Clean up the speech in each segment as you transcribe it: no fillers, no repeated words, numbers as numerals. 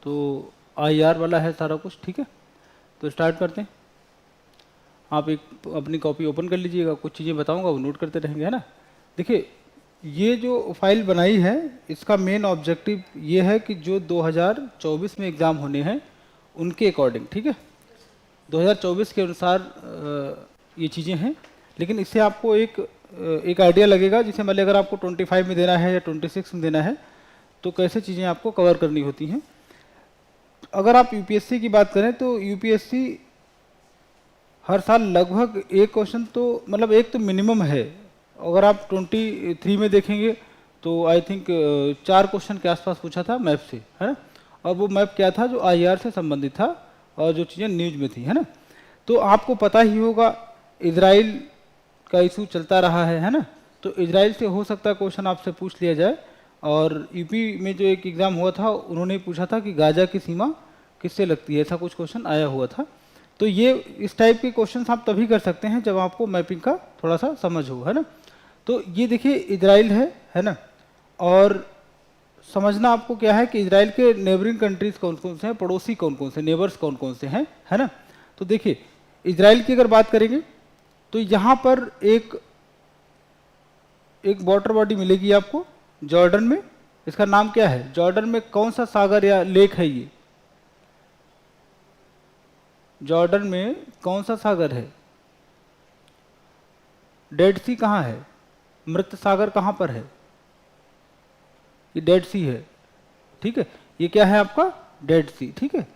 तो IR वाला है सारा कुछ, ठीक है। तो स्टार्ट करते हैं। आप एक अपनी कॉपी ओपन कर लीजिएगा, कुछ चीज़ें बताऊंगा वो नोट करते रहेंगे, है ना। देखिए, ये जो फाइल बनाई है इसका मेन ऑब्जेक्टिव ये है कि जो 2024 में एग्ज़ाम होने हैं उनके अकॉर्डिंग, ठीक है, 2024 के अनुसार ये चीज़ें हैं। लेकिन इससे आपको एक आइडिया लगेगा, जैसे मान लीजिए अगर आपको 25 में देना है या 26 में देना है तो कैसे चीज़ें आपको कवर करनी होती हैं। अगर आप यूपीएससी की बात करें तो यूपीएससी हर साल लगभग एक क्वेश्चन तो मतलब एक तो मिनिमम है। अगर आप 23 में देखेंगे तो आई थिंक 4 क्वेश्चन के आसपास पूछा था मैप से, है ना। और वो मैप क्या था, जो IR से संबंधित था और जो चीज़ें न्यूज में थी, है ना। तो आपको पता ही होगा इजराइल का इशू चलता रहा है ना। तो इजराइल से हो सकता है क्वेश्चन आपसे पूछ लिया जाए। और यूपी में जो एक एग्ज़ाम हुआ था उन्होंने पूछा था कि गाजा की सीमा किससे लगती है, ऐसा कुछ क्वेश्चन आया हुआ था। तो ये इस टाइप के क्वेश्चन आप तभी कर सकते हैं जब आपको मैपिंग का थोड़ा सा समझ हो, है ना। तो ये देखिए इजराइल है ना। और समझना आपको क्या है कि इजराइल के नेबरिंग कंट्रीज कौन कौन से हैं, पड़ोसी कौन कौन से, नेबर्स कौन कौन से हैं, है ना। तो देखिए इजराइल की अगर बात करेंगे तो यहाँ पर एक वाटर बॉडी मिलेगी आपको जॉर्डन में। इसका नाम क्या है, जॉर्डन में कौन सा सागर या लेक है ये, जॉर्डन में कौन सा सागर है, डेड सी कहाँ है, मृत सागर कहाँ पर है, ये डेड सी है, ठीक है। ये क्या है आपका डेड सी, ठीक है।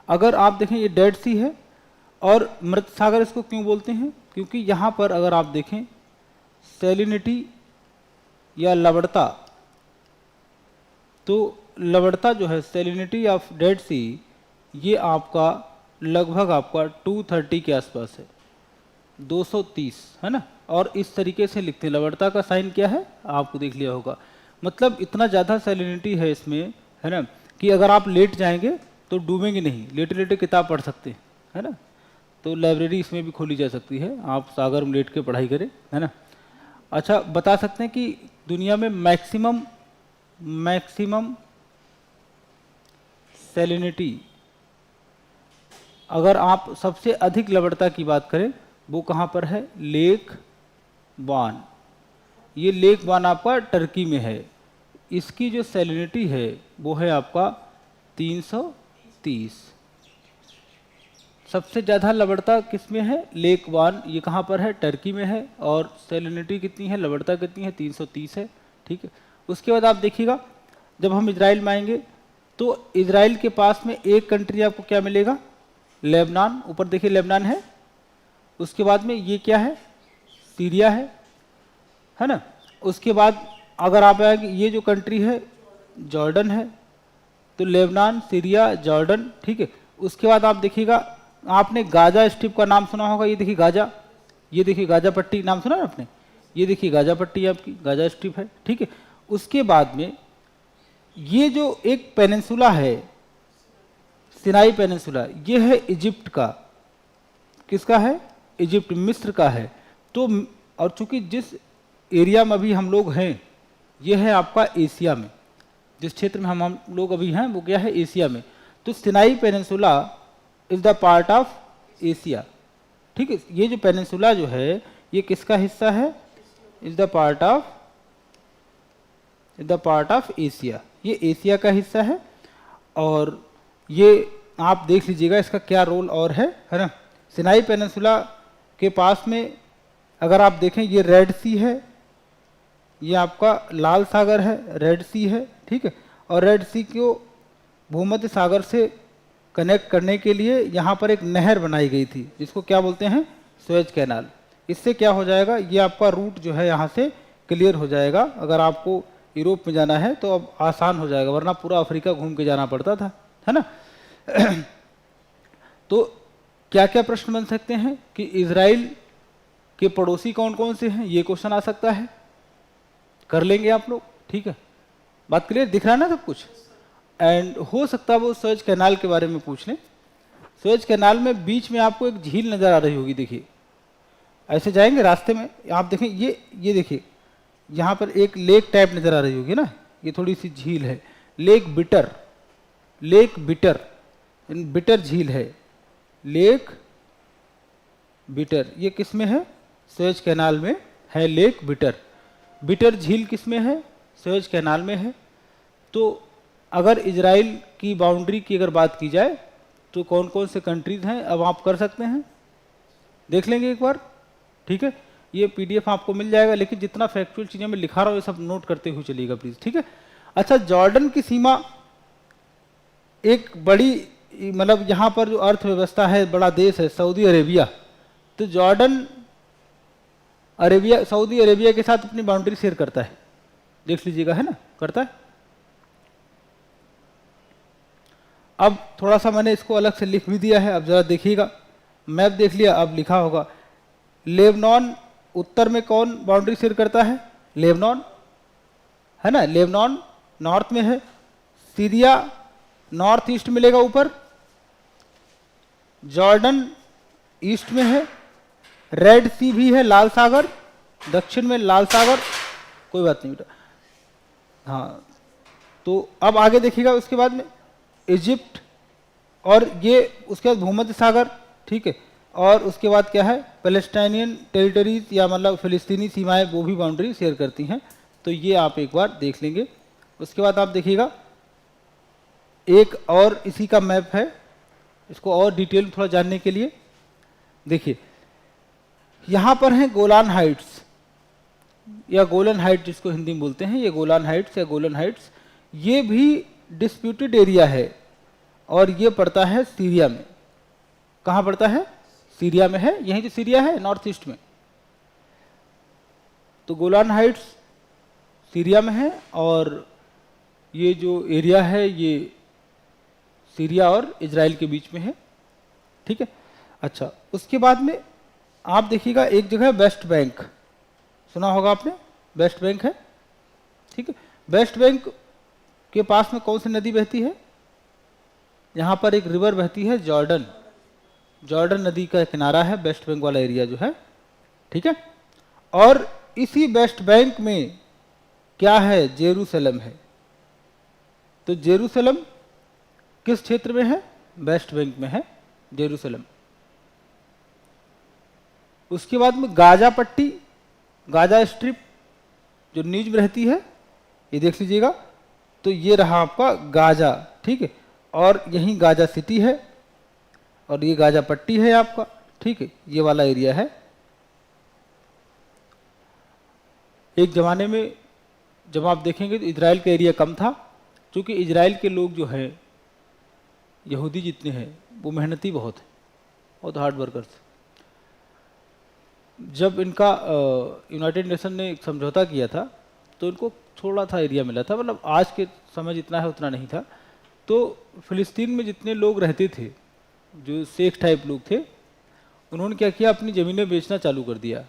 अगर आप देखें ये डेड सी है और मृत सागर इसको क्यों बोलते हैं, क्योंकि यहाँ पर अगर आप देखें सैलिनिटी या लवणता, तो लवणता जो है सैलिनिटी ऑफ डेड सी ये आपका लगभग आपका 230 के आसपास है, 230, है ना। और इस तरीके से लिखते हैं, लवणता का साइन क्या है आपको देख लिया होगा। मतलब इतना ज़्यादा सैलिनिटी है इसमें, है ना, कि अगर आप लेट जाएंगे तो डूबेंगे नहीं, लेटे लेटे किताब पढ़ सकते हैं, है ना। तो लाइब्रेरी इसमें भी खोली जा सकती है, आप सागर में लेट के पढ़ाई करें, है ना। अच्छा, बता सकते हैं कि दुनिया में मैक्सिमम सैलिनिटी, अगर आप सबसे अधिक लवणता की बात करें वो कहाँ पर है, लेक वान। ये लेक वान आपका टर्की में है। इसकी जो सैलिनिटी है वो है आपका 330। सबसे ज़्यादा लवणता किस में है, लेक वान, ये कहाँ पर है, टर्की में है। और सैलिनिटी कितनी है, लवणता कितनी है, 330 है, ठीक है। उसके बाद आप देखिएगा जब हम इजराइल में आएंगे तो इजराइल के पास में एक कंट्री आपको क्या मिलेगा, लेबनान। ऊपर देखिए लेबनान है। उसके बाद में ये क्या है, सीरिया है ना। उसके बाद अगर आप आएंगे ये जो कंट्री है जॉर्डन है। तो लेबनान, सीरिया, जॉर्डन, ठीक है। उसके बाद आप देखिएगा, आपने गाजा स्ट्रिप का नाम सुना होगा। ये देखिए गाजा, ये देखिए गाजा पट्टी, नाम सुना है आपने, ये देखिए गाजा पट्टी आपकी, गाजा स्ट्रिप है, ठीक है। उसके बाद में ये जो एक पेनिनसुला है, सिनाई पेनिनसुला, ये है इजिप्ट का। किसका है, इजिप्ट, मिस्र का है। तो और चूंकि जिस एरिया में अभी हम लोग हैं ये है आपका एशिया में, जिस क्षेत्र में हम लोग अभी हैं वो क्या है, एशिया में। तो Sinai peninsula is the part of Asia, ठीक है। ये जो पेनिनसुला जो है ये किसका हिस्सा है, is the part of Asia, ये एशिया का हिस्सा है। और ये आप देख लीजिएगा इसका क्या रोल और है ना। सिनाई पेनिनसुला के पास में अगर आप देखें ये रेड सी है, ये आपका लाल सागर है, रेड सी है, ठीक है। और रेड सी को भूमध्य सागर से कनेक्ट करने के लिए यहाँ पर एक नहर बनाई गई थी जिसको क्या बोलते हैं, सुएज कैनाल। इससे क्या हो जाएगा, ये आपका रूट जो है यहाँ से क्लियर हो जाएगा। अगर आपको यूरोप में जाना है तो अब आसान हो जाएगा, वरना पूरा अफ्रीका घूम के जाना पड़ता था, है ना। तो क्या क्या प्रश्न बन सकते हैं कि इजराइल के पड़ोसी कौन कौन से हैं, ये क्वेश्चन आ सकता है, कर लेंगे आप लोग, ठीक है। बात क्लियर दिख रहा है ना सब कुछ। एंड हो सकता है वो सुएज कैनाल के बारे में पूछ लें। सुएज कैनाल में बीच में आपको एक झील नजर आ रही होगी, देखिए ऐसे जाएंगे रास्ते में आप देखें, ये देखिए यहाँ पर एक लेक टाइप नजर आ रही होगी ना, ये थोड़ी सी झील है, lake bitter, lake bitter, bitter झील है, लेक बिटर, ये किस में है? सुएज कैनाल में है लेक बिटर। बिटर झील किस में है? सुएज कैनाल में है। तो अगर इजराइल की बाउंड्री की अगर बात की जाए तो कौन कौन से कंट्रीज हैं, अब आप कर सकते हैं, देख लेंगे एक बार, ठीक है। ये पीडीएफ आपको मिल जाएगा, लेकिन जितना फैक्चुअल चीज़ें मैं लिखा रहा हूँ ये सब नोट करते हुए चलिएगा प्लीज़, ठीक है। अच्छा, जॉर्डन की सीमा एक बड़ी, मतलब यहाँ पर जो अर्थव्यवस्था है, बड़ा देश है सऊदी अरेबिया, तो जॉर्डन अरेबिया, सऊदी अरेबिया के साथ अपनी बाउंड्री शेयर करता है, देख लीजिएगा, है ना, करता है। अब थोड़ा सा मैंने इसको अलग से लिख भी दिया है, अब जरा देखिएगा, मैप देख लिया, अब लिखा होगा लेबनान उत्तर में कौन बाउंड्री शेयर करता है? लेबनान, है ना, लेबनान नॉर्थ में है, सीरिया नॉर्थ ईस्ट मिलेगा ऊपर, जॉर्डन ईस्ट में है, रेड सी भी है, लाल सागर दक्षिण में, लाल सागर, कोई बात नहीं बेटा, हाँ। तो अब आगे देखिएगा, उसके बाद में इजिप्ट, और ये उसके बाद भूमध्य सागर, ठीक है, और उसके बाद क्या है, पैलेस्टाइनियन टेरिटरीज या मतलब फिलिस्तीनी सीमाएं, वो भी बाउंड्री शेयर करती हैं। तो ये आप एक बार देख लेंगे। उसके बाद आप देखिएगा एक और इसी का मैप है, इसको और डिटेल थोड़ा जानने के लिए देखिए, यहाँ पर हैं गोलान हाइट्स या गोलन हाइट जिसको हिंदी में बोलते हैं, ये गोलान हाइट्स या गोलन हाइट्स, ये भी डिस्प्यूटेड एरिया है और ये पड़ता है सीरिया में। कहाँ पड़ता है? सीरिया में है, यही जो सीरिया है नॉर्थ ईस्ट में, तो गोलान हाइट्स सीरिया में है और ये जो एरिया है ये सीरिया और इजराइल के बीच में है, ठीक है। अच्छा, उसके बाद में आप देखिएगा एक जगह वेस्ट बैंक, सुना होगा आपने, वेस्ट बैंक है, ठीक है। वेस्ट बैंक के पास में कौन सी नदी बहती है? यहाँ पर एक रिवर बहती है जॉर्डन, जॉर्डन नदी का किनारा है वेस्ट बैंक वाला एरिया जो है, ठीक है। और इसी वेस्ट बैंक में क्या है? जेरूसलम है। तो जेरूसलम किस क्षेत्र में है? वेस्ट बैंक में है जेरूसलम। उसके बाद में गाजा पट्टी, गाजा स्ट्रिप जो नीच में रहती है, ये देख लीजिएगा, तो ये रहा आपका गाजा, ठीक है। और यहीं गाजा सिटी है और ये गाजा पट्टी है आपका, ठीक है, ये वाला एरिया है। एक जमाने में जब आप देखेंगे तो इजराइल का एरिया कम था, क्योंकि इजराइल के लोग जो है यहूदी जितने हैं वो मेहनती बहुत है, बहुत हार्ड वर्कर्स। जब इनका यूनाइटेड नेशन ने एक समझौता किया था तो इनको थोड़ा सा एरिया मिला था, मतलब आज के समय जितना है उतना नहीं था। तो फिलिस्तीन में जितने लोग रहते थे, जो शेख टाइप लोग थे, उन्होंने क्या किया, अपनी ज़मीनें बेचना चालू कर दिया।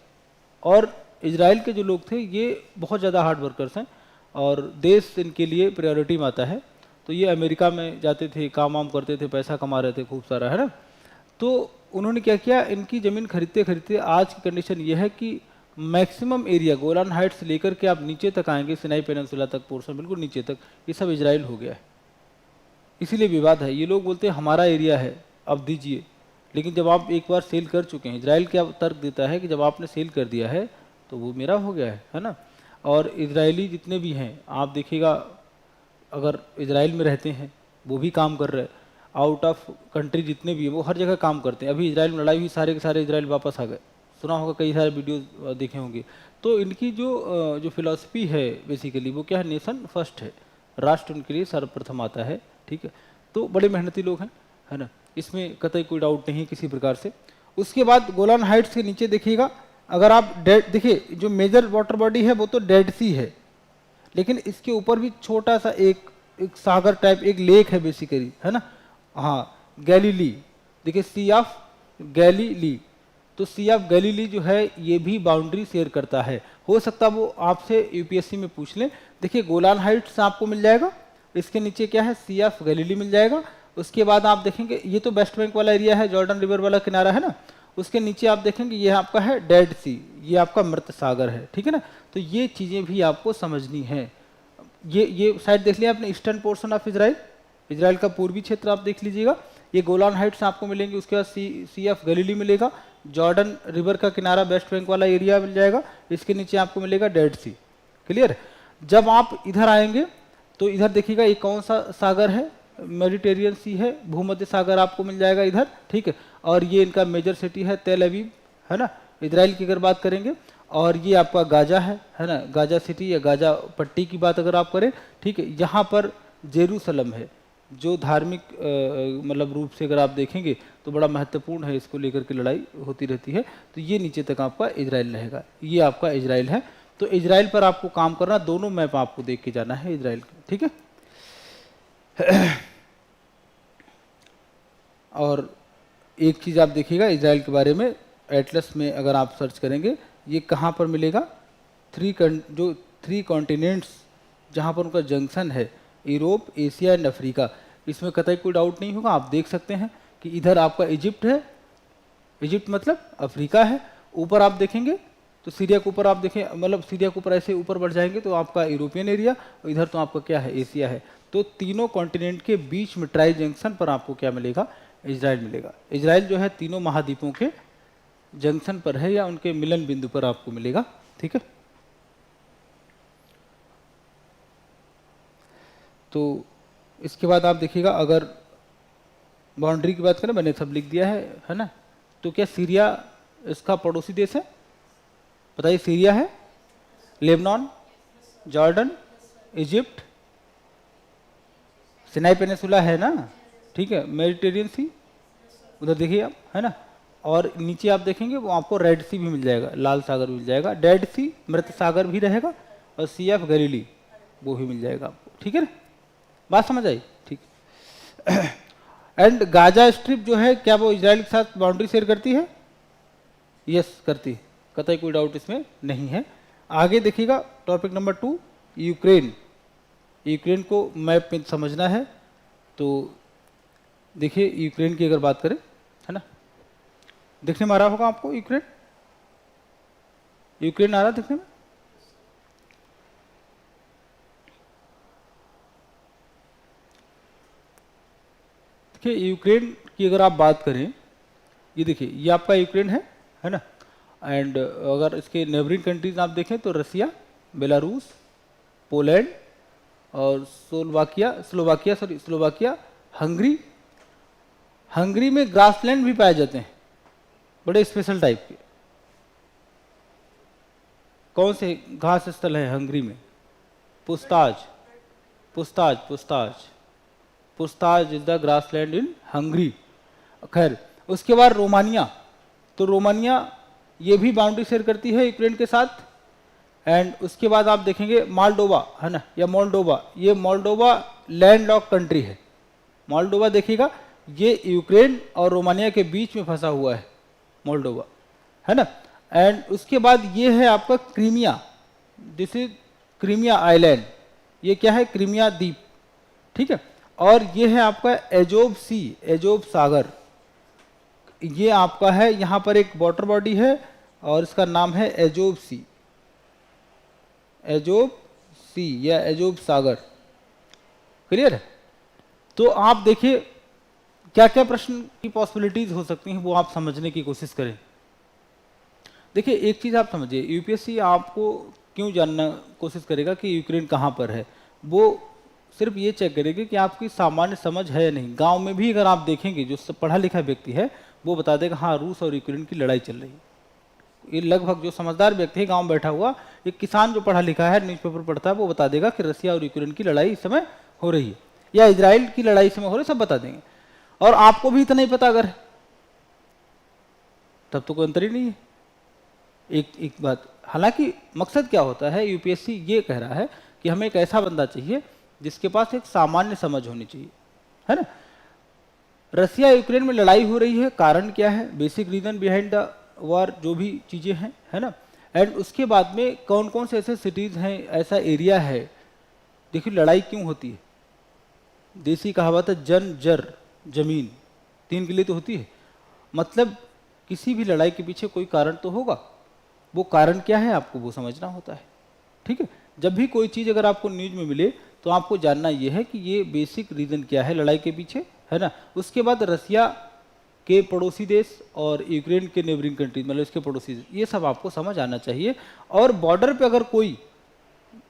और इजराइल के जो लोग थे ये बहुत ज़्यादा हार्ड वर्कर्स हैं और देश इनके लिए प्रायोरिटी में आता है। तो ये अमेरिका में जाते थे, काम वाम करते थे, पैसा कमा रहे थे खूब सारा, है ना। तो उन्होंने क्या किया, इनकी ज़मीन खरीदते खरीदते आज की कंडीशन ये है कि मैक्सिमम एरिया गोलान हाइट्स लेकर के आप नीचे तक आएंगे, सिनाई पेनिनसुला तक पोर्शन बिल्कुल नीचे तक, ये सब इजराइल हो गया है। इसीलिए विवाद है, ये लोग बोलते हैं हमारा एरिया है अब दीजिए, लेकिन जब आप एक बार सेल कर चुके हैं, इजराइल क्या तर्क देता है कि जब आपने सेल कर दिया है तो वो मेरा हो गया है ना। और इजरायली जितने भी हैं आप देखिएगा, अगर इजराइल में रहते हैं वो भी काम कर रहे हैं, आउट ऑफ कंट्री जितने भी हैं वो हर जगह काम करते हैं। अभी इजराइल में लड़ाई हुई, सारे के सारे इजराइल वापस आ गए, सुना होगा, कई सारे वीडियो देखे होंगे। तो इनकी जो फिलॉसफी है बेसिकली वो क्या है, नेशन फर्स्ट है, राष्ट्र उनके लिए सर्वप्रथम आता है, ठीक है। तो बड़े मेहनती लोग हैं, है ना, इसमें कतई कोई डाउट नहीं किसी प्रकार से। उसके बाद गोलान हाइट्स के नीचे देखिएगा, अगर आप डेड देखिए, जो मेजर वाटर बॉडी है वो तो डेड सी है, लेकिन इसके ऊपर भी छोटा सा एक सागर टाइप एक लेक है बेसिकली, है ना, हाँ, गैलीली, देखिए सी ऑफ गैलीली। तो सी ऑफ गैलीली जो है ये भी बाउंड्री शेयर करता है, हो सकता वो आपसे यूपीएससी में पूछ लें। देखिए गोलान हाइट्स आपको मिल जाएगा, इसके नीचे क्या है, सी ऑफ गैलीली मिल जाएगा। उसके बाद आप देखेंगे ये तो वेस्ट बैंक वाला एरिया है, जॉर्डन रिवर वाला किनारा है ना, उसके नीचे आप देखेंगे ये आपका है डेड सी, ये आपका मृत सागर है, ठीक है ना। तो ये चीज़ें भी आपको समझनी है। ये साइड देख लिया आपने, eastern portion of Israel, Israel का पूर्वी क्षेत्र आप देख लीजिएगा, ये गोलान हाइट्स आपको मिलेंगे, उसके बाद सी ऑफ गलीली मिलेगा, जॉर्डन रिवर का किनारा वेस्ट बैंक वाला एरिया मिल जाएगा, इसके नीचे आपको मिलेगा डेड सी। क्लियर। जब आप इधर आएंगे तो इधर देखिएगा ये कौन सा सागर है, मेडिटेरियन सी है, भूमध्य सागर आपको मिल जाएगा इधर, ठीक है। और ये इनका मेजर सिटी है तेल अवीव, है ना, इजराइल की अगर बात करेंगे। और ये आपका गाजा है ना, गाजा सिटी या गाजा पट्टी की बात अगर आप करें, ठीक है। यहाँ पर जेरूसलम है जो धार्मिक मतलब रूप से अगर आप देखेंगे तो बड़ा महत्वपूर्ण है, इसको लेकर के लड़ाई होती रहती है। तो ये नीचे तक आपका इजराइल रहेगा, ये आपका इजराइल है। तो इजराइल पर आपको काम करना, दोनों मैप आपको देख के जाना है इजराइल का, ठीक है। और एक चीज़ आप देखिएगा इजराइल के बारे में, एटलस में अगर आप सर्च करेंगे ये कहाँ पर मिलेगा, थ्री कॉन्टिनेंट्स जहाँ पर उनका जंक्शन है, यूरोप, एशिया एंड अफ्रीका, इसमें कतई कोई डाउट नहीं होगा। आप देख सकते हैं कि इधर आपका इजिप्ट है, इजिप्ट मतलब अफ्रीका है। ऊपर आप देखेंगे तो सीरिया के ऊपर आप देखें, मतलब सीरिया के ऊपर ऐसे ऊपर बढ़ जाएंगे तो आपका यूरोपियन एरिया, और इधर तो आपका क्या है, एशिया है। तो तीनों कॉन्टिनेंट के बीच में ट्राई जंक्शन पर आपको क्या मिलेगा, इजराइल मिलेगा। इजराइल जो है तीनों महाद्वीपों के जंक्शन पर है या उनके मिलन बिंदु पर आपको मिलेगा, ठीक है। तो इसके बाद आप देखिएगा, अगर बाउंड्री की बात करें, मैंने सब लिख दिया है ना। तो क्या सीरिया इसका पड़ोसी देश है, बताइए। सीरिया है, Lebanon, Jordan, Egypt, Sinai peninsula है ना, ठीक है, मेडिटेरियन सी उधर देखिए आप, है ना। और नीचे आप देखेंगे वो आपको रेड सी भी मिल जाएगा, लाल सागर भी मिल जाएगा, डेड सी मृत सागर भी रहेगा, और सी ऑफ गलीली वो भी मिल जाएगा आपको, ठीक है ना। बात समझ आई, ठीक। एंड गाजा स्ट्रिप जो है, क्या वो इजराइल के साथ बाउंड्री शेयर करती है? यस करती है, कतई कोई डाउट इसमें नहीं है। आगे देखिएगा टॉपिक नंबर 2, यूक्रेन। यूक्रेन को मैप में समझना है। तो देखिए यूक्रेन की अगर बात करें, है ना, दिखने में आ रहा होगा आपको यूक्रेन, यूक्रेन आ रहा दिखने में। देखिए यूक्रेन की अगर आप बात करें, ये देखिए ये आपका यूक्रेन है ना। एंड अगर इसके नेबरिंग कंट्रीज आप देखें तो रसिया, बेलारूस, पोलैंड और स्लोवाकिया, हंगरी। हंगरी में ग्रासलैंड भी पाए जाते हैं, बड़े स्पेशल टाइप के। कौन से घास स्थल है हंगरी में? Puszta is the grassland in Hungary. खैर उसके बाद रोमानिया, तो रोमानिया ये भी बाउंड्री शेयर करती है यूक्रेन के साथ। एंड उसके बाद आप देखेंगे मोल्डोवा, है ना, या मोल्डोवा, ये मोल्डोवा लैंड लॉक कंट्री है। मोल्डोवा देखिएगा ये यूक्रेन और रोमानिया के बीच में फंसा हुआ है मोल्डोवा, है ना। एंड उसके बाद ये है आपका Crimea, this is Crimea island, ये क्या है, क्रीमिया द्वीप, ठीक है। और ये है आपका एजोब सी, एजोब सागर, ये आपका है। यहाँ पर एक वाटर बॉडी है और इसका नाम है एजोब सी, या एजोब सागर। क्लियर है। तो आप देखिए क्या क्या प्रश्न की पॉसिबिलिटीज हो सकती हैं, वो आप समझने की कोशिश करें। देखिए एक चीज आप समझिए, यूपीएससी आपको क्यों जानना कोशिश करेगा कि यूक्रेन कहाँ पर है, वो सिर्फ ये चेक करेगी कि आपकी सामान्य समझ है या नहीं। गांव में भी अगर आप देखेंगे जो पढ़ा लिखा व्यक्ति है वो बता देगा हाँ रूस और यूक्रेन की लड़ाई चल रही है। ये लगभग जो समझदार व्यक्ति है गांव बैठा हुआ, एक किसान जो पढ़ा लिखा है, न्यूज़पेपर पढ़ता है, वो बता देगा कि रसिया और यूक्रेन की लड़ाई इस समय हो रही है, या इजराइल की लड़ाई इस समय हो रही है, सब बता देंगे। और आपको भी इतना ही पता अगर, तब तो कोई अंतर ही नहीं है। एक बात, हालांकि मकसद क्या होता है, यूपीएससी ये कह रहा है कि हमें एक ऐसा बंदा चाहिए जिसके पास एक सामान्य समझ होनी चाहिए, है ना। रसिया यूक्रेन में लड़ाई हो रही है, कारण क्या है, basic reason behind the war, जो भी चीजें हैं, है ना। एंड उसके बाद में कौन कौन से ऐसे सिटीज हैं, ऐसा एरिया है। देखिए लड़ाई क्यों होती है, देसी कहावत है जन जर जमीन, तीन के लिए तो होती है। मतलब किसी भी लड़ाई के पीछे कोई कारण तो होगा, वो कारण क्या है आपको वो समझना होता है, ठीक है। जब भी कोई चीज़ अगर आपको न्यूज में मिले तो आपको जानना ये है कि ये बेसिक रीज़न क्या है लड़ाई के पीछे, है ना। उसके बाद रसिया के पड़ोसी देश और यूक्रेन के नेबरिंग कंट्रीज, मतलब इसके पड़ोसी देश, ये सब आपको समझ आना चाहिए। और बॉर्डर पे अगर कोई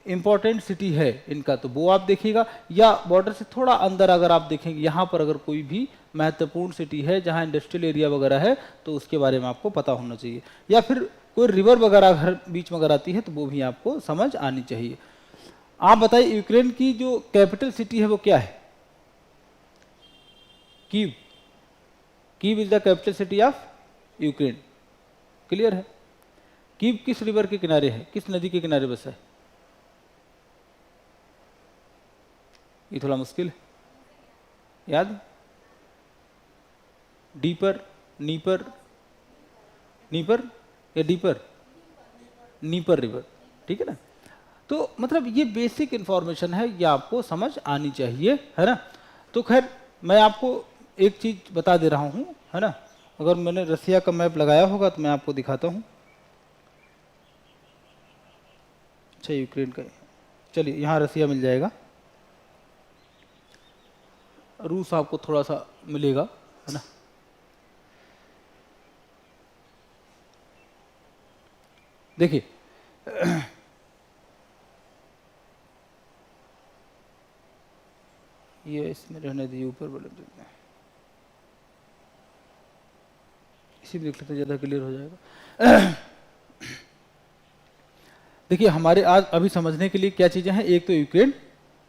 इंपॉर्टेंट सिटी है इनका तो वो आप देखिएगा, या बॉर्डर से थोड़ा अंदर अगर आप देखेंगे यहाँ पर अगर कोई भी महत्वपूर्ण सिटी है जहाँ इंडस्ट्रियल एरिया वगैरह है तो उसके बारे में आपको पता होना चाहिए। या फिर कोई रिवर वगैरह घर बीच में अगर आती है तो वो भी आपको समझ आनी चाहिए। आप बताइए यूक्रेन की जो कैपिटल सिटी है वो क्या है? Kyiv. Kyiv is the capital city of Ukraine. Clear है? कीव किस रिवर के किनारे है, किस नदी के किनारे बसा है? ये थोड़ा मुश्किल है, याद? डीपर, नीपर, नीपर या डीपर? नीपर रिवर, ठीक है ना। तो मतलब ये बेसिक इंफॉर्मेशन है, ये आपको समझ आनी चाहिए, है ना। तो खैर मैं आपको एक चीज बता दे रहा हूं, है ना। अगर मैंने रसिया का मैप लगाया होगा तो मैं आपको दिखाता हूं। अच्छा यूक्रेन का, चलिए यहाँ रसिया मिल जाएगा, रूस आपको थोड़ा सा मिलेगा, है ना। देखिए ये इसमें रहने दीजिए, ऊपर बड़े देते हैं, इसी में देख लेते हैं, ज़्यादा क्लियर हो जाएगा। देखिए हमारे आज अभी समझने के लिए क्या चीज़ें हैं, एक तो यूक्रेन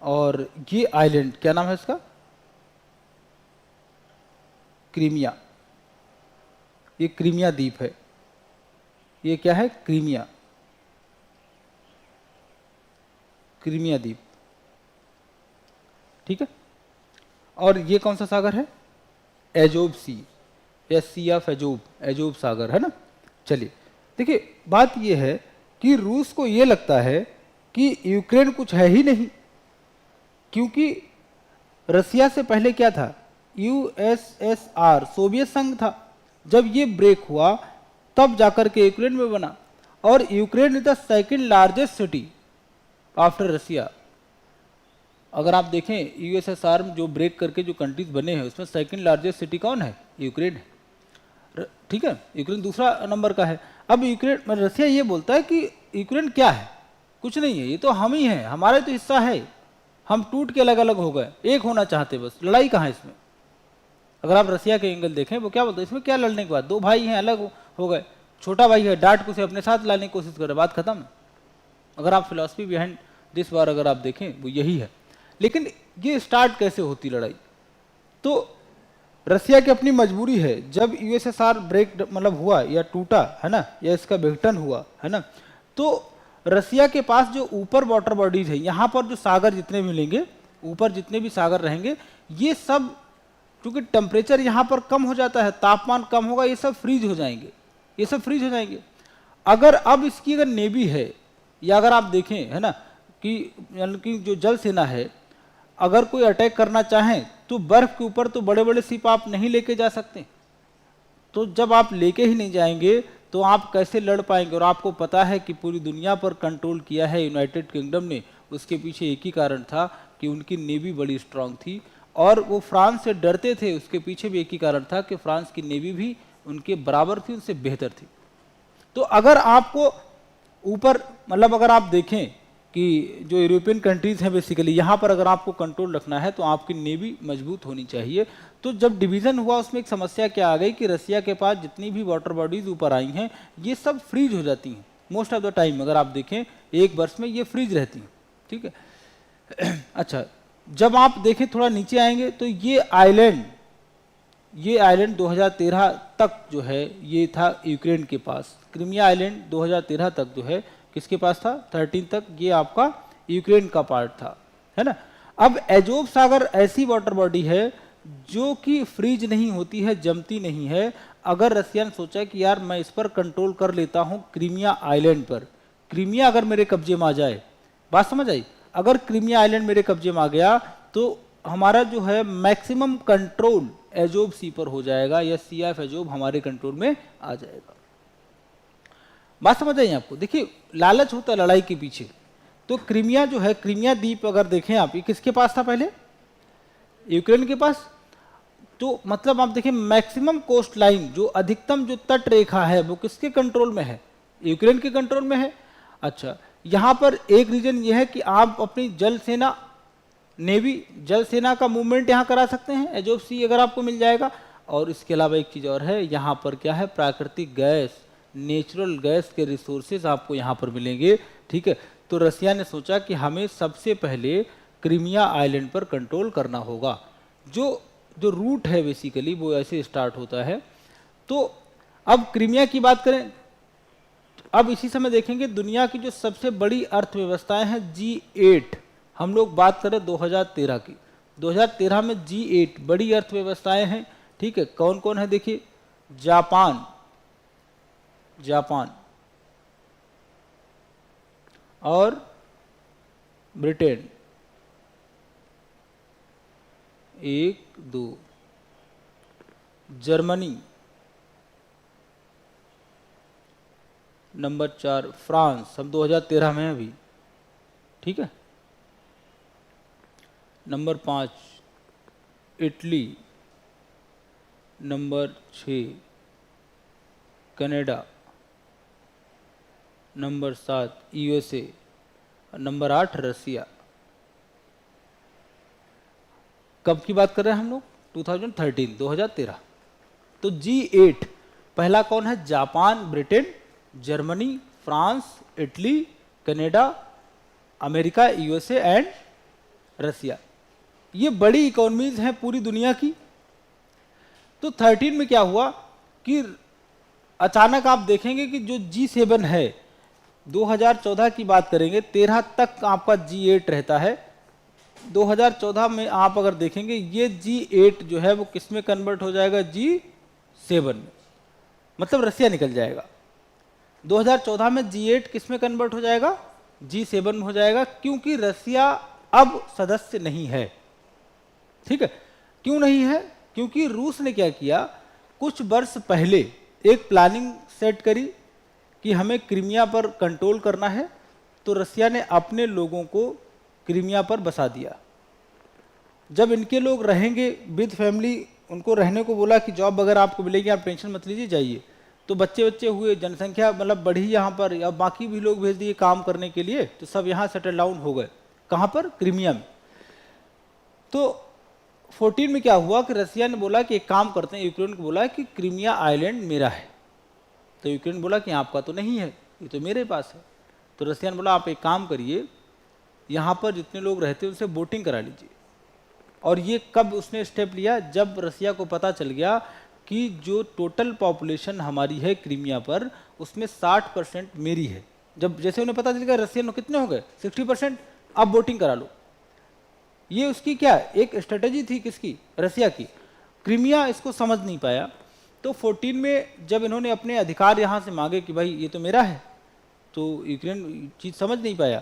और ये आइलैंड, क्या नाम है इसका? क्रीमिया। ये क्रीमिया द्वीप है, ये क्या है? क्रीमिया, क्रीमिया द्वीप, ठीक है। और ये कौन सा सागर है? एजोब सी, या सी ऑफ एजोब, एजोब सागर, है ना। चलिए देखिए बात ये है कि रूस को ये लगता है कि यूक्रेन कुछ है ही नहीं, क्योंकि रसिया से पहले क्या था? यूएसएसआर, सोवियत संघ था। जब ये ब्रेक हुआ तब जाकर के यूक्रेन में बना, और Ukraine is the second largest city after Russia. अगर आप देखें यूएसएसआर में जो ब्रेक करके जो कंट्रीज बने हैं उसमें सेकंड लार्जेस्ट सिटी कौन है? यूक्रेन है, ठीक है। यूक्रेन दूसरा नंबर का है। अब यूक्रेन, रसिया ये बोलता है कि यूक्रेन क्या है? कुछ नहीं है, ये तो हम ही हैं, हमारा तो हिस्सा है, हम टूट के अलग अलग हो गए, एक होना चाहते, बस लड़ाई कहाँ है इसमें? अगर आप रसिया के एंगल देखें वो क्या बोलते हैं, इसमें क्या लड़ने के बाद? दो भाई हैं, अलग हो गए, छोटा भाई है, डांट को से अपने साथ लाने की कोशिश कर रहे, बात खत्म। अगर आप फिलॉसफी बिहाइंड दिस बार अगर आप देखें वो यही है। लेकिन ये स्टार्ट कैसे होती लड़ाई? तो रसिया की अपनी मजबूरी है, जब यूएसएसआर ब्रेक मतलब हुआ या टूटा, है ना, या इसका विघटन हुआ, है ना, तो रसिया के पास जो ऊपर वाटर बॉडीज है, यहाँ पर जो सागर जितने भी मिलेंगे, ऊपर जितने भी सागर रहेंगे, ये सब क्योंकि टेम्परेचर यहाँ पर कम हो जाता है, तापमान कम होगा, ये सब फ्रीज हो जाएंगे, ये सब फ्रीज हो जाएंगे। अगर अब इसकी अगर नेवी है, या अगर आप देखें, है ना, कि यानी कि जो जल सेना है, अगर कोई अटैक करना चाहें तो बर्फ के ऊपर तो बड़े बड़े शिप आप नहीं लेके जा सकते। तो जब आप लेके ही नहीं जाएंगे तो आप कैसे लड़ पाएंगे? और आपको पता है कि पूरी दुनिया पर कंट्रोल किया है यूनाइटेड किंगडम ने, उसके पीछे एक ही कारण था कि उनकी नेवी बड़ी स्ट्रांग थी, और वो फ्रांस से डरते थे, उसके पीछे भी एक ही कारण था कि फ्रांस की नेवी भी उनके बराबर थी, उनसे बेहतर थी। तो अगर आपको ऊपर मतलब अगर आप देखें कि जो यूरोपियन कंट्रीज हैं बेसिकली, यहाँ पर अगर आपको कंट्रोल रखना है तो आपकी नेवी मजबूत होनी चाहिए। तो जब डिवीज़न हुआ उसमें एक समस्या क्या आ गई कि रसिया के पास जितनी भी वाटर बॉडीज ऊपर आई हैं ये सब फ्रीज हो जाती हैं मोस्ट ऑफ द टाइम। अगर आप देखें एक वर्ष में ये फ्रीज रहती हैं, ठीक है। अच्छा, जब आप देखें थोड़ा नीचे आएंगे तो ये आइलैंड 2013 तक जो है ये था यूक्रेन के पास। क्रीमिया आइलैंड 2013 तक जो है किसके पास था? 13 तक ये आपका यूक्रेन का पार्ट था, है ना। अब एजोब सागर ऐसी वाटर बॉडी है जो कि फ्रीज नहीं होती है, जमती नहीं है। अगर रसिया ने सोचा कि यार मैं इस पर कंट्रोल कर लेता हूं क्रीमिया आइलैंड पर, क्रीमिया अगर मेरे कब्जे में आ जाए, बात समझ आई, अगर क्रीमिया आइलैंड मेरे कब्जे में आ गया तो हमारा जो है मैक्सिमम कंट्रोल एजोब सी पर हो जाएगा, या सी ऑफ एजोब हमारे कंट्रोल में आ जाएगा। बात समझ आई आपको? देखिए लालच होता है लड़ाई के पीछे तो क्रीमिया जो है, क्रीमिया द्वीप अगर देखें आप, ये किसके पास था पहले? यूक्रेन के पास। तो मतलब आप देखें मैक्सिमम कोस्ट लाइन, जो अधिकतम जो तट रेखा है वो किसके कंट्रोल में है? यूक्रेन के कंट्रोल में है। अच्छा, यहाँ पर एक रीजन ये है कि आप अपनी जल सेना, नेवी, जल सेना का मूवमेंट यहाँ करा सकते हैं, एज ऑफ सी अगर आपको मिल जाएगा। और इसके अलावा एक चीज़ और है, यहाँ पर क्या है, प्राकृतिक गैस, नेचुरल गैस के रिसोर्सेज आपको यहाँ पर मिलेंगे, ठीक है। तो रसिया ने सोचा कि हमें सबसे पहले क्रीमिया आइलैंड पर कंट्रोल करना होगा। जो जो रूट है बेसिकली वो ऐसे स्टार्ट होता है। तो अब क्रीमिया की बात करें, अब इसी समय देखेंगे दुनिया की जो सबसे बड़ी अर्थव्यवस्थाएं हैं G8, हम लोग बात करें 2013 की, 2013 में G8 बड़ी अर्थव्यवस्थाएं हैं, ठीक है। कौन कौन है देखिए, जापान, जापान और ब्रिटेन, 1 2, जर्मनी नंबर 4, फ्रांस, हम 2013 में अभी, ठीक है। Number 5 Italy, number 6 Canada, number 7 USA, number 8 रसिया। कब की बात कर रहे हैं हम लोग? 2013, 2013। तो G8 पहला कौन है? Japan, Britain, Germany, France, Italy, Canada, America, USA and Russia. ये बड़ी इकोनॉमीज हैं पूरी दुनिया की। तो 13 में क्या हुआ कि अचानक आप देखेंगे कि जो G7 है, 2014 की बात करेंगे, 13 तक आपका G8 रहता है। 2014 में आप अगर देखेंगे ये G8 जो है वो किस में कन्वर्ट हो जाएगा? G7 में, मतलब रसिया निकल जाएगा। 2014 में G8 किस में कन्वर्ट हो जाएगा? G7 में हो जाएगा, क्योंकि रसिया अब सदस्य नहीं है, ठीक है। क्यों नहीं है? क्योंकि रूस ने क्या किया, कुछ वर्ष पहले एक प्लानिंग सेट करी कि हमें क्रीमिया पर कंट्रोल करना है। तो रसिया ने अपने लोगों को क्रीमिया पर बसा दिया। जब इनके लोग रहेंगे विद फैमिली, उनको रहने को बोला कि जॉब अगर आपको मिलेगी, आप टेंशन मत लीजिए, जाइए। तो बच्चे बच्चे हुए, जनसंख्या मतलब बढ़ी यहाँ पर, या बाकी भी लोग भेज दिए काम करने के लिए, तो सब यहाँ सेटल डाउन हो गए। कहाँ पर? क्रीमिया में। तो 14 में क्या हुआ कि रसिया ने बोला कि एक काम करते हैं, यूक्रेन को बोला कि क्रीमिया आइलैंड मेरा है। तो यूक्रेन बोला कि आपका तो नहीं है, ये तो मेरे पास है। तो रसिया ने बोला आप एक काम करिए, यहाँ पर जितने लोग रहते हैं उनसे वोटिंग करा लीजिए। और ये कब उसने स्टेप लिया? जब रसिया को पता चल गया कि जो टोटल पॉपुलेशन हमारी है क्रीमिया पर, उसमें 60% मेरी है। जब जैसे उन्हें पता चल गया रसियन कितने हो गए, 60%, अब वोटिंग करा लो। ये उसकी क्या एक स्ट्रेटेजी थी, किसकी? रसिया की। क्रीमिया इसको समझ नहीं पाया। तो 14 में जब इन्होंने अपने अधिकार यहाँ से मांगे कि भाई ये तो मेरा है, तो यूक्रेन चीज़ समझ नहीं पाया।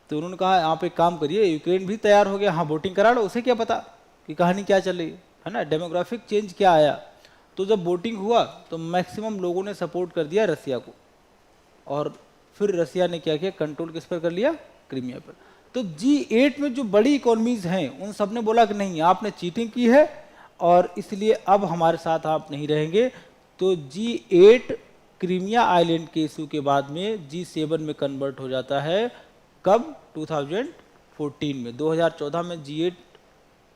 तो उन्होंने कहा आप एक काम करिए, यूक्रेन भी तैयार हो गया, हाँ वोटिंग करा लो, उसे क्या पता कि कहानी क्या चल रही है ना, डेमोग्राफिक चेंज क्या आया। तो जब वोटिंग हुआ तो मैक्सिमम लोगों ने सपोर्ट कर दिया रसिया को, और फिर रसिया ने क्या किया, कंट्रोल किस पर कर लिया? क्रीमिया पर। तो G8 में जो बड़ी इकोनॉमीज हैं उन सब ने बोला कि नहीं, आपने चीटिंग की है और इसलिए अब हमारे साथ आप नहीं रहेंगे। तो G8 क्रीमिया आइलैंड के इशू के बाद में G7 में कन्वर्ट हो जाता है। कब? 2014 में। 2014 में G8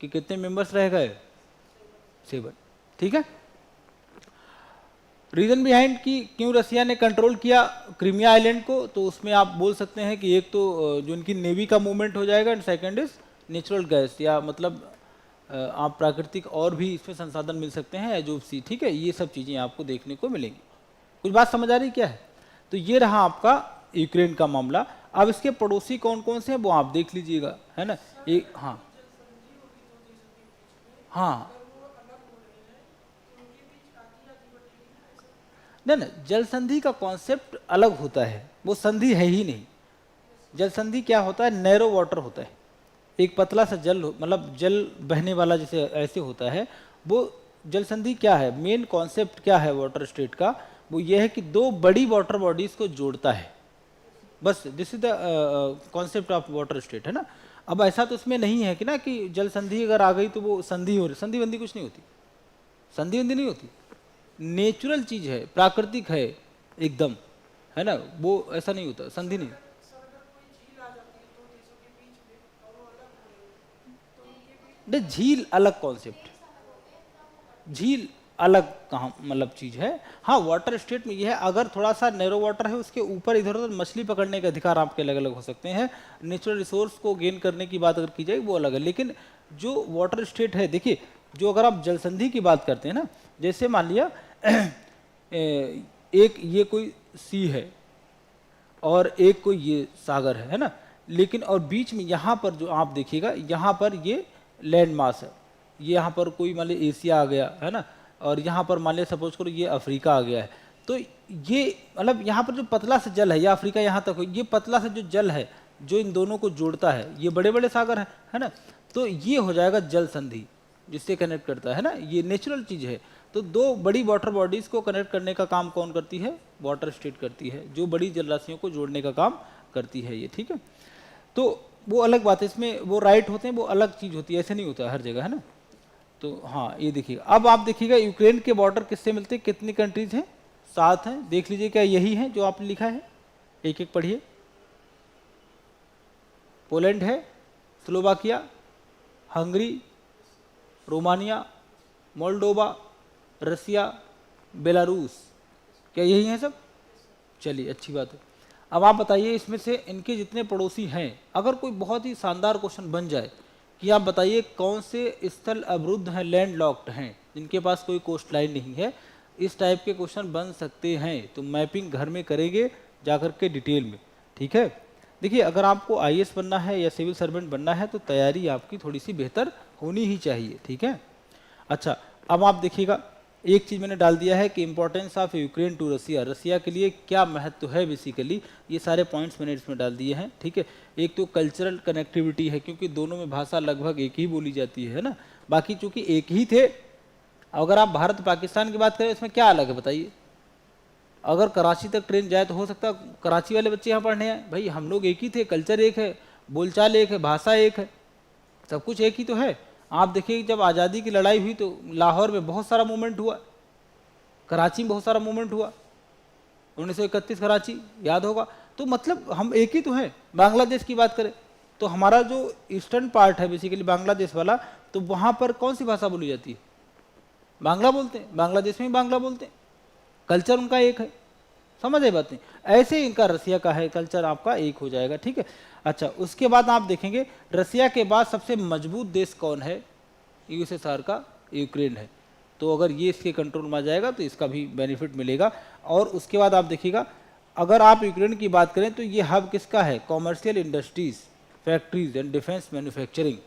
के कितने मेंबर्स रह गए? 7, ठीक है। रीजन बिहाइंड कि क्यों रसिया ने कंट्रोल किया क्रीमिया आइलैंड को, तो उसमें आप बोल सकते हैं कि एक तो जो उनकी नेवी का मूवमेंट हो जाएगा, and second is natural gas, या मतलब आप प्राकृतिक और भी इसमें संसाधन मिल सकते हैं, एज ऑफ सी, ठीक है। ये सब चीज़ें आपको देखने को मिलेंगी। कुछ बात समझ आ रही क्या है? तो ये रहा आपका यूक्रेन का मामला। अब इसके पड़ोसी कौन कौन से हैं वो आप देख लीजिएगा, है ना। एक हाँ हाँ नहीं ना, जल संधि का कॉन्सेप्ट अलग होता है, वो संधि है ही नहीं। जल संधि क्या होता है? नैरो वाटर होता है, एक पतला सा जल, मतलब जल बहने वाला जैसे ऐसे होता है वो। जल संधि क्या है? मेन कॉन्सेप्ट क्या है वाटर स्टेट का? वो ये है कि दो बड़ी वाटर बॉडीज को जोड़ता है। बस this is the concept of water state, है ना। अब ऐसा तो इसमें नहीं है कि ना कि जल संधि अगर आ गई तो वो संधि हो रही, संधि बंदी कुछ नहीं होती, संधि बंदी नहीं होती, नेचुरल चीज है, प्राकृतिक है एकदम, है ना, वो ऐसा नहीं होता, संधि नहीं। नहीं, झील अलग कॉन्सेप्ट, झील अलग कहाँ मतलब चीज है। हाँ, वाटर स्टेट में यह है, अगर थोड़ा सा नैरो वाटर है उसके ऊपर इधर उधर मछली पकड़ने के अधिकार आपके अलग अलग हो सकते हैं, नेचुरल रिसोर्स को गेन करने की बात अगर की जाए वो अलग है। लेकिन जो वाटर स्टेट है, देखिए जो अगर आप जल संधि की बात करते हैं ना, जैसे मान लिया एक ये कोई सी है और एक कोई ये सागर है ना, लेकिन और बीच में यहाँ पर जो आप देखिएगा यहाँ पर ये लैंड मास है, ये यहाँ पर कोई मान लीजिए एशिया आ गया है ना, और यहाँ पर मान लिया सपोज करो ये अफ्रीका आ गया है, तो ये मतलब यहाँ पर जो पतला सा जल है, या अफ्रीका यहाँ तक हो, ये पतला सा जो जल है जो इन दोनों को जोड़ता है, ये बड़े बड़े सागर है ना, तो ये हो जाएगा जल संधि जिससे कनेक्ट करता है ना, ये नेचुरल चीज है। तो दो बड़ी वाटर बॉडीज को कनेक्ट करने का काम कौन करती है? वाटर स्टेट करती है, जो बड़ी जलराशियों को जोड़ने का काम करती है ये, ठीक है। तो वो अलग बात है, इसमें वो राइट होते हैं, वो अलग चीज होती है, ऐसे नहीं होता हर जगह, है ना। तो हाँ, ये देखिएगा, अब आप देखिएगा यूक्रेन के बॉर्डर किससे मिलते हैं, कितनी कंट्रीज हैं? 7 हैं, देख लीजिए क्या यही है जो आपने लिखा है, एक एक पढ़िए। पोलैंड है, स्लोवाकिया, हंगरी, रोमानिया, मोल्डोवा, रसिया, बेलारूस, क्या यही हैं सब? चलिए, अच्छी बात है। अब आप बताइए इसमें से इनके जितने पड़ोसी हैं, अगर कोई बहुत ही शानदार क्वेश्चन बन जाए कि आप बताइए कौन से स्थल अवरुद्ध हैं, लैंड लॉक्ड हैं, जिनके पास कोई कोस्ट लाइन नहीं है, इस टाइप के क्वेश्चन बन सकते हैं, तो मैपिंग घर में करेंगे जाकर के डिटेल में, ठीक है। देखिए, अगर आपको आईएएस बनना है या सिविल सर्वेंट बनना है तो तैयारी आपकी थोड़ी सी बेहतर होनी ही चाहिए, ठीक है। अच्छा, अब आप देखिएगा, एक चीज मैंने डाल दिया है कि इंपॉर्टेंस ऑफ यूक्रेन टू रसिया, रसिया के लिए क्या महत्व है बेसिकली, ये सारे पॉइंट्स मैंने इसमें डाल दिए हैं, ठीक है। एक तो कल्चरल कनेक्टिविटी है, क्योंकि दोनों में भाषा लगभग एक ही बोली जाती है ना, बाकी चूंकि एक ही थे। अगर आप भारत पाकिस्तान की बात करें इसमें क्या अलग है बताइए? अगर कराची तक ट्रेन जाए तो हो सकता है कराची वाले बच्चे यहाँ पढ़ने आए, भाई हम लोग एक ही थे, कल्चर एक है, बोलचाल एक है, भाषा एक है, सब कुछ एक ही तो है। आप देखिए जब आज़ादी की लड़ाई हुई तो लाहौर में बहुत सारा मूवमेंट हुआ, कराची में बहुत सारा मूवमेंट हुआ, 1931 कराची याद होगा। तो मतलब हम एक ही तो हैं। बांग्लादेश की बात करें तो हमारा जो ईस्टर्न पार्ट है बेसिकली बांग्लादेश वाला, तो वहाँ पर कौन सी भाषा बोली जाती है? बांग्ला बोलते हैं, बांग्लादेश में ही बांग्ला बोलते हैं, कल्चर उनका एक है, समझ आई बात नहीं। ऐसे ही इनका रसिया का है, कल्चर आपका एक हो जाएगा, ठीक है। अच्छा, उसके बाद आप देखेंगे रसिया के बाद सबसे मजबूत देश कौन है? यूएसएसआर का यूक्रेन है। तो अगर ये इसके कंट्रोल में आ जाएगा तो इसका भी बेनिफिट मिलेगा। और उसके बाद आप देखिएगा, अगर आप यूक्रेन की बात करें तो ये हब किसका है? Commercial industries, factories and defence manufacturing,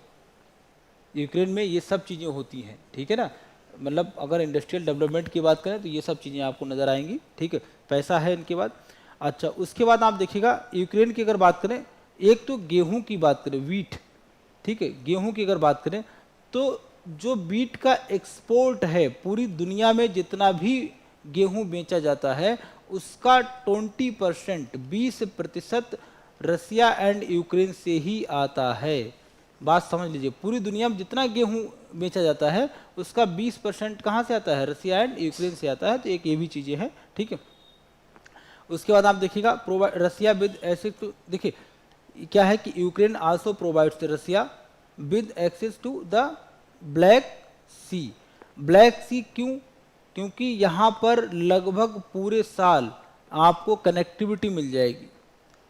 Ukraine में ये सब चीज़ें होती हैं, ठीक है ना। मतलब अगर इंडस्ट्रियल डेवलपमेंट की बात करें तो ये सब चीज़ें आपको नज़र आएंगी, ठीक है, पैसा है इनके बाद। अच्छा, उसके बाद आप देखिएगा यूक्रेन की अगर बात करें, एक तो गेहूं की बात करें, वीट, ठीक है, गेहूं की अगर बात करें तो जो वीट का एक्सपोर्ट है पूरी दुनिया में, जितना भी गेहूं बेचा जाता है उसका 20%, 20% रसिया एंड यूक्रेन से ही आता है। बात समझ लीजिए, पूरी दुनिया में जितना गेहूं बेचा जाता है उसका 20% कहाँ से आता है? रसिया एंड यूक्रेन से आता है। तो एक ये भी चीज़ें हैं, ठीक है। उसके बाद आप देखिएगा रसिया विद एक्सेस टू, देखिए क्या है कि Ukraine also provides Russia with access to the Black Sea. Black Sea क्यों? क्योंकि यहाँ पर लगभग पूरे साल आपको कनेक्टिविटी मिल जाएगी।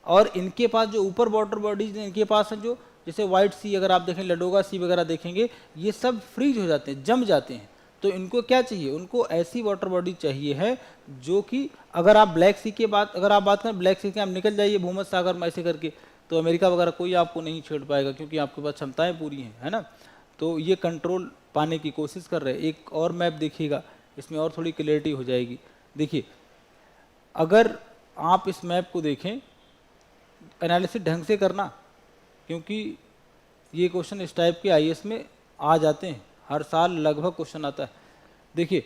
और इनके पास जो ऊपर वाटर बॉडीज इनके पास हैं, जो जैसे व्हाइट सी अगर आप देखें, लडोगा सी वगैरह देखेंगे, ये सब फ्रीज हो जाते हैं, जम जाते हैं। तो इनको क्या चाहिए? उनको ऐसी वाटर बॉडी चाहिए है जो कि अगर आप ब्लैक सी के बात अगर आप बात करें, ब्लैक सी के आप निकल जाइए भूमध्य सागर में ऐसे करके, तो अमेरिका वगैरह कोई आपको नहीं छेड़ पाएगा, क्योंकि आपके पास क्षमताएं पूरी हैं, है ना। तो ये कंट्रोल पाने की कोशिश कर रहे हैं। एक और मैप देखिएगा, इसमें और थोड़ी क्लियरिटी हो जाएगी। देखिए, अगर आप इस मैप को देखें, एनालिसिस ढंग से करना, क्योंकि ये क्वेश्चन इस टाइप के आईएएस में आ जाते हैं, हर साल लगभग क्वेश्चन आता है। देखिए,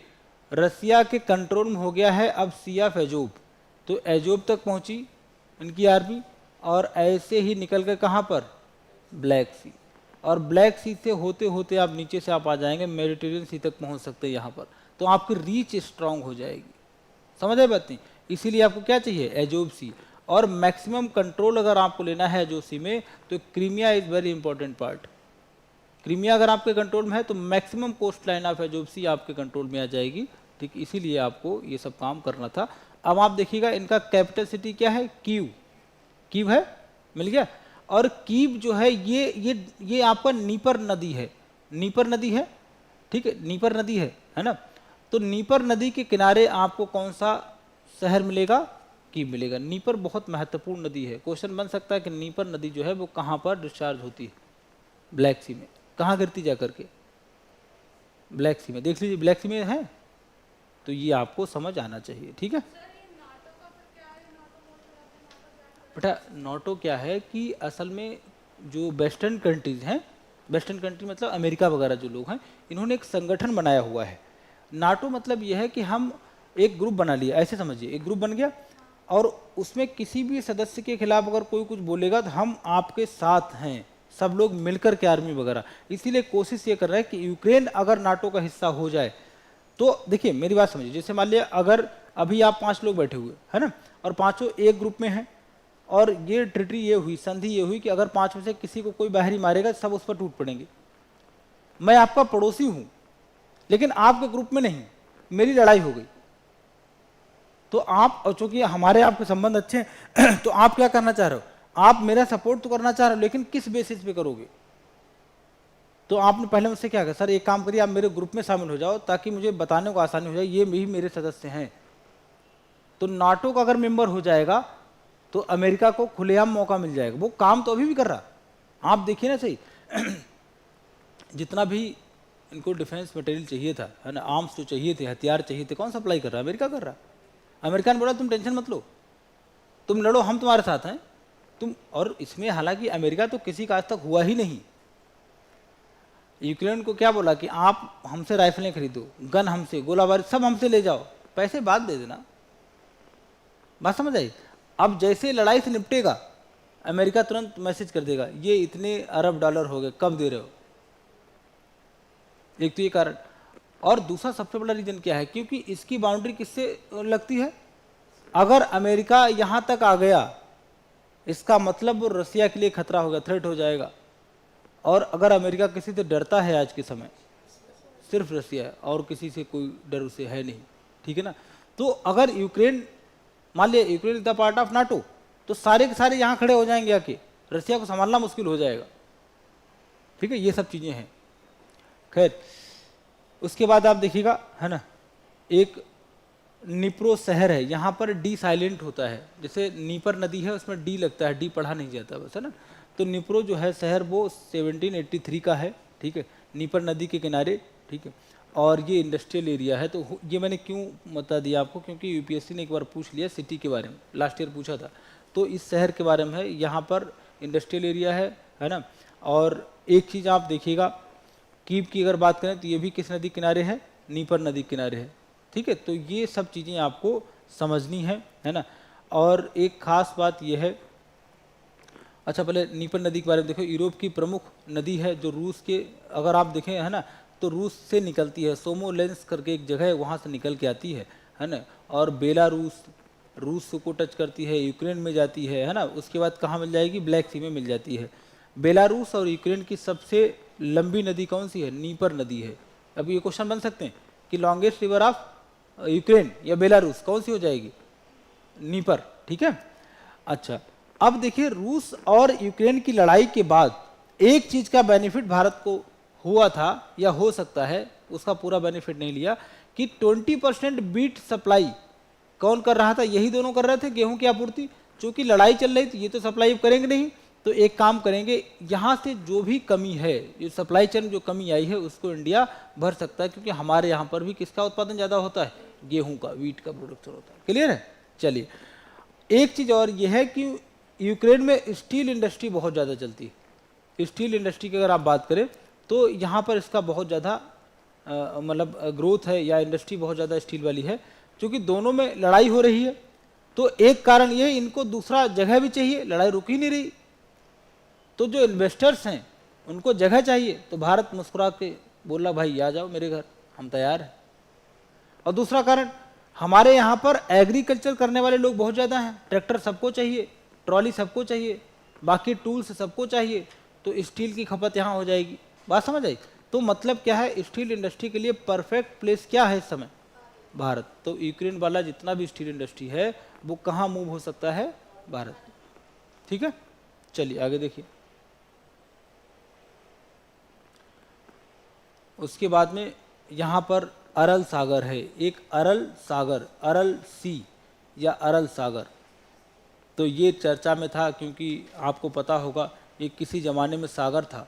रसिया के कंट्रोल में हो गया है अब सी ऑफ एजोब, तो एजोब तक पहुंची इनकी आर्मी, और ऐसे ही निकल के कहाँ पर, ब्लैक सी, और ब्लैक सी से होते होते आप नीचे से आप आ जाएंगे मेडिटेरियन सी तक पहुँच सकते हैं यहाँ पर, तो आपकी रीच स्ट्रांग हो जाएगी। समझ आए बात नहीं? इसीलिए आपको क्या चाहिए, एजोब सी। और मैक्सिमम कंट्रोल अगर आपको लेना है एजोब सी में, तो Crimea is very important part. Crimea अगर आपके कंट्रोल में है तो maximum coastline of Azov sea आपके कंट्रोल में आ जाएगी। ठीक, इसीलिए आपको ये सब काम करना था। अब आप देखिएगा इनका कैपिटल सिटी क्या है, कीव। कीव है, मिल गया। और कीव जो है ये आपका नीपर नदी है, नीपर नदी है, ठीक है, नीपर नदी है ना। तो नीपर नदी के किनारे आपको कौन सा शहर मिलेगा, कीव मिलेगा। नीपर बहुत महत्वपूर्ण नदी है। क्वेश्चन बन सकता है कि नीपर नदी जो है वो कहाँ पर डिस्चार्ज होती है, ब्लैक सी में। कहाँ गिरती जा करके, ब्लैक सी में। देख लीजिए ब्लैक सी में है, तो ये आपको समझ आना चाहिए। ठीक है बेटा, नाटो क्या है कि असल में जो वेस्टर्न कंट्रीज हैं, वेस्टर्न कंट्री मतलब अमेरिका वगैरह जो लोग हैं, इन्होंने एक संगठन बनाया हुआ है। नाटो मतलब यह है कि हम एक ग्रुप बना लिया, ऐसे समझिए, एक ग्रुप बन गया और उसमें किसी भी सदस्य के खिलाफ अगर कोई कुछ बोलेगा तो हम आपके साथ हैं, सब लोग मिलकर के आर्मी वगैरह। इसीलिए कोशिश ये कर रहा है कि यूक्रेन अगर नाटो का हिस्सा हो जाए तो देखिए मेरी बात समझिए, जैसे मान लिया अगर अभी आप 5 लोग बैठे हुए है ना, और पांचों एक ग्रुप में हैं, और ये ट्रिटी ये हुई, संधि ये हुई कि अगर 5 में से किसी को कोई बाहरी मारेगा सब उस पर टूट पड़ेंगे। मैं आपका पड़ोसी हूं लेकिन आपके ग्रुप में नहीं, मेरी लड़ाई हो गई तो आप, और चूंकि हमारे आपके संबंध अच्छे हैं तो आप क्या करना चाह रहे हो, आप मेरा सपोर्ट तो करना चाह रहे हो, लेकिन किस बेसिस पे करोगे। तो आपने पहले मुझसे क्या कहा, सर एक काम करिए आप मेरे ग्रुप में शामिल हो जाओ ताकि मुझे बताने को आसानी हो जाए, ये भी मेरे सदस्य हैं। तो नाटो का अगर मेंबर हो जाएगा तो अमेरिका को खुलेआम मौका मिल जाएगा। वो काम तो अभी भी कर रहा, आप देखिए ना सही जितना भी इनको डिफेंस मटेरियल चाहिए था, है ना, आर्म्स जो चाहिए थे, हथियार चाहिए थे, कौन सप्लाई कर रहा है, अमेरिका कर रहा। अमेरिका ने बोला तुम टेंशन मत लो, तुम लड़ो, हम तुम्हारे साथ हैं, तुम। और इसमें हालांकि अमेरिका तो किसी का आज तक हुआ ही नहीं। यूक्रेन को क्या बोला कि आप हमसे राइफलें खरीदो, गन हमसे, गोलाबारी सब हमसे ले जाओ, पैसे बाद दे देना। बात समझ आई। अब जैसे लड़ाई से निपटेगा अमेरिका तुरंत मैसेज कर देगा ये इतने अरब डॉलर हो गए, कब दे रहे हो। एक तो ये कारण, और दूसरा सबसे बड़ा रीजन क्या है, क्योंकि इसकी बाउंड्री किससे लगती है। अगर अमेरिका यहां तक आ गया इसका मतलब वो रसिया के लिए खतरा हो गया, थ्रेट हो जाएगा। और अगर अमेरिका किसी से डरता है आज के समय, सिर्फ रसिया है, और किसी से कोई डर उसे है नहीं। ठीक है ना। तो अगर यूक्रेन, मान लिया Ukraine is the part of NATO, तो सारे के सारे यहाँ खड़े हो जाएंगे आके, रसिया को संभालना मुश्किल हो जाएगा। ठीक है, ये सब चीजें हैं। खैर उसके बाद आप देखिएगा, है ना, एक निप्रो शहर है, यहाँ पर डी साइलेंट होता है। जैसे नीपर नदी है उसमें डी लगता है, डी पढ़ा नहीं जाता बस, है ना। तो निप्रो जो है शहर वो 1783 का है। ठीक है, नीपर नदी के किनारे। ठीक है, और ये इंडस्ट्रियल एरिया है। तो ये मैंने क्यों बता दिया आपको, क्योंकि यूपीएससी ने एक बार पूछ लिया सिटी के बारे में, लास्ट ईयर पूछा था। तो इस शहर के बारे में है, यहाँ पर इंडस्ट्रियल एरिया है ना। और एक चीज़ आप देखिएगा, कीव की अगर बात करें तो ये भी किस नदी किनारे है, नीपर नदी किनारे है। ठीक है, तो ये सब चीज़ें आपको समझनी है ना। और एक खास बात यह है, अच्छा पहले नीपर नदी के बारे में देखो। यूरोप की प्रमुख नदी है जो रूस के, अगर आप देखें, है ना, तो रूस से निकलती है, सोमोलेंस करके एक जगह है, वहाँ से निकल के आती है ना। और बेलारूस, रूस को टच करती है, यूक्रेन में जाती है ना। उसके बाद कहाँ मिल जाएगी, ब्लैक सी में मिल जाती है। बेलारूस और यूक्रेन की सबसे लंबी नदी कौन सी है, नीपर नदी है। अब ये क्वेश्चन बन सकते हैं कि लॉन्गेस्ट रिवर ऑफ यूक्रेन या बेलारूस कौन सी हो जाएगी, नीपर। ठीक है, अच्छा अब देखिए, रूस और यूक्रेन की लड़ाई के बाद एक चीज का बेनिफिट भारत को हुआ था या हो सकता है, उसका पूरा बेनिफिट नहीं लिया, कि 20% बीट सप्लाई कौन कर रहा था, यही दोनों कर रहे थे, गेहूं की आपूर्ति। चूंकि लड़ाई चल रही थी, ये तो सप्लाई करेंगे नहीं, तो एक काम करेंगे, यहाँ से जो भी कमी है, जो सप्लाई चेन जो कमी आई है उसको इंडिया भर सकता है, क्योंकि हमारे यहाँ पर भी किसका उत्पादन ज़्यादा होता है, गेहूं का, वीट का प्रोडक्शन होता है। क्लियर है। चलिए एक चीज़ और ये है कि यूक्रेन में स्टील इंडस्ट्री बहुत ज़्यादा चलती है। स्टील इंडस्ट्री की अगर आप बात करें तो यहाँ पर इसका बहुत ज़्यादा मतलब ग्रोथ है, या इंडस्ट्री बहुत ज़्यादा स्टील वाली है। क्योंकि दोनों में लड़ाई हो रही है, तो एक कारण ये, इनको दूसरा जगह भी चाहिए, लड़ाई रुक ही नहीं रही, तो जो इन्वेस्टर्स हैं उनको जगह चाहिए, तो भारत मुस्कुरा के बोला भाई आ जाओ मेरे घर, हम तैयार हैं। और दूसरा कारण, हमारे यहाँ पर एग्रीकल्चर करने वाले लोग बहुत ज़्यादा हैं, ट्रैक्टर सबको चाहिए, ट्रॉली सबको चाहिए, बाकी टूल्स सबको चाहिए, तो स्टील की खपत यहाँ हो जाएगी। बात समझ आई? तो मतलब क्या है, स्टील इंडस्ट्री के लिए परफेक्ट प्लेस क्या है इस समय? भारत। तो यूक्रेन वाला जितना भी स्टील इंडस्ट्री है वो कहाँ मूव हो सकता है? भारत। ठीक है, चलिए आगे देखिए। उसके बाद में यहाँ पर अरल सागर है, एक अरल सागर, अरल सी या अरल सागर। तो ये चर्चा में था क्योंकि आपको पता होगा ये किसी ज़माने में सागर था,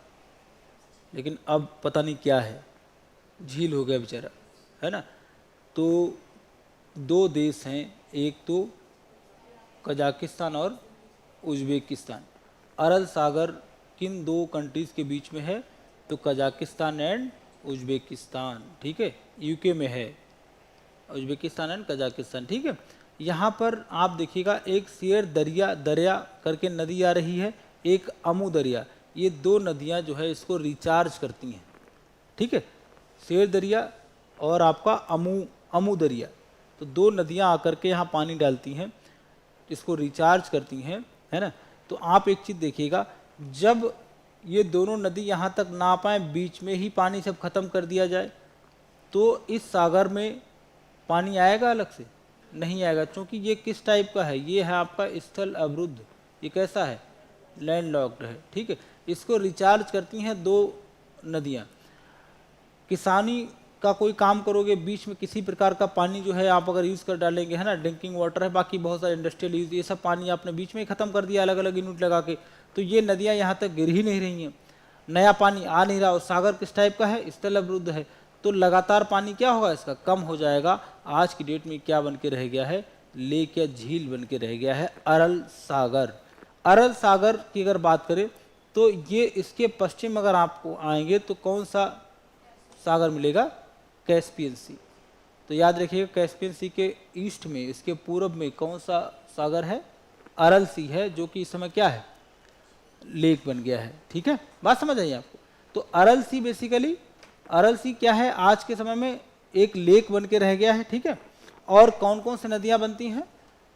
लेकिन अब पता नहीं क्या है, झील हो गया बेचारा, है ना। तो दो देश हैं, एक तो कजाकिस्तान और उज़्बेकिस्तान। अरल सागर किन दो कंट्रीज़ के बीच में है? तो कजाकिस्तान एंड उज़्बेकिस्तान, ठीक है, यूके में है, उज़्बेकिस्तान एंड कजाकिस्तान, ठीक है। यहाँ पर आप देखिएगा एक शेर दरिया करके नदी आ रही है, एक अमू दरिया, ये दो नदियाँ जो है इसको रिचार्ज करती हैं, ठीक है। शेर दरिया और आपका अमू दरिया, तो दो नदियाँ आकर के यहाँ पानी डालती हैं, इसको रिचार्ज करती हैं, है ना। तो आप एक चीज़ देखिएगा, जब ये दोनों नदी यहाँ तक ना पाए, बीच में ही पानी सब खत्म कर दिया जाए, तो इस सागर में पानी आएगा अलग से? नहीं आएगा, क्योंकि ये किस टाइप का है? ये है आपका स्थल अवरुद्ध, ये कैसा है? लैंड लॉक्ड है, ठीक है। इसको रिचार्ज करती हैं दो नदियाँ। किसानी का कोई काम करोगे, बीच में किसी प्रकार का पानी जो है आप अगर यूज़ कर डालेंगे, है ना, ड्रिंकिंग वाटर है, बाकी बहुत सारे इंडस्ट्रियल यूज, ये सब पानी आपने बीच में ही ख़त्म कर दिया अलग अलग यूनिट लगा के, तो ये नदियाँ यहाँ तक गिर ही नहीं रही हैं, नया पानी आ नहीं रहा। और सागर किस टाइप का है? स्थल अवरुद्ध है, तो लगातार पानी क्या होगा इसका? कम हो जाएगा। आज की डेट में क्या बन के रह गया है? लेक या झील बन के रह गया है अरल सागर। अरल सागर की अगर बात करें तो ये इसके पश्चिम अगर आपको आएंगे तो कौन सा सागर मिलेगा? कैस्पियन सी। तो याद रखिएगा कैस्पियन सी के ईस्ट में, इसके पूर्व में कौन सा सागर है? अरल सी है, जो कि इस समय क्या है? लेक बन गया है, ठीक है। बात समझ आई आपको? तो अरल सी बेसिकली, अरल सी क्या है? आज के समय में एक लेक बन के रह गया है, ठीक है। और कौन कौन से नदियाँ बनती हैं?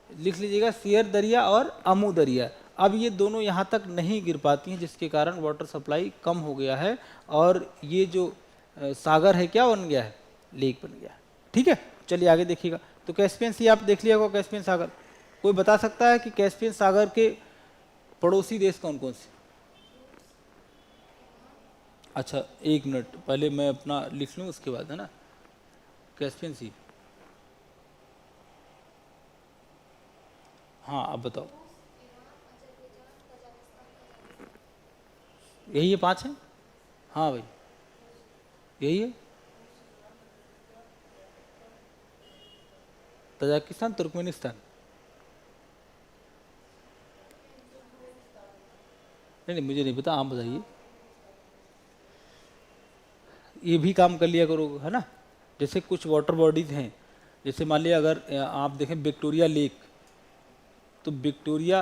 लिख लीजिएगा, शेर दरिया और अमू दरिया। अब ये दोनों यहाँ तक नहीं गिर पाती हैं, जिसके कारण वाटर सप्लाई कम हो गया है, और ये जो सागर है क्या बन गया है? लेक बन गया है, ठीक है। चलिए आगे देखिएगा। तो कैस्पियन सी आप देख लिया होगा, कैस्पियन सागर। कोई बता सकता है कि कैस्पियन सागर के पड़ोसी देश कौन कौन से? अच्छा एक मिनट, पहले मैं अपना लिख लूँ उसके बाद, है ना। कैस्पियन सी, हाँ अब बताओ। यही है, पांच है? हाँ भाई यही है। तजाकिस्तान, तुर्कमेनिस्तान, नहीं मुझे नहीं पता, आप बताइए। ये भी काम कर लिया करो, है ना। जैसे कुछ वाटर बॉडीज हैं, जैसे मान लिया अगर आप देखें विक्टोरिया लेक, तो विक्टोरिया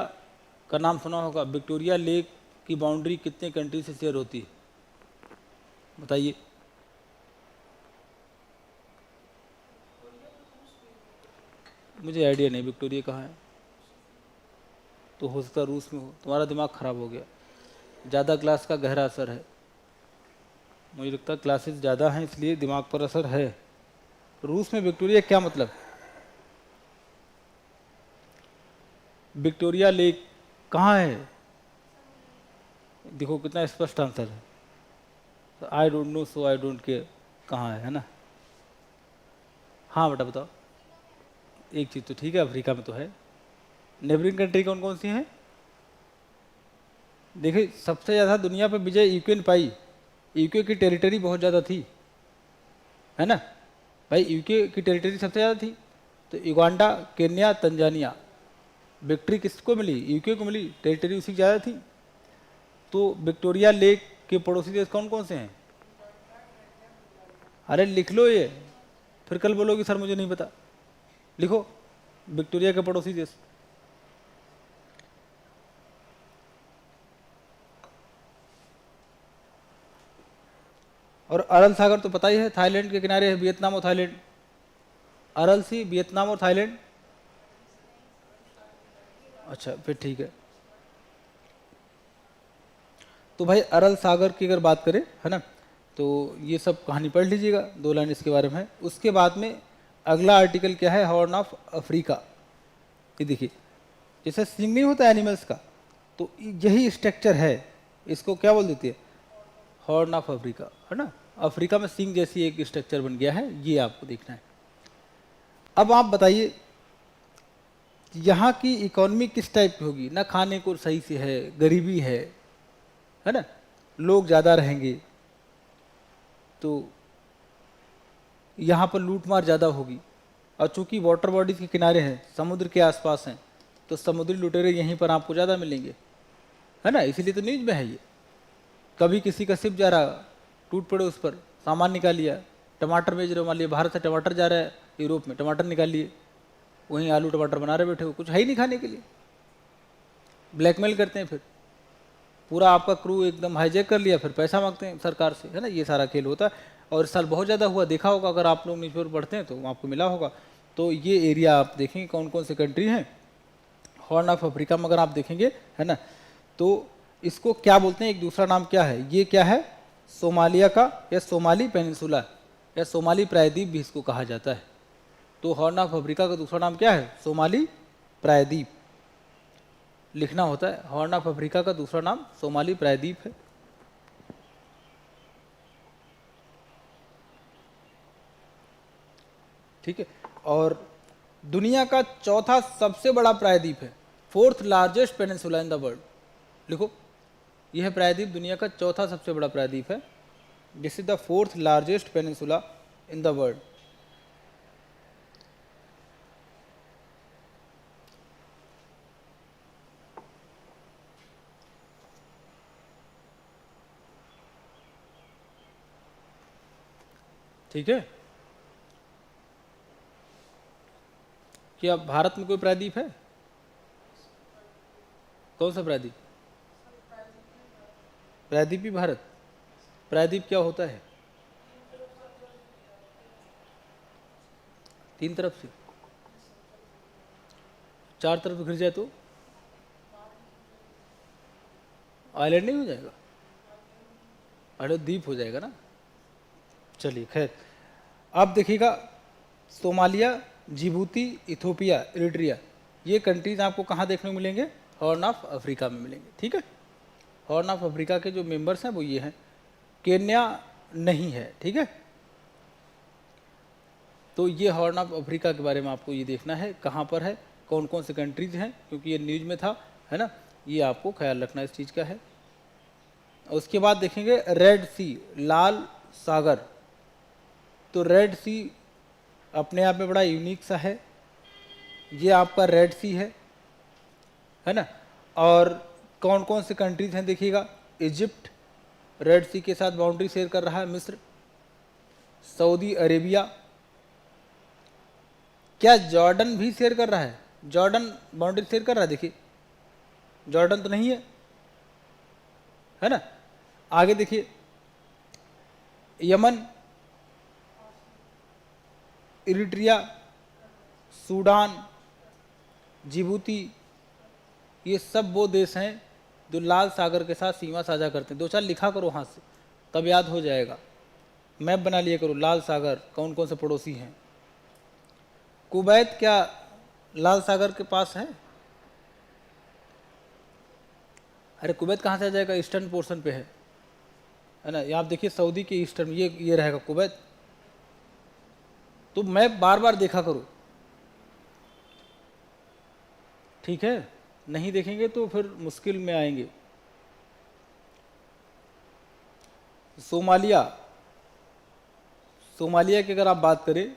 का नाम सुना होगा। विक्टोरिया लेक की बाउंड्री कितने कंट्री से शेयर होती है? बताइए। मुझे आइडिया नहीं विक्टोरिया कहाँ है, तो हो सकता है रूस में हो। तुम्हारा दिमाग खराब हो गया, ज़्यादा क्लास का गहरा असर है, मुझे लगता है क्लासेस ज़्यादा हैं इसलिए दिमाग पर असर है। रूस में विक्टोरिया क्या मतलब? विक्टोरिया लेक कहाँ है? देखो कितना स्पष्ट आंसर है। I don't know so I don't care, कहाँ है ना। हाँ बेटा बताओ। एक चीज़ तो ठीक है, अफ्रीका में तो है। नेबरिंग कंट्री कौन कौन सी हैं? देखिए सबसे ज़्यादा दुनिया पर विजय यूक्रेन पाई, यूके की टेरिटरी बहुत ज़्यादा थी, है ना भाई। यूके की टेरिटरी सबसे ज़्यादा थी, तो युगांडा, केन्या, तंजानिया, विक्ट्री किसको मिली? यूके को मिली, टेरिटरी उसी की ज़्यादा थी। तो विक्टोरिया लेक के पड़ोसी देश कौन कौन से हैं? अरे लिख लो ये, फिर कल बोलोगे सर मुझे नहीं पता। लिखो, विक्टोरिया के पड़ोसी देश। और अरल सागर तो पता ही है, थाईलैंड के किनारे है, वियतनाम और थाईलैंड। अरल सी वियतनाम और थाईलैंड। अच्छा फिर ठीक है। तो भाई अरल सागर की अगर बात करें, है ना, तो ये सब कहानी पढ़ लीजिएगा, 2 लाइन इसके बारे में है। उसके बाद में अगला आर्टिकल क्या है, हॉर्न ऑफ अफ्रीका। ये देखिए, जैसे सींग नहीं होता एनिमल्स का, तो यही स्ट्रक्चर है, इसको क्या बोल देती है, हॉर्न ऑफ अफ्रीका, है ना। अफ्रीका में सींग जैसी एक स्ट्रक्चर बन गया है, ये आपको देखना है। अब आप बताइए यहाँ की इकोनॉमी किस टाइप की होगी, ना खाने को सही से है, गरीबी है ना, लोग ज़्यादा रहेंगे, तो यहाँ पर लूटमार ज़्यादा होगी। और चूंकि वाटर बॉडीज के किनारे हैं, समुद्र के आसपास हैं, तो समुद्री लुटेरे यहीं पर आपको ज़्यादा मिलेंगे, है ना। इसीलिए तो न्यूज में है ये। कभी किसी का शिप जा रहा, टूट पड़े उस पर, सामान निकाल लिया, टमाटर बेच रहे हो, मान लिया भारत से टमाटर जा रहा है यूरोप में, टमाटर निकाल लिए, वहीं आलू टमाटर बना रहे बैठे हो, कुछ है ही नहीं खाने के लिए, ब्लैकमेल करते हैं, फिर पूरा आपका क्रू एकदम हाईजैक कर लिया, फिर पैसा मांगते हैं सरकार से, है ना। ये सारा खेल होता है, और इस साल बहुत ज़्यादा हुआ, देखा होगा अगर आप लोग न्यूज़पेपर पढ़ते हैं तो आपको मिला होगा। तो ये एरिया आप देखेंगे कौन कौन से कंट्री हैं हॉर्न ऑफ अफ्रीका में, अगर आप देखेंगे, है ना, तो इसको क्या बोलते हैं, एक दूसरा नाम क्या है, ये क्या है, सोमालिया का, या सोमाली पेनिनसुला, या सोमाली प्रायद्वीप भी इसको कहा जाता है। तो हॉर्न ऑफ अफ्रीका का दूसरा नाम क्या है, सोमाली प्रायद्वीप लिखना होता है। हॉर्न ऑफ अफ्रीका का दूसरा नाम सोमाली प्रायद्वीप है। ठीक है। और दुनिया का चौथा सबसे बड़ा प्रायद्वीप है, 4th largest peninsula in the world. लिखो, यह है प्रायद्वीप, दुनिया का चौथा सबसे बड़ा प्रायद्वीप है। This is the 4th largest peninsula in the world. ठीक है। क्या भारत में कोई प्रायद्वीप है? कौन सा प्रायद्वीप? प्रायद्वीपी भारत। प्रायद्वीप क्या होता है? 3 तरफ से, 4 तरफ घिर जाए तो आइलैंड नहीं हो जाएगा, अरे द्वीप हो जाएगा ना। चलिए खैर, अब देखिएगा, सोमालिया, जिबूती, इथोपिया, इरिट्रिया, ये कंट्रीज आपको कहाँ देखने को मिलेंगे, हॉर्न ऑफ अफ्रीका में मिलेंगे। ठीक है। हॉर्न ऑफ अफ्रीका के जो मेंबर्स हैं वो ये हैं। केन्या नहीं है, ठीक है। तो ये हॉर्न ऑफ अफ्रीका के बारे में आपको ये देखना है, कहाँ पर है, कौन कौन से कंट्रीज हैं, क्योंकि ये न्यूज में था, है ना, ये आपको ख्याल रखना इस चीज़ का है। उसके बाद देखेंगे रेड सी, लाल सागर। तो रेड सी अपने आप में बड़ा यूनिक सा है, ये आपका रेड सी है ना। और कौन कौन से कंट्रीज हैं देखिएगा, इजिप्ट रेड सी के साथ बाउंड्री शेयर कर रहा है, मिस्र, सऊदी अरेबिया, क्या जॉर्डन भी शेयर कर रहा है, जॉर्डन बाउंड्री शेयर कर रहा है, देखिए जॉर्डन तो नहीं है ना। आगे देखिए, यमन, इरिट्रिया, सूडान, जिबूती, ये सब वो देश हैं जो लाल सागर के साथ सीमा साझा करते हैं। 2-4 लिखा करो हाथ से, तब याद हो जाएगा, मैप बना लिया करो, लाल सागर कौन कौन से पड़ोसी हैं। कुवैत क्या लाल सागर के पास है? अरे कुवैत कहाँ से आ जाएगा, ईस्टर्न पोर्शन पे है ना। यहाँ आप देखिए सऊदी के ईस्टर्न, ये रहेगा कुवैत। तो मैप बार बार देखा करो, ठीक है, नहीं देखेंगे तो फिर मुश्किल में आएंगे। सोमालिया, सोमालिया की अगर आप बात करें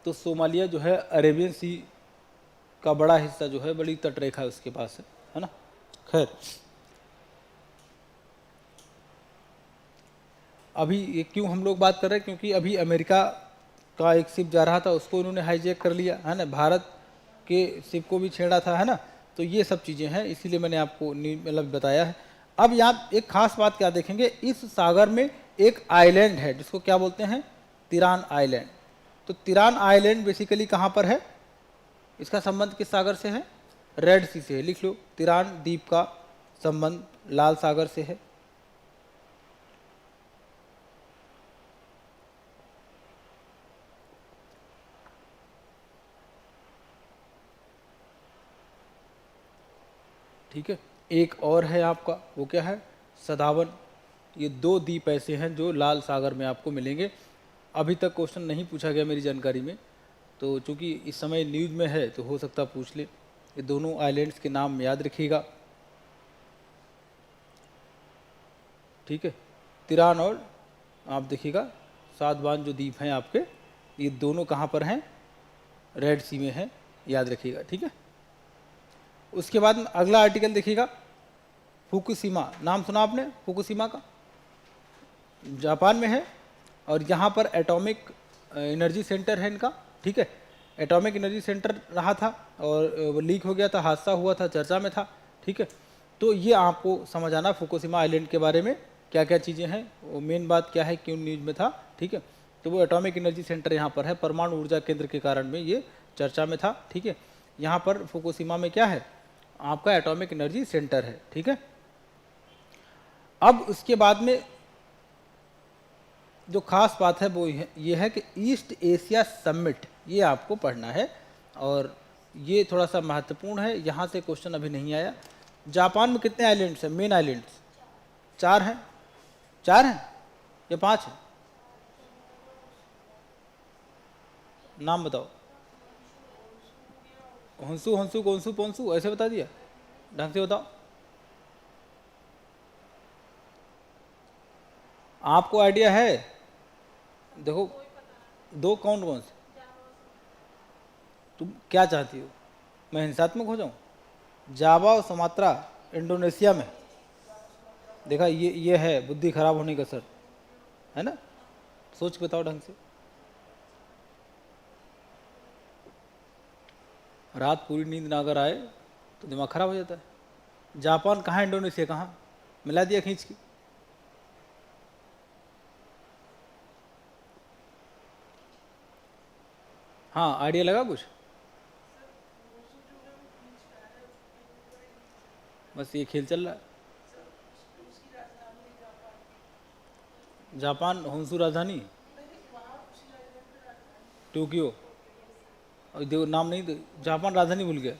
तो सोमालिया जो है अरेबियन सी का बड़ा हिस्सा जो है, बड़ी तटरेखा है उसके पास है ना। खैर, अभी ये क्यों हम लोग बात कर रहे हैं, क्योंकि अभी अमेरिका का एक शिप जा रहा था, उसको इन्होंने हाईजैक कर लिया, है ना। भारत के शिप को भी छेड़ा था, है ना। तो ये सब चीज़ें हैं, इसीलिए मैंने आपको मतलब बताया है। अब यहाँ एक खास बात क्या देखेंगे, इस सागर में एक आइलैंड है जिसको क्या बोलते हैं, तिरान आइलैंड। तो तिरान आइलैंड बेसिकली कहाँ पर है, इसका संबंध किस सागर से है, रेड सी से है। लिख लो, तिरान द्वीप का संबंध लाल सागर से है। ठीक है, एक और है आपका, वो क्या है, सदावन। ये 2 द्वीप ऐसे हैं जो लाल सागर में आपको मिलेंगे। अभी तक क्वेश्चन नहीं पूछा गया मेरी जानकारी में, तो चूंकि इस समय न्यूज़ में है तो हो सकता पूछ ले। ये दोनों आइलैंड्स के नाम याद रखिएगा। ठीक है, तिरान और आप देखिएगा सातवान जो द्वीप हैं आपके, ये दोनों कहाँ पर हैं, रेड सी में हैं, याद रखिएगा। ठीक है, उसके बाद अगला आर्टिकल देखिएगा, फुकुशिमा। नाम सुना आपने फुकुशिमा का, जापान में है और यहाँ पर एटॉमिक एनर्जी सेंटर है इनका। ठीक है, एटॉमिक एनर्जी सेंटर रहा था और वो लीक हो गया था, हादसा हुआ था, चर्चा में था। ठीक है, तो ये आपको समझ आना फुकुशिमा आइलैंड के बारे में क्या क्या चीज़ें हैं, वो मेन बात क्या है, क्यों न्यूज़ में था। ठीक है, तो वो एटॉमिक एनर्जी सेंटर यहाँ पर है, परमाणु ऊर्जा केंद्र के कारण में ये चर्चा में था। ठीक है, यहाँ पर फुकुशिमा में क्या है, आपका एटॉमिक एनर्जी सेंटर है। ठीक है, अब उसके बाद में जो खास बात है वो ये है कि ईस्ट एशिया समिट, ये आपको पढ़ना है और ये थोड़ा सा महत्वपूर्ण है। यहाँ से क्वेश्चन अभी नहीं आया। जापान में कितने आइलैंड्स हैं, मेन आइलैंड्स? 4 हैं। 4 हैं या 5 हैं? नाम बताओ। हंसू, हंसू, कोंसू, पोंसू, ऐसे बता दिया, ढंग से बताओ। आपको आइडिया है? देखो, 2 कौन कौन से? तुम क्या चाहती हो, मैं हिंसात्मक हो जाऊं? जावा और सुमात्रा इंडोनेशिया में। देखा, ये है बुद्धि खराब होने का सर, है ना। सोच के बताओ ढंग से। रात पूरी नींद ना अगर आए तो दिमाग खराब हो जाता है। जापान कहाँ, इंडोनेशिया कहाँ, मिला दिया खींच के। हाँ, आइडिया लगा कुछ? बस ये खेल चल रहा है। जापान होन्सू राजधानी टोक्यो, और देखो नाम नहीं, जापान राजधानी भूल गया,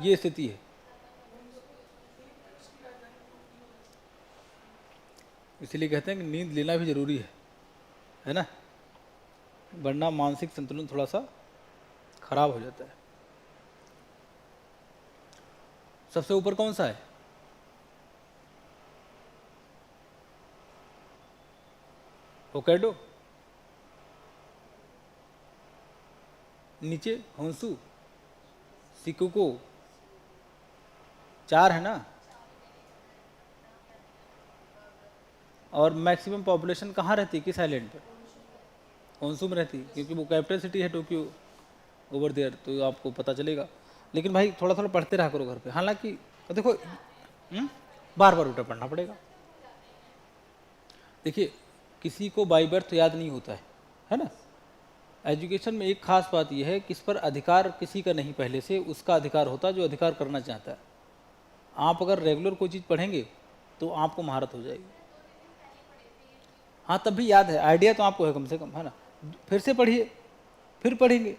ये स्थिति है। इसलिए कहते हैं कि नींद लेना भी जरूरी है ना, वरना मानसिक संतुलन थोड़ा सा खराब हो जाता है। सबसे ऊपर कौन सा है? होक्काइडो। नीचे होन्सू, शिकोकू, 4 है ना। और मैक्सिमम पॉपुलेशन कहाँ रहती है, किस आइलैंड पर? होन्सू में रहती है, क्योंकि वो कैपिटल सिटी है टोक्यो ओवर देयर, तो आपको पता चलेगा। लेकिन भाई थोड़ा थोड़ा पढ़ते रहा करो घर पे। हालांकि देखो, बार बार उल्टा पढ़ना पड़ेगा। देखिए, किसी को बाई बर्थ याद नहीं होता है ना। एजुकेशन में एक खास बात यह है कि इस पर अधिकार किसी का नहीं, पहले से उसका अधिकार होता है जो अधिकार करना चाहता है। आप अगर रेगुलर कोई चीज़ पढ़ेंगे तो आपको महारत हो जाएगी। हाँ, तब भी याद है, आइडिया तो आपको है कम से कम, है ना। फिर से पढ़िए, फिर पढ़ेंगे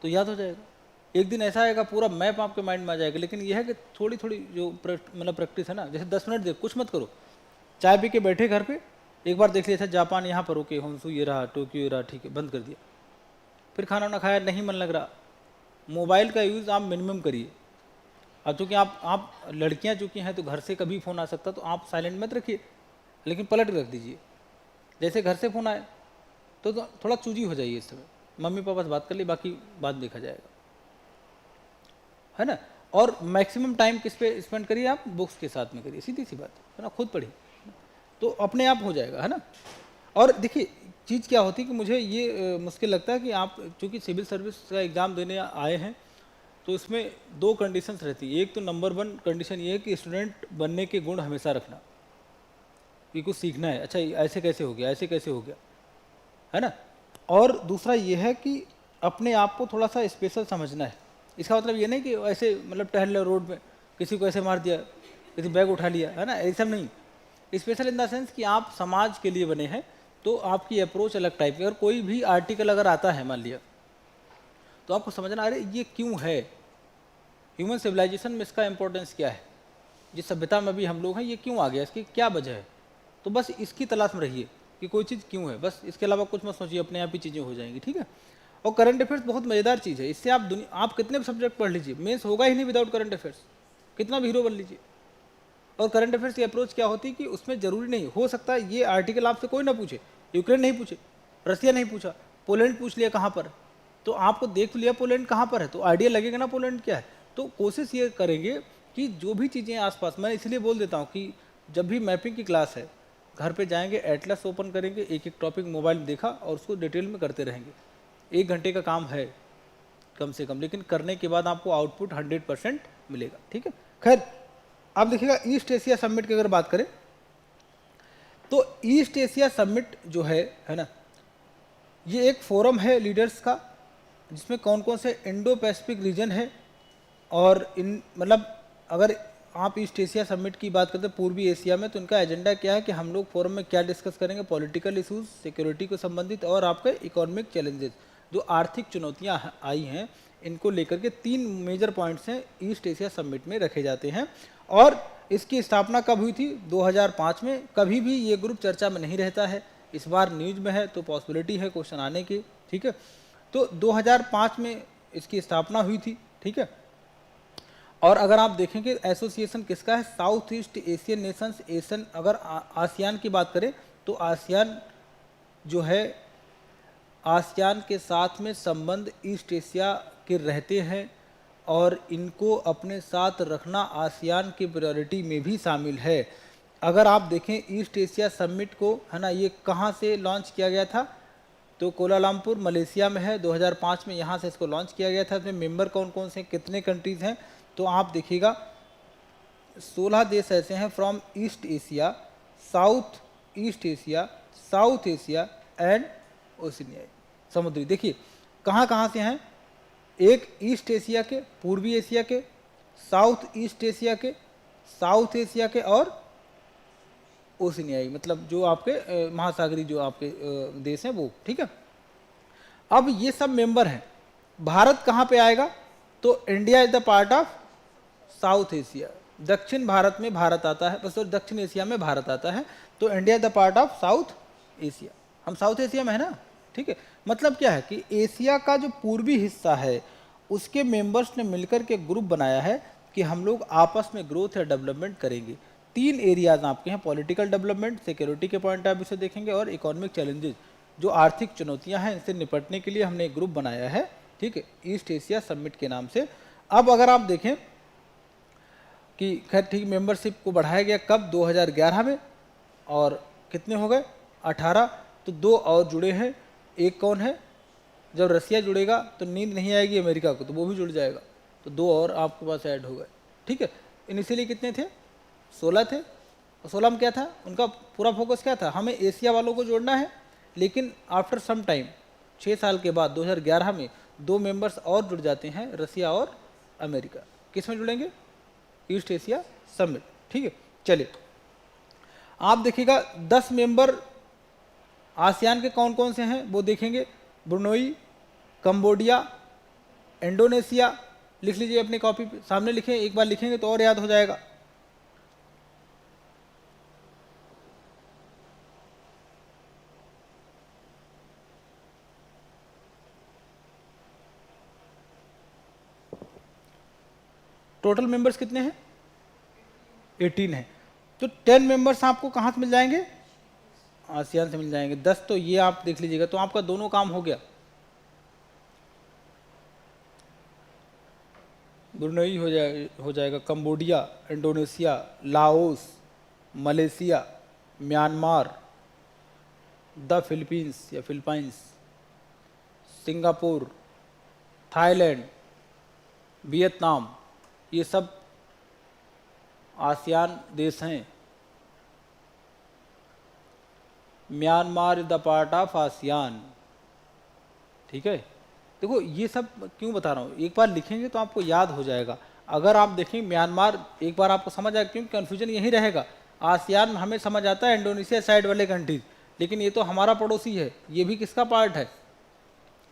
तो याद हो जाएगा। एक दिन ऐसा आएगा पूरा मैप आपके माइंड में आ जाएगा। लेकिन यह है कि थोड़ी थोड़ी जो मतलब प्रैक्टिस है ना, जैसे 10 मिनट दे, कुछ मत करो, चाय पी के बैठे घर पे, एक बार देख लिया था जापान यहाँ पर, ओके, होन्सू ये रहा, टोक्यो ये रहा, ठीक है, बंद कर दिया। फिर खाना वाना खाया, नहीं मन लग रहा, मोबाइल का यूज़ आप मिनिमम करिए। अब चूँकि आप लड़कियाँ चूँकि हैं तो घर से कभी फ़ोन आ सकता, तो आप साइलेंट मत रखिए, लेकिन पलट रख दीजिए। जैसे घर से फ़ोन आए तो थोड़ा चूजी हो जाइए इस समय, मम्मी पापा से बात कर ली, बाकी बात देखा जाएगा, है ना। और मैक्सिमम टाइम किस पे स्पेंड करिए, आप बुक्स के साथ में करिए, सीधी सी बात है ना, खुद पढ़िए तो अपने आप हो जाएगा, है ना। और देखिए, चीज़ क्या होती है कि मुझे ये मुश्किल लगता है कि आप चूँकि सिविल सर्विस का एग्ज़ाम देने आए हैं तो इसमें दो कंडीशंस रहती है। एक तो नंबर वन कंडीशन ये है कि स्टूडेंट बनने के गुण हमेशा रखना, कि कुछ सीखना है, अच्छा ऐसे कैसे हो गया, ऐसे कैसे हो गया, है ना। और दूसरा ये है कि अपने आप को थोड़ा सा स्पेशल समझना है। इसका मतलब ये नहीं कि ऐसे मतलब टहल रहे रोड में किसी को ऐसे मार दिया, किसी बैग उठा लिया, है ना, ऐसा नहीं। स्पेशल इन द सेंस कि आप समाज के लिए बने हैं, तो आपकी अप्रोच अलग टाइप की। अगर कोई भी आर्टिकल अगर आता है मान लिया, तो आपको समझना अरे ये क्यों है, ह्यूमन सिविलाइजेशन में इसका इंपॉर्टेंस क्या है, जिस सभ्यता में भी हम लोग हैं ये क्यों आ गया, इसकी क्या वजह है। तो बस इसकी तलाश में रहिए कि कोई चीज़ क्यों है, बस इसके अलावा कुछ मत सोचिए, अपने आप ही चीज़ें हो जाएंगी, ठीक है। और करंट अफेयर्स बहुत मज़ेदार चीज़ है, इससे आप कितने भी सब्जेक्ट पढ़ लीजिए, मेंस होगा ही नहीं विदाउट करंट अफेयर्स, कितना भी हीरो बन लीजिए। और करंट अफेयर्स की अप्रोच क्या होती है कि उसमें जरूरी नहीं हो सकता ये आर्टिकल आपसे कोई ना पूछे, यूक्रेन नहीं पूछे, रसिया नहीं पूछा, पोलैंड पूछ लिया कहाँ पर, तो आपको देख लिया पोलैंड कहाँ पर है, तो आइडिया लगेगा ना पोलैंड क्या है। तो कोशिश ये करेंगे कि जो भी चीज़ें आसपास, मैं इसलिए बोल देता हूँ कि जब भी मैपिंग की क्लास है, घर पे जाएंगे, एटलस ओपन करेंगे, एक एक टॉपिक मोबाइल में देखा और उसको डिटेल में करते रहेंगे। 1 घंटे का काम है कम से कम, लेकिन करने के बाद आपको आउटपुट 100% मिलेगा, ठीक है। खैर आप देखिएगा ईस्ट एशिया समिट की अगर बात करें, तो ईस्ट एशिया समिट जो है ना, ये एक फोरम है लीडर्स का, जिसमें कौन कौन से इंडो पैसिफिक रीजन है। और इन मतलब अगर आप ईस्ट एशिया समिट की बात करते हैं पूर्वी एशिया में, तो इनका एजेंडा क्या है कि हम लोग फोरम में क्या डिस्कस करेंगे, पॉलिटिकल इशूज़, सिक्योरिटी को संबंधित और आपके इकोनॉमिक चैलेंजेस, जो आर्थिक चुनौतियां आई हैं, इनको लेकर के 3 मेजर पॉइंट्स हैं ईस्ट एशिया समिट में रखे जाते हैं। और इसकी स्थापना कब हुई थी, 2005 में। कभी भी ये ग्रुप चर्चा में नहीं रहता है, इस बार न्यूज में है तो पॉसिबिलिटी है क्वेश्चन आने की, ठीक है। तो 2005 में इसकी स्थापना हुई थी, ठीक है। और अगर आप देखेंगे एसोसिएशन किसका है, south east Asian Nations, Asian. अगर आसियान की बात करें तो आसियान जो है, आसियान के साथ में संबंध ईस्ट एशिया के रहते हैं, और इनको अपने साथ रखना आसियान की प्रायोरिटी में भी शामिल है। अगर आप देखें ईस्ट एशिया समिट को, है ना, ये कहाँ से लॉन्च किया गया था, तो कोलालमपुर मलेशिया में है, 2005 में यहाँ से इसको लॉन्च किया गया था। इसमें मेंबर कौन कौन से, कितने कंट्रीज़ हैं, तो आप देखिएगा 16 देश ऐसे हैं from east Asia, south east Asia, south Asia and Oceania, समुद्री। देखिए कहाँ कहाँ से हैं, एक ईस्ट एशिया के, पूर्वी एशिया के, साउथ ईस्ट एशिया के, साउथ एशिया के और ओशिनियाई, मतलब जो आपके महासागरी जो आपके देश हैं वो, ठीक है। अब ये सब मेंबर हैं। भारत कहाँ पे आएगा, तो India is the part of south Asia, दक्षिण भारत में भारत आता है, बस दक्षिण एशिया में भारत आता है, तो India is the part of south Asia. हम साउथ एशिया में है ना, ठीक है। मतलब क्या है कि एशिया का जो पूर्वी हिस्सा है उसके मेंबर्स ने मिलकर के ग्रुप बनाया है कि हम लोग आपस में ग्रोथ या डेवलपमेंट करेंगे। 3 एरियाज आपके हैं, पॉलिटिकल डेवलपमेंट, सिक्योरिटी के पॉइंट ऑफ व्यू से देखेंगे, और इकोनॉमिक चैलेंजेस, जो आर्थिक चुनौतियां हैं, इनसे निपटने के लिए हमने एक ग्रुप बनाया है, ठीक है, ईस्ट एशिया समिट के नाम से। अब अगर आप देखें कि खैर ठीक, मेंबरशिप को बढ़ाया गया कब, 2011 में, और कितने हो गए, 18। तो 2 और जुड़े हैं, एक कौन है, जब रसिया जुड़ेगा तो नींद नहीं आएगी अमेरिका को, तो वो भी जुड़ जाएगा, तो 2 और आपके पास ऐड हो गए, ठीक है। इनिशियली कितने थे, 16 थे, और 16 में क्या था उनका पूरा फोकस, क्या था, हमें एशिया वालों को जोड़ना है। लेकिन आफ्टर सम टाइम, 6 साल के बाद 2011 में 2 मेंबर्स और जुड़ जाते हैं, रसिया और अमेरिका। किस में जुड़ेंगे, ईस्ट एशिया समिट, ठीक है। चलिए आप देखिएगा 10 मेंबर आसियान के कौन कौन से हैं वो देखेंगे, ब्रुनोई, कंबोडिया, इंडोनेशिया। लिख लीजिए अपनी कॉपी पे, सामने लिखें, एक बार लिखेंगे तो और याद हो जाएगा। टोटल मेंबर्स कितने हैं, 18 हैं। तो 10 मेंबर्स आपको कहाँ से मिल जाएंगे, आसियान से मिल जाएंगे। 10 तो ये आप देख लीजिएगा, तो आपका दोनों काम हो गया। ब्रुनई हो जाएगा, Cambodia, Indonesia, Laos, Malaysia, Myanmar, the Philippines या फिलीपाइंस, सिंगापुर, थाईलैंड, वियतनाम, ये सब आसियान देश हैं। Myanmar is the part of ASEAN, ठीक है। देखो ये सब क्यों बता रहा हूँ, एक बार लिखेंगे तो आपको याद हो जाएगा। अगर आप देखें म्यांमार, एक बार आपको समझ आएगा, क्योंकि कन्फ्यूजन यही रहेगा। आसियान में हमें समझ आता है इंडोनेशिया साइड वाले कंट्रीज, लेकिन ये तो हमारा पड़ोसी है, ये भी किसका पार्ट है,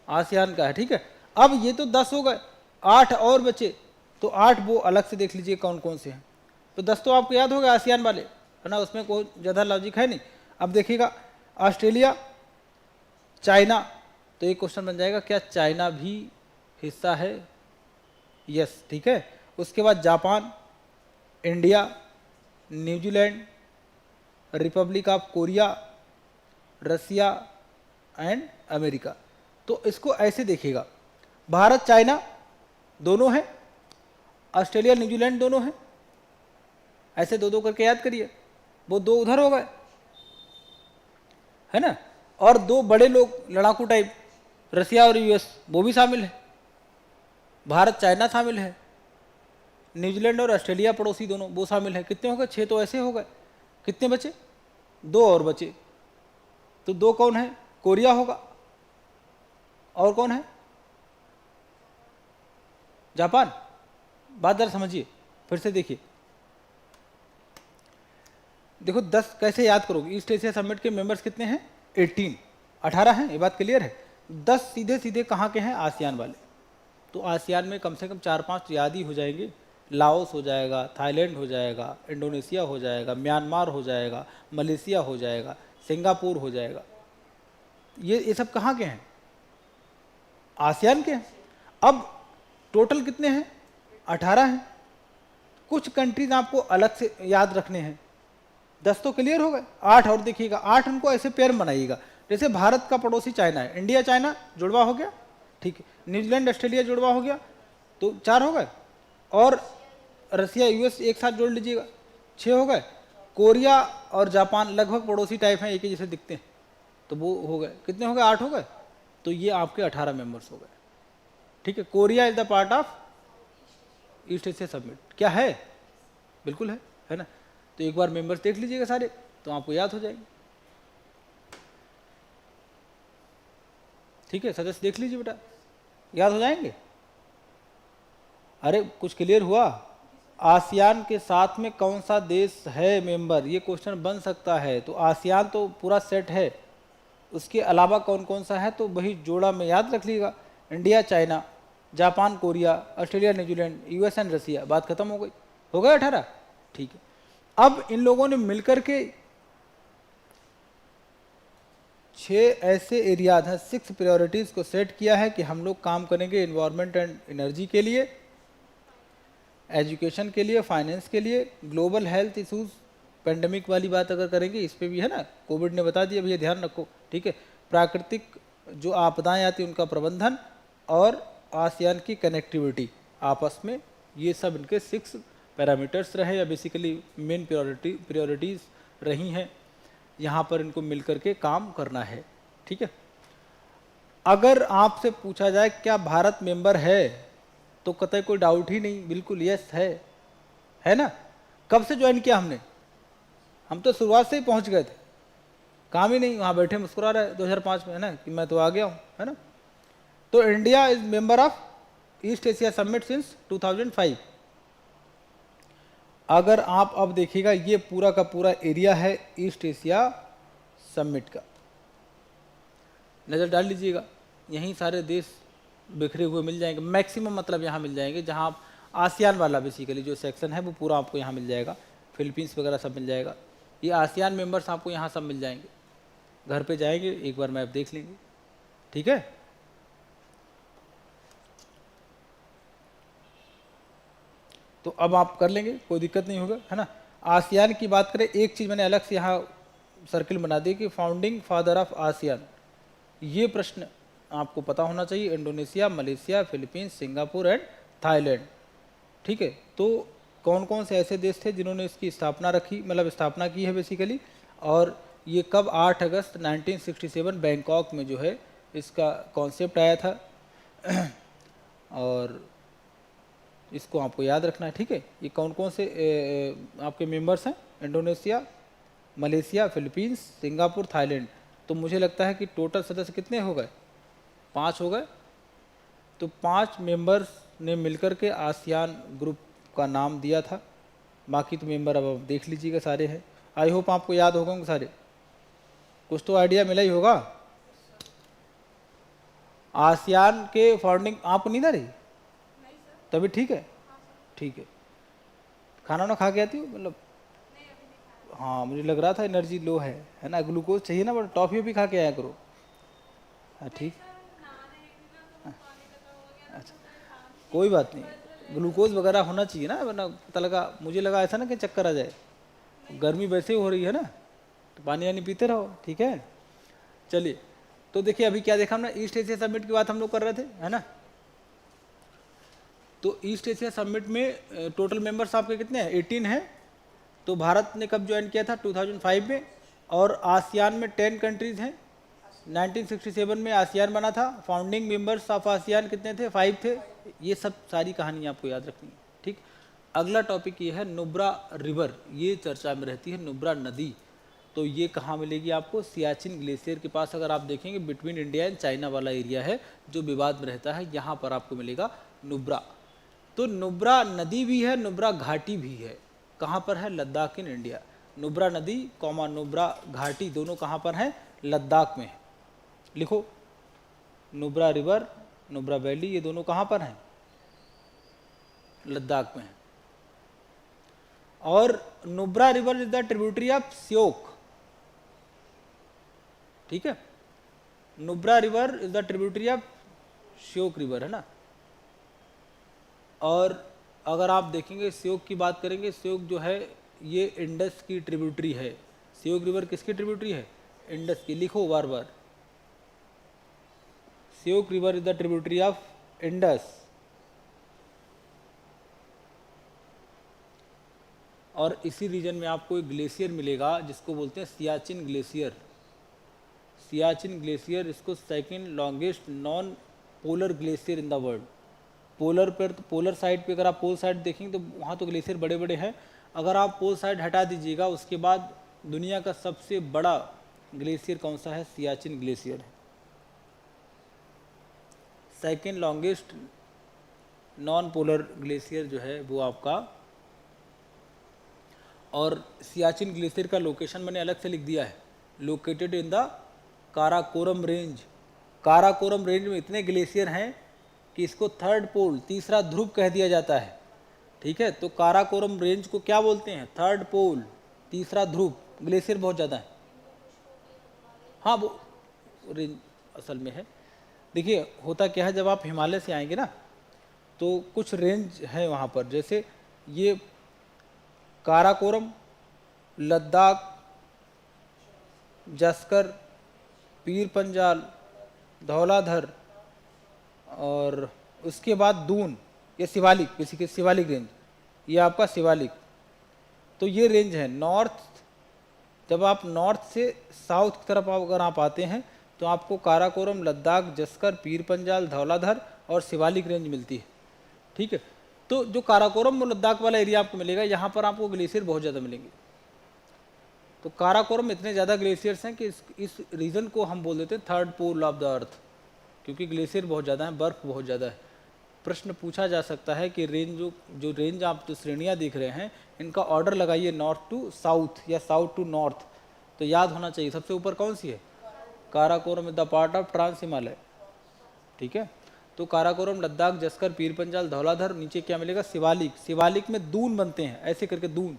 आसियान का है, ठीक है। अब ये तो 10 हो गए, 8 और बचे, तो 8 वो अलग से देख लीजिए कौन कौन से हैं। तो 10 तो आपको याद हो गए आसियान वाले, है ना, उसमें कोई ज़्यादा लॉजिक है नहीं। अब देखिएगा ऑस्ट्रेलिया, चाइना, तो एक क्वेश्चन बन जाएगा क्या चाइना भी हिस्सा है, यस, ठीक है। उसके बाद Japan, India, New Zealand, republic of Korea, Russia and America. तो इसको ऐसे देखिएगा, भारत चाइना दोनों हैं, ऑस्ट्रेलिया न्यूजीलैंड दोनों हैं, ऐसे दो दो करके याद करिए, वो 2 उधर हो गए, है ना। और 2 बड़े लोग लड़ाकू टाइप, रसिया और यूएस, वो भी शामिल है, भारत चाइना शामिल है, न्यूजीलैंड और ऑस्ट्रेलिया पड़ोसी दोनों वो शामिल है। कितने हो गए, 6 तो ऐसे हो गए। कितने बचे, 2 और बचे। तो 2 कौन है, कोरिया होगा, और कौन है, जापान। बात जरा समझिए, फिर से देखिए, देखो 10 कैसे याद करोगे। ईस्ट एशिया समिट के मेंबर्स कितने हैं, 18 हैं, ये बात क्लियर है। 10 सीधे सीधे कहाँ के हैं, आसियान वाले। तो आसियान में कम से कम 4-5 याद ही हो जाएंगे। लाओस हो जाएगा, थाईलैंड हो जाएगा, इंडोनेशिया हो जाएगा, म्यांमार हो जाएगा, मलेशिया हो जाएगा, सिंगापुर हो जाएगा। ये सब कहाँ के हैं, आसियान के हैं। अब टोटल कितने हैं, 18 हैं। कुछ कंट्रीज आपको अलग से याद रखने हैं। 10 तो क्लियर हो गए, 8 और देखिएगा, 8 उनको ऐसे पेयर में बनाइएगा। जैसे भारत का पड़ोसी चाइना है, इंडिया चाइना जुड़वा हो गया, ठीक है। न्यूजीलैंड ऑस्ट्रेलिया जुड़वा हो गया, तो 4 हो गए। और रसिया यूएस एक साथ जोड़ लीजिएगा, 6 हो गए। कोरिया और जापान लगभग पड़ोसी टाइप हैं, एक ही जैसे दिखते हैं, तो वो हो गए। कितने हो गए, 8 हो गए। तो ये आपके 18 मेंबर्स हो गए, ठीक है। Korea is the part of east Asia summit, क्या है, बिल्कुल है ना। तो एक बार मेंबर्स देख लीजिएगा सारे, तो आपको याद हो जाएंगे, ठीक है। सदस्य देख लीजिए बेटा, याद हो जाएंगे। अरे कुछ क्लियर हुआ, आसियान के साथ में कौन सा देश है मेंबर, ये क्वेश्चन बन सकता है। तो आसियान तो पूरा सेट है, उसके अलावा कौन कौन सा है, तो वही जोड़ा में याद रख लीजिएगा, India China, Japan Korea, Australia New Zealand, US and Russia. बात खत्म हो गई, हो गए 18, ठीक है। अब इन लोगों ने मिलकर के 6 ऐसे एरियाज हैं, 6 प्रायोरिटीज़ को सेट किया है कि हम लोग काम करेंगे इन्वायरमेंट एंड एनर्जी के लिए, एजुकेशन के लिए, फाइनेंस के लिए, ग्लोबल हेल्थ इशूज़, पेंडेमिक वाली बात अगर करेंगे इस पे भी है ना, कोविड ने बता दिया भैया ध्यान रखो, ठीक है। प्राकृतिक जो आपदाएं आती हैं उनका प्रबंधन, और आसियान की कनेक्टिविटी आपस में, ये सब इनके 6 पैरामीटर्स रहे, या बेसिकली मेन प्रायोरिटीज़ रही हैं। यहाँ पर इनको मिल करके काम करना है, ठीक है। अगर आपसे पूछा जाए क्या भारत मेंबर है, तो कतई कोई डाउट ही नहीं, बिल्कुल यस है ना। कब से ज्वाइन किया हमने, हम तो शुरुआत से ही पहुँच गए थे, काम ही नहीं, वहाँ बैठे मुस्कुरा रहे 2005 में, है ना, कि मैं तो आ गया हूँ, है ना। तो India is member of east Asia summit since 2005। अगर आप अब देखिएगा, ये पूरा का पूरा एरिया है ईस्ट एशिया समिट का, नज़र डाल लीजिएगा, यहीं सारे देश बिखरे हुए मिल जाएंगे, मैक्सिमम मतलब यहाँ मिल जाएंगे, जहाँ आप आसियान वाला बेसिकली जो सेक्शन है वो पूरा आपको यहाँ मिल जाएगा, फिलीपींस वगैरह सब मिल जाएगा। ये आसियान मेंबर्स आपको यहाँ सब मिल जाएंगे। घर पे जाएंगे एक बार मैप देख लेंगे, ठीक है। तो अब आप कर लेंगे, कोई दिक्कत नहीं होगा, है ना। आसियान की बात करें, एक चीज़ मैंने अलग से यहाँ सर्किल बना दी कि फाउंडिंग फादर ऑफ आसियान, ये प्रश्न आपको पता होना चाहिए। Indonesia, Malaysia, Philippines, Singapore and Thailand, ठीक है। तो कौन कौन से ऐसे देश थे जिन्होंने इसकी स्थापना रखी, मतलब स्थापना की है बेसिकली, और ये कब, 8 अगस्त 1967 बैंकॉक में जो है इसका कॉन्सेप्ट आया था। और इसको आपको याद रखना है, ठीक है। ये कौन कौन से आपके मेंबर्स हैं? Indonesia, Malaysia, Philippines, Singapore, Thailand. तो मुझे लगता है कि टोटल सदस्य कितने हो गए? 5 हो गए। तो 5 मेंबर्स ने मिलकर के आसियान ग्रुप का नाम दिया था। बाकी तो मेंबर अब आप देख लीजिएगा सारे हैं। आई होप आपको याद होंगे सारे, कुछ तो आइडिया मिला ही होगा। आसियान के फाउंडिंग आपको नींद आ रही? तभी ठीक है, ठीक है। खाना वाना खा के आती हो मतलब? हाँ मुझे लग रहा था एनर्जी लो है ना, ग्लूकोज चाहिए ना, बट टॉफ़ी भी खा के आया करो। हाँ ठीक, अच्छा कोई बात नहीं, ग्लूकोज वगैरह होना चाहिए ना, वरना पता लगा, मुझे लगा ऐसा ना कि चक्कर आ जाए। गर्मी वैसे ही हो रही है ना, तो पानी वानी पीते रहो, ठीक है। चलिए, तो देखिए अभी क्या देखा हमने, ईस्ट एशिया समिट की बात हम लोग कर रहे थे, है ना। तो ईस्ट एशिया समिट में टोटल मेंबर्स आपके कितने हैं? 18 हैं। तो भारत ने कब ज्वाइन किया था? 2005 में। और आसियान में 10 कंट्रीज़ हैं। 1967 में आसियान बना था। फाउंडिंग मेंबर्स ऑफ आसियान कितने थे? 5 थे। ये सब सारी कहानी आपको याद रखनी है, ठीक। अगला टॉपिक ये है नुब्रा रिवर, ये चर्चा में रहती है, नुब्रा नदी। तो ये कहाँ मिलेगी आपको? सियाचिन ग्लेशियर के पास। अगर आप देखेंगे बिटवीन इंडिया एंड चाइना वाला एरिया है जो विवाद में रहता है, यहाँ पर आपको मिलेगा नुब्रा। तो नुब्रा नदी भी है, नुब्रा घाटी भी है। कहाँ पर है? Ladakh in India. नुब्रा नदी कॉमा नुब्रा घाटी दोनों कहाँ पर हैं? लद्दाख में है। लिखो, नुब्रा रिवर, नुब्रा वैली, ये दोनों कहाँ पर हैं? लद्दाख में है। और Nubra river is the tributary of Shyok, ठीक है। Nubra river is the tributary of Shyok river, है ना। और अगर आप देखेंगे श्योक की बात करेंगे, श्योक जो है ये इंडस की ट्रिब्यूटरी है। श्योक रिवर किसकी ट्रिब्यूटरी है? इंडस की। लिखो बार बार, Shyok river is the tributary of Indus. और इसी रीजन में आपको एक ग्लेशियर मिलेगा जिसको बोलते हैं सियाचिन ग्लेशियर। सियाचिन ग्लेशियर, इसको second longest non polar glacier in the world. Polar पर, तो पोलर साइड पे अगर आप पोल साइड देखेंगे तो वहाँ तो ग्लेशियर बड़े बड़े हैं। अगर आप पोल साइड हटा दीजिएगा, उसके बाद दुनिया का सबसे बड़ा ग्लेशियर कौन सा है? सियाचिन ग्लेशियर है। Second longest non polar glacier जो है वो आपका। और सियाचिन ग्लेशियर का लोकेशन मैंने अलग से लिख दिया है, located in the Karakoram range. Karakoram range में इतने ग्लेशियर हैं कि इसको थर्ड पोल, तीसरा ध्रुव कह दिया जाता है, ठीक है। तो काराकोरम रेंज को क्या बोलते हैं? थर्ड पोल, तीसरा ध्रुव। ग्लेशियर बहुत ज़्यादा है। हाँ वो रेंज असल में है। देखिए होता क्या है, जब आप हिमालय से आएंगे ना तो कुछ रेंज है वहाँ पर, जैसे ये काराकोरम, लद्दाख, जस्कर, पीर पंजाल, धौलाधर, और उसके बाद दून, ये शिवालिक, किसी के शिवालिक रेंज, ये आपका शिवालिक। तो ये रेंज है नॉर्थ। जब आप नॉर्थ से साउथ की तरफ अगर आप आते हैं तो आपको काराकोरम, लद्दाख, जस्कर, पीर पंजाल, धौलाधर और शिवालिक रेंज मिलती है, ठीक है। तो जो काराकोरम और लद्दाख वाला एरिया आपको मिलेगा, यहाँ पर आपको ग्लेशियर बहुत ज़्यादा मिलेंगे। तो काराकोरम में इतने ज़्यादा ग्लेशियर्स हैं कि इस रीजन को हम बोल देते हैं third pole of the earth, क्योंकि ग्लेशियर बहुत ज़्यादा है, बर्फ़ बहुत ज़्यादा है। प्रश्न पूछा जा सकता है कि रेंज जो रेंज आप जो श्रेणियाँ देख रहे हैं, इनका ऑर्डर लगाइए नॉर्थ टू साउथ या साउथ टू नॉर्थ। तो याद होना चाहिए सबसे ऊपर कौन सी है? Karakoram is the part of trans Himalaya, ठीक है। तो काराकोरम, लद्दाख, जस्कर, पीर पंजाल, धौलाधर, नीचे क्या मिलेगा? शिवालिक। शिवालिक में दून बनते हैं, ऐसे करके दून।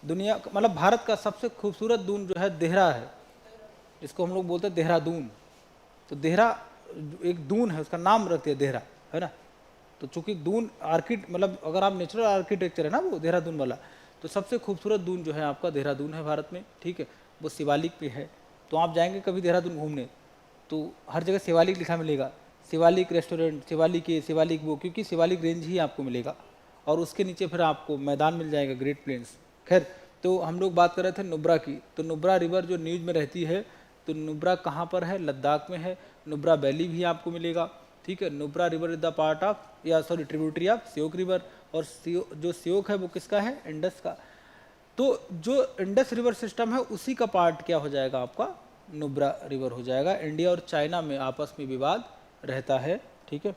दुनिया मतलब भारत का सबसे खूबसूरत दून जो है देहरा है, जिसको हम लोग बोलते हैं देहरादून। तो देहरा एक दून है, उसका नाम रखते हैं देहरा, है ना। तो चूंकि दून मतलब अगर आप नेचुरल आर्किटेक्चर है ना वो देहरादून वाला, तो सबसे खूबसूरत दून जो है आपका देहरादून है भारत में, ठीक है। वो शिवालिक पे है। तो आप जाएंगे कभी देहरादून घूमने तो हर जगह शिवालिक लिखा मिलेगा, शिवालिक रेस्टोरेंट, शिवालिक ये, शिवालिक वो, क्योंकि शिवालिक रेंज ही आपको मिलेगा। और उसके नीचे फिर आपको मैदान मिल जाएगा, ग्रेट प्लेन्स। खैर, तो हम लोग बात कर रहे थे नुब्रा की। तो नुब्रा रिवर जो न्यूज़ में रहती है, तो नुब्रा कहाँ पर है? लद्दाख में है। नुब्रा वैली भी आपको मिलेगा, ठीक है। Nubra river is the part of tributary of Shyok river. और जो सियोक है वो किसका है, इंडस का। तो जो इंडस रिवर सिस्टम है उसी का पार्ट क्या हो जाएगा आपका, नुब्रा रिवर हो जाएगा। इंडिया और चाइना में आपस में विवाद रहता है, ठीक है।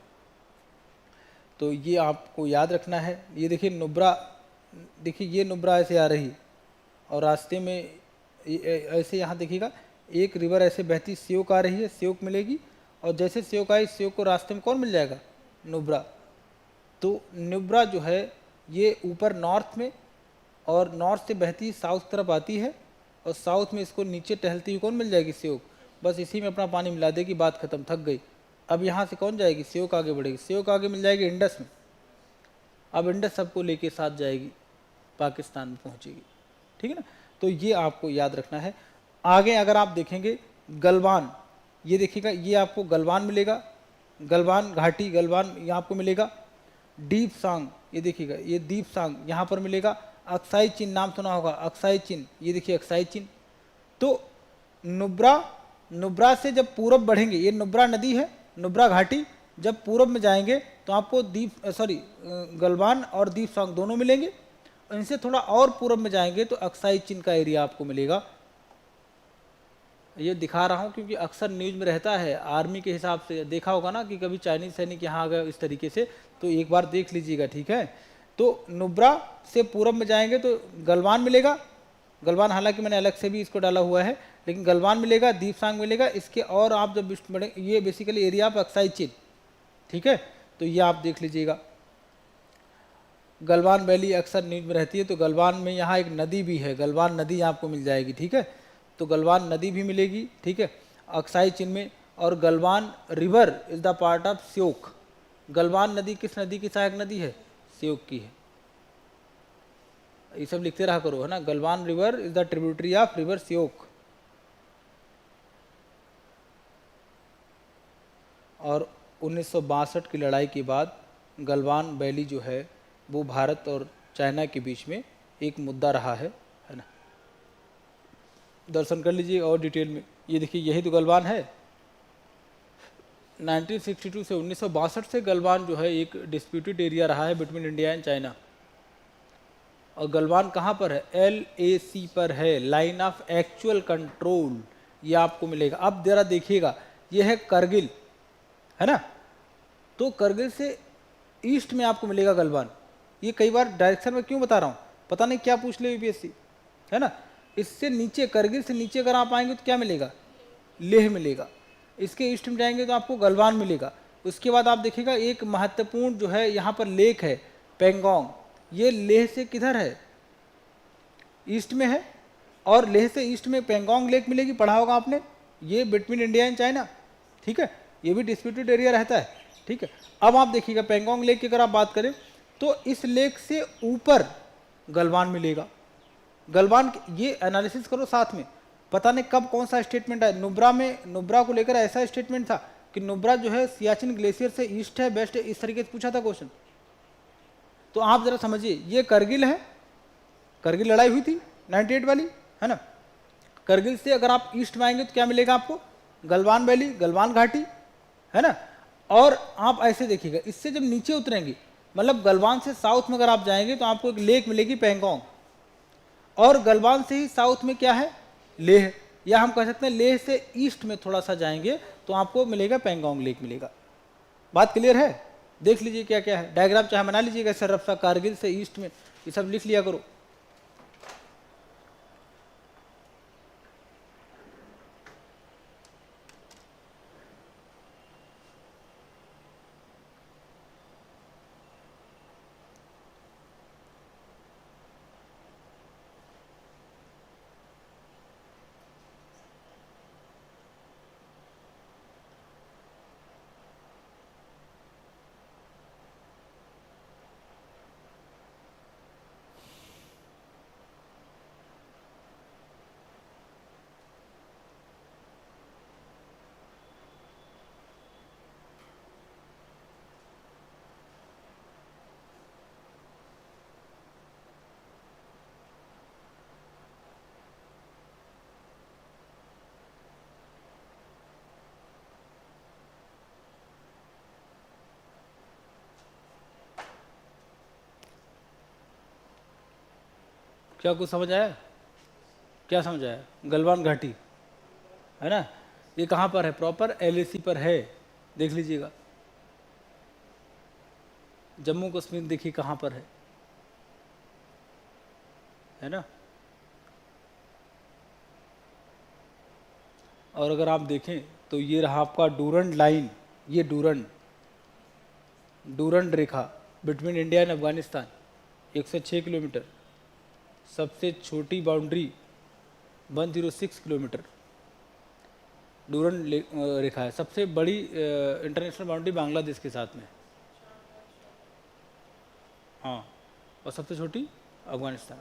तो ये आपको याद रखना है। ये देखिए नुब्रा, देखिए ये नुब्रा ऐसे आ रही और रास्ते में ऐसे यहाँ देखिएगा एक रिवर ऐसे बहती, सियोक आ रही है, सियोक मिलेगी, और जैसे सियोक आई, सियोक को रास्ते में कौन मिल जाएगा, नुब्रा। तो नुब्रा जो है ये ऊपर नॉर्थ में, और नॉर्थ से बहती साउथ तरफ आती है, और साउथ में इसको नीचे टहलती हुई कौन मिल जाएगी, सियोक। बस इसी में अपना पानी मिला देगी, बात खत्म, थक गई। अब यहाँ से कौन जाएगी, सियोक आगे बढ़ेगी, सियोक आगे मिल जाएगी इंडस में। अब इंडस सबको लेके साथ जाएगी, पाकिस्तान में पहुँचेगी, ठीक है ना। तो ये आपको याद रखना है। आगे अगर आप देखेंगे गलवान, ये देखिएगा ये आपको गलवान मिलेगा, गलवान घाटी, गलवान यहाँ आपको मिलेगा। दीप सांग, ये देखिएगा ये दीप सांग यहाँ पर मिलेगा। अक्साई चिन नाम सुना होगा, अक्साई चिन, ये देखिए अक्साई चिन। तो नुब्रा से जब पूरब बढ़ेंगे, ये नुब्रा नदी है, नुब्रा घाटी, जब पूरब में जाएंगे तो आपको गलवान और दीप सांग दोनों मिलेंगे। इनसे थोड़ा और पूरब में जाएंगे तो अक्साई चिन का एरिया आपको मिलेगा। ये दिखा रहा हूँ क्योंकि अक्सर न्यूज में रहता है, आर्मी के हिसाब से देखा होगा ना कि कभी चाइनीज सैनिक यहाँ आ गए इस तरीके से, तो एक बार देख लीजिएगा, ठीक है। तो नुब्रा से पूरब में जाएंगे तो गलवान मिलेगा, गलवान हालांकि मैंने अलग से भी इसको डाला हुआ है, लेकिन गलवान मिलेगा, दीपसांग मिलेगा। इसके और आप जब बढ़े, ये बेसिकली एरिया ऑफ अक्साई चिन, ठीक है। तो ये आप देख लीजिएगा, गलवान वैली अक्सर न्यूज में रहती है। तो गलवान में यहाँ एक नदी भी है, गलवान नदी आपको मिल जाएगी, ठीक है। तो गलवान नदी भी मिलेगी, ठीक है, अक्साई चिन में। और Galwan river is the part of Shyok. Galwan नदी किस नदी की सहायक नदी है, सियोक की है। ये सब लिखते रहा करो, है ना। Galwan river is the tributary of river Shyok. और 1962 की लड़ाई के बाद गलवान वैली जो है वो भारत और चाइना के बीच में एक मुद्दा रहा है ना। दर्शन कर लीजिए और डिटेल में। ये देखिए यही तो गलवान है। 1962 से 1962 से गलवान जो है एक डिस्प्यूटेड एरिया रहा है बिटवीन इंडिया एंड चाइना। और गलवान कहाँ पर है, LAC पर है, लाइन ऑफ एक्चुअल कंट्रोल, ये आपको मिलेगा। अब जरा देखिएगा, ये है करगिल, है ना। तो करगिल से ईस्ट में आपको मिलेगा गलवान। ये कई बार डायरेक्शन में क्यों बता रहा हूँ, पता नहीं क्या पूछ ले UPSC, है ना। इससे नीचे, करगिल से नीचे अगर आप आएंगे तो क्या मिलेगा, लेह मिलेगा। इसके ईस्ट में जाएंगे तो आपको गलवान मिलेगा। उसके बाद आप देखिएगा एक महत्वपूर्ण जो है यहाँ पर लेक है, पेंगोंग। ये लेह से किधर है, ईस्ट में है, और लेह से ईस्ट में पेंगोंग लेक मिलेगी, पढ़ा होगा आपने। ये बिटवीन इंडिया एंड चाइना, ठीक है। ये भी डिस्प्यूटेड एरिया रहता है, ठीक है। अब आप देखिएगा पेंगोंग लेक की अगर आप बात करें तो इस लेक से ऊपर गलवान मिलेगा। गलवान, ये एनालिसिस करो साथ में, पता नहीं कब कौन सा स्टेटमेंट है नुब्रा में। नुब्रा को लेकर ऐसा स्टेटमेंट था कि नुब्रा जो है सियाचिन ग्लेशियर से ईस्ट है, वेस्ट है, इस तरीके से पूछा था क्वेश्चन। तो आप जरा समझिए, ये करगिल है, करगिल लड़ाई हुई थी 98 वाली, है ना। करगिल से अगर आप ईस्ट में आएंगे तो क्या मिलेगा आपको, गलवान वैली, गलवान घाटी, है ना। और आप ऐसे देखिएगा, इससे जब नीचे उतरेंगे, मतलब गलवान से साउथ में अगर आप जाएंगे तो आपको एक लेक मिलेगी पेंगोंग। और गलवान से ही साउथ में क्या है, लेह, या हम कह सकते हैं लेह से ईस्ट में थोड़ा सा जाएंगे तो आपको मिलेगा पेंगोंग लेक मिलेगा। बात क्लियर है, देख लीजिए क्या क्या है, डायग्राम चाहे बना लीजिएगा सरफ सा, कारगिल से ईस्ट में, ये सब लिख लिया करो। क्या कुछ समझ आया? क्या समझ आया? गलवान घाटी है ना, ये कहाँ पर है? प्रॉपर LAC पर है, देख लीजिएगा। जम्मू कश्मीर देखिए कहाँ पर है ना। और अगर आप देखें तो ये रहा आपका डूरंड लाइन, ये Durand Rekha between India and Afghanistan 106 kilometre. सबसे छोटी बाउंड्री 106 किलोमीटर डूरंड रेखा है। सबसे बड़ी इंटरनेशनल बाउंड्री बांग्लादेश के साथ में, हाँ, और सबसे छोटी अफगानिस्तान।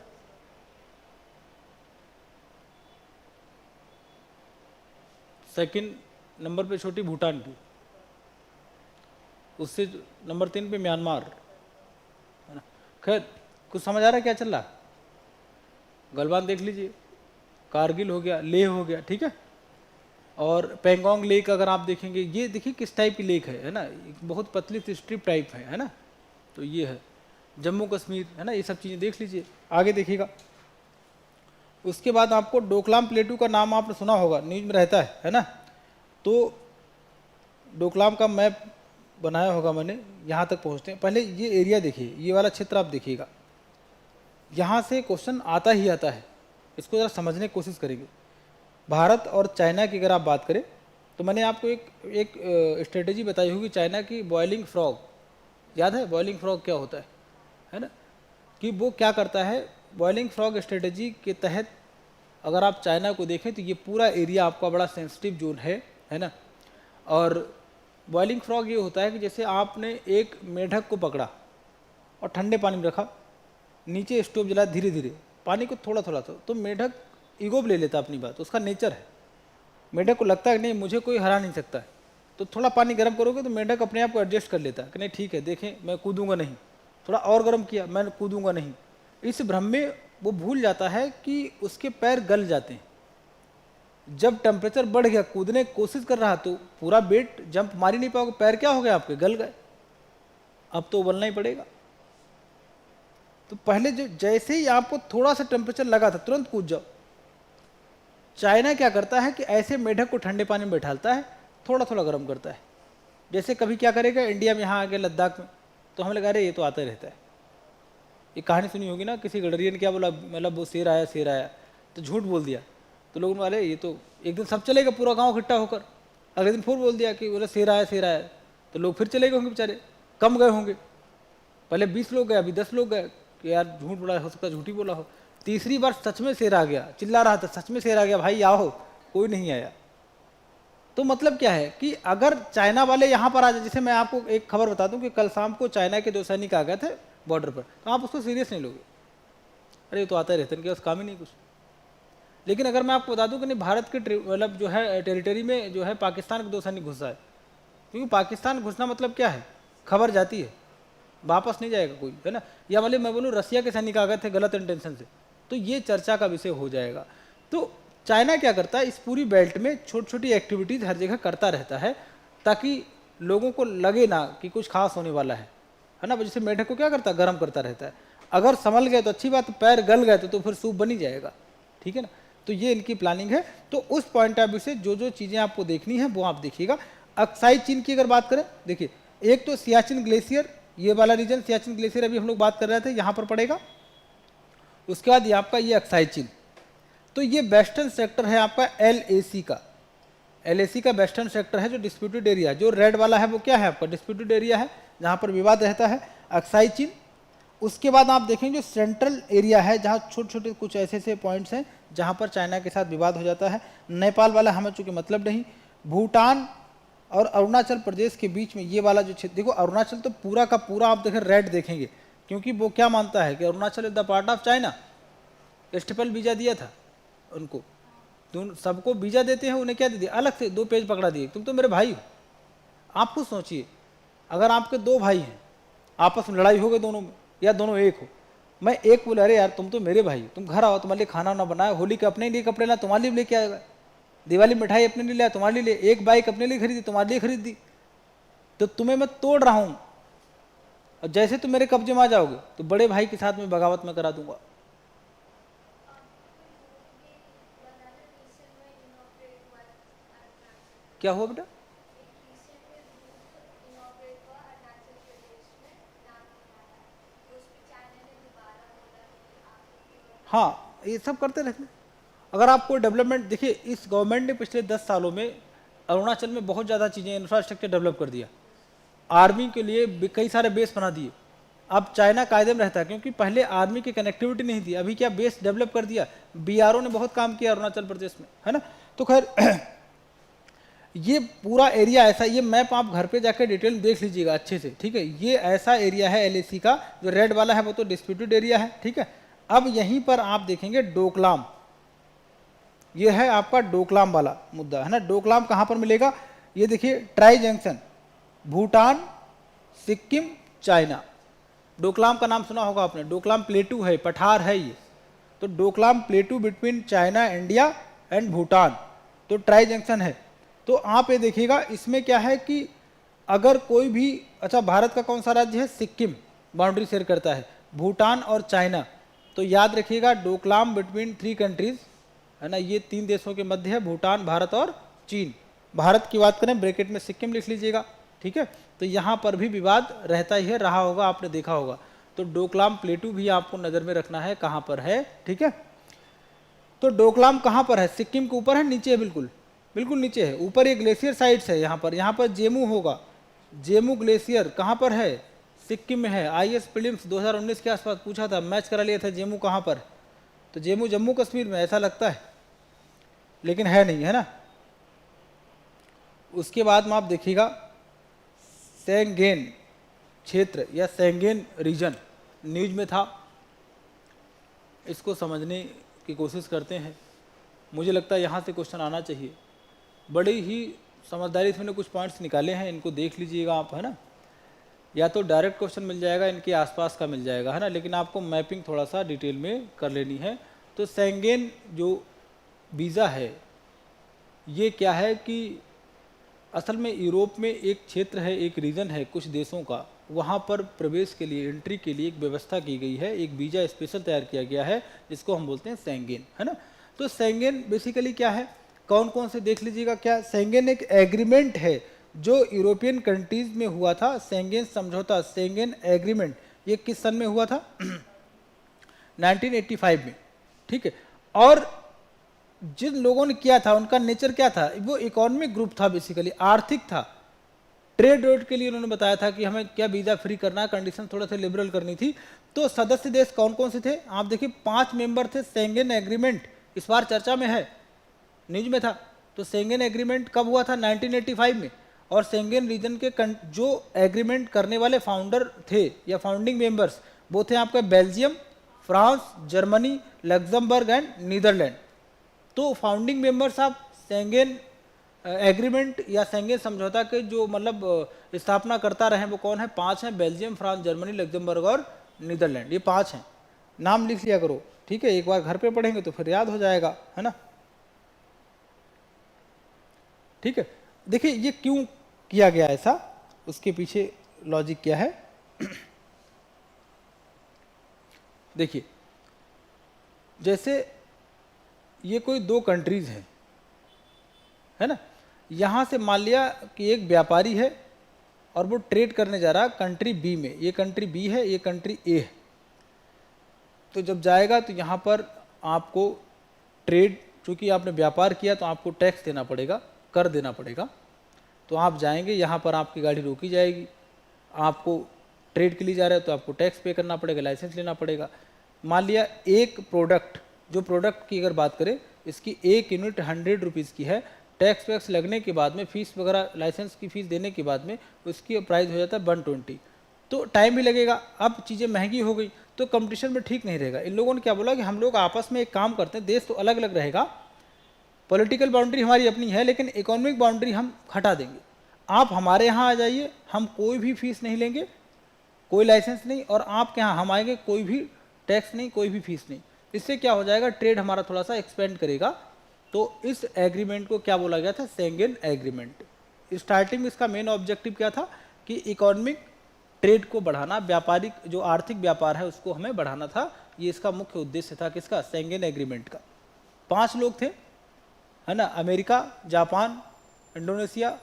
सेकंड नंबर पे छोटी भूटान की, उससे नंबर 3 पे म्यांमार, है ना। खैर, कुछ समझ आ रहा है क्या चल रहा? गलवान देख लीजिए, कारगिल हो गया, लेह हो गया, ठीक है। और पेंगोंग लेक अगर आप देखेंगे, ये देखिए किस टाइप की लेक है ना, बहुत पतली सी स्ट्रिप टाइप है ना। तो ये है जम्मू कश्मीर, है ना। ये सब चीज़ें देख लीजिए, आगे देखिएगा। उसके बाद आपको डोकलाम प्लेटू का नाम आपने सुना होगा, न्यूज में रहता है ना। तो डोकलाम का मैप बनाया होगा मैंने, यहाँ तक पहुँचते हैं। पहले ये एरिया देखिए, ये वाला क्षेत्र आप देखिएगा, यहाँ से क्वेश्चन आता ही आता है, इसको ज़रा समझने की कोशिश करेंगे। भारत और चाइना की अगर आप बात करें तो मैंने आपको एक स्ट्रेटेजी बताई होगी चाइना की, बॉइलिंग फ्रॉग, याद है बॉइलिंग फ्रॉग क्या होता है ना, कि वो क्या करता है। बॉइलिंग फ्रॉग स्ट्रेटेजी के तहत अगर आप चाइना को देखें तो ये पूरा एरिया आपका बड़ा सेंसिटिव जोन है ना। और बॉइलिंग फ्रॉग ये होता है कि जैसे आपने एक मेढक को पकड़ा और ठंडे पानी में रखा, नीचे स्टोव जला धीरे धीरे, पानी को थोड़ा थोड़ा तो मेढक ईगो ले लेता अपनी बात, उसका नेचर है। मेढक को लगता है कि नहीं मुझे कोई हरा नहीं सकता है, तो थोड़ा पानी गर्म करोगे तो मेढक अपने आप को एडजस्ट कर लेता है कि नहीं ठीक है, देखें मैं कूदूंगा नहीं, थोड़ा और गर्म किया, मैं कूदूंगा नहीं। इस भ्रम में वो भूल जाता है कि उसके पैर गल जाते हैं। जब टेम्परेचर बढ़ गया, कूदने की कोशिश कर रहा तो पूरा वेट जंप मार ही नहीं पाओगे, पैर क्या हो गए आपके, गल गए, अब तो उबलना ही पड़ेगा। तो पहले जो जैसे ही आपको थोड़ा सा टेम्परेचर लगा था तुरंत कूद जाओ। चाइना क्या करता है कि ऐसे मेढक को ठंडे पानी में बैठालता है, थोड़ा थोड़ा गर्म करता है। जैसे कभी क्या करेगा, इंडिया में यहाँ आ गया लद्दाख में, तो हम लगा अरे ये तो आता रहता है। ये कहानी सुनी होगी ना, किसी गडरियन क्या बोला, मतलब वो शेर आया तो झूठ बोल दिया, तो लोगों ने बोले ये तो एक दिन सब चलेगा, पूरा गाँव इकट्ठा होकर। अगले दिन फिर बोल दिया कि बोला शेर आया, तो लोग फिर चले गए होंगे बेचारे, कम गए होंगे। पहले 20 लोग गए, अभी 10 लोग गए कि यार झूठ बोला, हो सकता है झूठी बोला हो। तीसरी बार सच में शेर आ गया, चिल्ला रहा था सच में शेर आ गया, भाई आओ, कोई नहीं आया। तो मतलब क्या है कि अगर चाइना वाले यहाँ पर आ जाए, जैसे मैं आपको एक खबर बता दूं कि कल शाम को चाइना के 2 सैनिक आ गए थे बॉर्डर पर, तो आप उसको सीरियस नहीं लोगे, अरे तो आता ही रहता है, क्या उस काम ही नहीं कुछ। लेकिन अगर मैं आपको बता दूं कि नहीं, भारत के मतलब जो है टेरिटरी में जो है पाकिस्तान के 2 सैनिक घुसा है, क्योंकि पाकिस्तान घुसना मतलब क्या है, खबर जाती है, वापस नहीं जाएगा कोई, है ना। या वाले मैं बोलूँ रसिया के सैनिक आ गए थे गलत इंटेंशन से, तो ये चर्चा का विषय हो जाएगा। तो चाइना क्या करता है, इस पूरी बेल्ट में छोटी छोटी एक्टिविटीज़ हर जगह करता रहता है, ताकि लोगों को लगे ना कि कुछ खास होने वाला है ना। जैसे मेढक को क्या करता है, गर्म करता रहता है। अगर संभल गए तो अच्छी बात, पैर गल गए तो फिर सूप बन ही जाएगा, ठीक है ना। तो ये इनकी प्लानिंग है। तो उस पॉइंट ऑफ व्यू से जो जो चीज़ें आपको देखनी है वो आप देखिएगा। अक्साई चीन की अगर बात करें, देखिए एक तो सियाचिन ग्लेशियर, ये वाला रीजन सियाचिन ग्लेशियर अभी हम लोग बात कर रहे थे, यहाँ पर पड़ेगा। उसके बाद ये आपका ये अक्साई चीन, तो ये वेस्टर्न सेक्टर है आपका LAC का। LAC का वेस्टर्न सेक्टर है जो डिस्प्यूटेड एरिया, जो रेड वाला है वो क्या है आपका, डिस्प्यूटेड एरिया है जहाँ पर विवाद रहता है, अक्साई चीन। उसके बाद आप देखेंगे जो सेंट्रल एरिया है, जहाँ छोटे छोटे कुछ ऐसे ऐसे पॉइंट्स हैं जहाँ पर चाइना के साथ विवाद हो जाता है। नेपाल वाला हमें चूँकि मतलब नहीं, भूटान और अरुणाचल प्रदेश के बीच में ये वाला जो क्षेत्र, देखो अरुणाचल तो पूरा का पूरा आप देखें रेड देखेंगे, क्योंकि वो क्या मानता है कि Arunachal is the part of China. Staple visa दिया था उनको, तो सबको वीजा देते हैं, उन्हें क्या दे दिया, अलग से 2 पेज पकड़ा दिए, तुम तो मेरे भाई हो। आप खुद सोचिए, अगर आपके 2 भाई हैं, आपस में लड़ाई हो गई दोनों में, या दोनों एक हो, मैं एक बोले अरे यार तुम तो मेरे भाई, तुम घर आओ, तुम्हारे लिए खाना ना बनाया, होली के अपने लिए कपड़े ला, तुम्हारे लिए लेके आएगा, दिवाली मिठाई अपने लिए लाया, तुम्हारे लिए, एक बाइक अपने लिए खरीदी, तुम्हारे लिए खरीद दी, तो तुम्हें मैं तोड़ रहा हूँ, और जैसे तुम मेरे कब्जे में आ जाओगे तो बड़े भाई के साथ में बगावत में करा दूंगा। क्या हुआ बेटा? हाँ, ये सब करते रहते हैं। अगर आप कोई डेवलपमेंट देखिए, इस गवर्नमेंट ने पिछले 10 सालों में अरुणाचल में बहुत ज़्यादा चीज़ें, इंफ्रास्ट्रक्चर डेवलप कर दिया, आर्मी के लिए कई सारे बेस बना दिए। अब चाइना कायदे में रहता है, क्योंकि पहले आर्मी की कनेक्टिविटी नहीं थी, अभी क्या बेस डेवलप कर दिया। बीआरओ ने बहुत काम किया अरुणाचल प्रदेश में, है ना। तो खैर ये पूरा एरिया ऐसा, ये मैप आप घर पे जाकर डिटेल देख लीजिएगा अच्छे से, ठीक है। ये ऐसा एरिया है एलएसी का, जो रेड वाला है वो तो डिस्प्यूटेड एरिया है, ठीक है। अब यहीं पर आप देखेंगे डोकलाम, ये है आपका डोकलाम वाला मुद्दा, है ना। डोकलाम कहाँ पर मिलेगा? ये देखिए tri junction, Bhutan, Sikkim, China. Doklam का नाम सुना होगा आपने, डोकलाम प्लेटू है, पठार है ये। तो Doklam प्लेटू between China, India and Bhutan, तो ट्राई जंक्शन है। तो आप ये देखिएगा, इसमें क्या है कि अगर कोई भी, अच्छा भारत का कौन सा राज्य है? सिक्किम बाउंड्री शेयर करता है, भूटान और चाइना। तो याद रखिएगा डोकलाम बिटवीन 3 कंट्रीज, है ना, ये 3 देशों के मध्य है, भूटान, भारत और चीन। भारत की बात करें ब्रैकेट में सिक्किम लिख लीजिएगा, ठीक है। तो यहाँ पर भी विवाद रहता ही है, रहा होगा, आपने देखा होगा। तो डोकलाम प्लेटू भी आपको नज़र में रखना है कहाँ पर है, ठीक है। तो डोकलाम कहाँ पर है? सिक्किम के ऊपर है, नीचे है, बिल्कुल बिल्कुल नीचे है। ऊपर ये ग्लेशियर साइट्स है, यहाँ पर जेमू होगा, जेमू ग्लेशियर कहाँ पर है? सिक्किम में है। आईएएस प्रीलिम्स 2019 के आसपास पूछा था, मैच करा लिया था, जेमू कहाँ पर? तो जेमू जम्मू कश्मीर में, ऐसा लगता है, लेकिन है नहीं, है ना। उसके बाद में आप देखिएगा सेंगेन क्षेत्र या सेंगेन रीजन, न्यूज में था, इसको समझने की कोशिश करते हैं। मुझे लगता है यहाँ से क्वेश्चन आना चाहिए। बड़ी ही समझदारी से मैंने कुछ पॉइंट्स निकाले हैं, इनको देख लीजिएगा आप, है ना। या तो डायरेक्ट क्वेश्चन मिल जाएगा, इनके आसपास का मिल जाएगा, है ना, लेकिन आपको मैपिंग थोड़ा सा डिटेल में कर लेनी है। तो सेंगेन जो वीज़ा है, ये क्या है कि असल में यूरोप में एक क्षेत्र है, एक रीजन है कुछ देशों का, वहाँ पर प्रवेश के लिए, एंट्री के लिए एक व्यवस्था की गई है, एक वीज़ा स्पेशल तैयार किया गया है, जिसको हम बोलते हैं सेंगेन, है ना। तो सेंगेन बेसिकली क्या है, कौन कौन से देख लीजिएगा। क्या सेंगेन एक एग्रीमेंट है जो यूरोपियन कंट्रीज में हुआ था, सेंगेन समझौता, सेंगेन एग्रीमेंट, ये किस सन में हुआ था? 1985 में, ठीक है। और जिन लोगों ने किया था उनका नेचर क्या था? वो इकोनॉमिक ग्रुप था, बेसिकली आर्थिक था। ट्रेड रोड के लिए उन्होंने बताया था कि हमें क्या वीज़ा फ्री करना है, कंडीशन थोड़ा सा लिबरल करनी थी। तो सदस्य देश कौन कौन से थे? आप देखिए 5 मेंबर थे। सेंगेन एग्रीमेंट इस बार चर्चा में है, न्यूज में था। तो सेंगेन एग्रीमेंट कब हुआ था? 1985 में। और सेंगेन रीजन के जो एग्रीमेंट करने वाले फाउंडर थे या फाउंडिंग मेंबर्स, वो थे आपका Belgium, France, Germany, Luxembourg and Netherlands. तो फाउंडिंग मेंबर्स आप सेंगेन एग्रीमेंट या सेंगेन समझौता के जो मतलब स्थापना करता रहे, वो कौन है? 5 हैं, बेल्जियम, फ्रांस, जर्मनी, लग्जमबर्ग और नीदरलैंड, ये 5 हैं। नाम लिख लिया करो, ठीक है, एक बार घर पे पढ़ेंगे तो फिर याद हो जाएगा, है ना, ठीक है। देखिए ये क्यों किया गया ऐसा, उसके पीछे लॉजिक क्या है। देखिए जैसे ये कोई 2 कंट्रीज हैं, है ना, यहाँ से मान लिया कि एक व्यापारी है और वो ट्रेड करने जा रहा है कंट्री बी में, ये कंट्री बी है, ये कंट्री ए है। तो जब जाएगा तो यहाँ पर आपको ट्रेड, चूँकि आपने व्यापार किया तो आपको टैक्स देना पड़ेगा, कर देना पड़ेगा। तो आप जाएंगे, यहाँ पर आपकी गाड़ी रोकी जाएगी, आपको ट्रेड के लिए जा रहे हो तो आपको टैक्स पे करना पड़ेगा, लाइसेंस लेना पड़ेगा। मान लिया एक प्रोडक्ट, जो प्रोडक्ट की अगर बात करें, इसकी 1 यूनिट 100 रुपीज़ की है, टैक्स वैक्स लगने के बाद में, फीस वगैरह, लाइसेंस की फ़ीस देने के बाद में उसकी प्राइस हो जाता है 120। तो टाइम भी लगेगा। अब चीज़ें महंगी हो गई तो कंपटीशन में ठीक नहीं रहेगा। इन लोगों ने क्या बोला कि हम लोग आपस में एक काम करते हैं, देश तो अलग अलग रहेगा, पॉलिटिकल बाउंड्री हमारी अपनी है, लेकिन इकोनॉमिक बाउंड्री हम हटा देंगे। आप हमारे यहाँ आ जाइए, हम कोई भी फीस नहीं लेंगे, कोई लाइसेंस नहीं, और आपके यहाँ हम आएंगे, कोई भी टैक्स नहीं, कोई भी फीस नहीं। इससे क्या हो जाएगा, ट्रेड हमारा थोड़ा सा एक्सपेंड करेगा। तो इस एग्रीमेंट को क्या बोला गया था? Schengen agreement. स्टार्टिंग में इसका मेन ऑब्जेक्टिव क्या था कि इकोनॉमिक ट्रेड को बढ़ाना, व्यापारिक जो आर्थिक व्यापार है उसको हमें बढ़ाना था। ये इसका मुख्य उद्देश्य था, किसका? सेंगेन एग्रीमेंट का। 5 लोग थे, है ना, अमेरिका, जापान, इंडोनेशिया,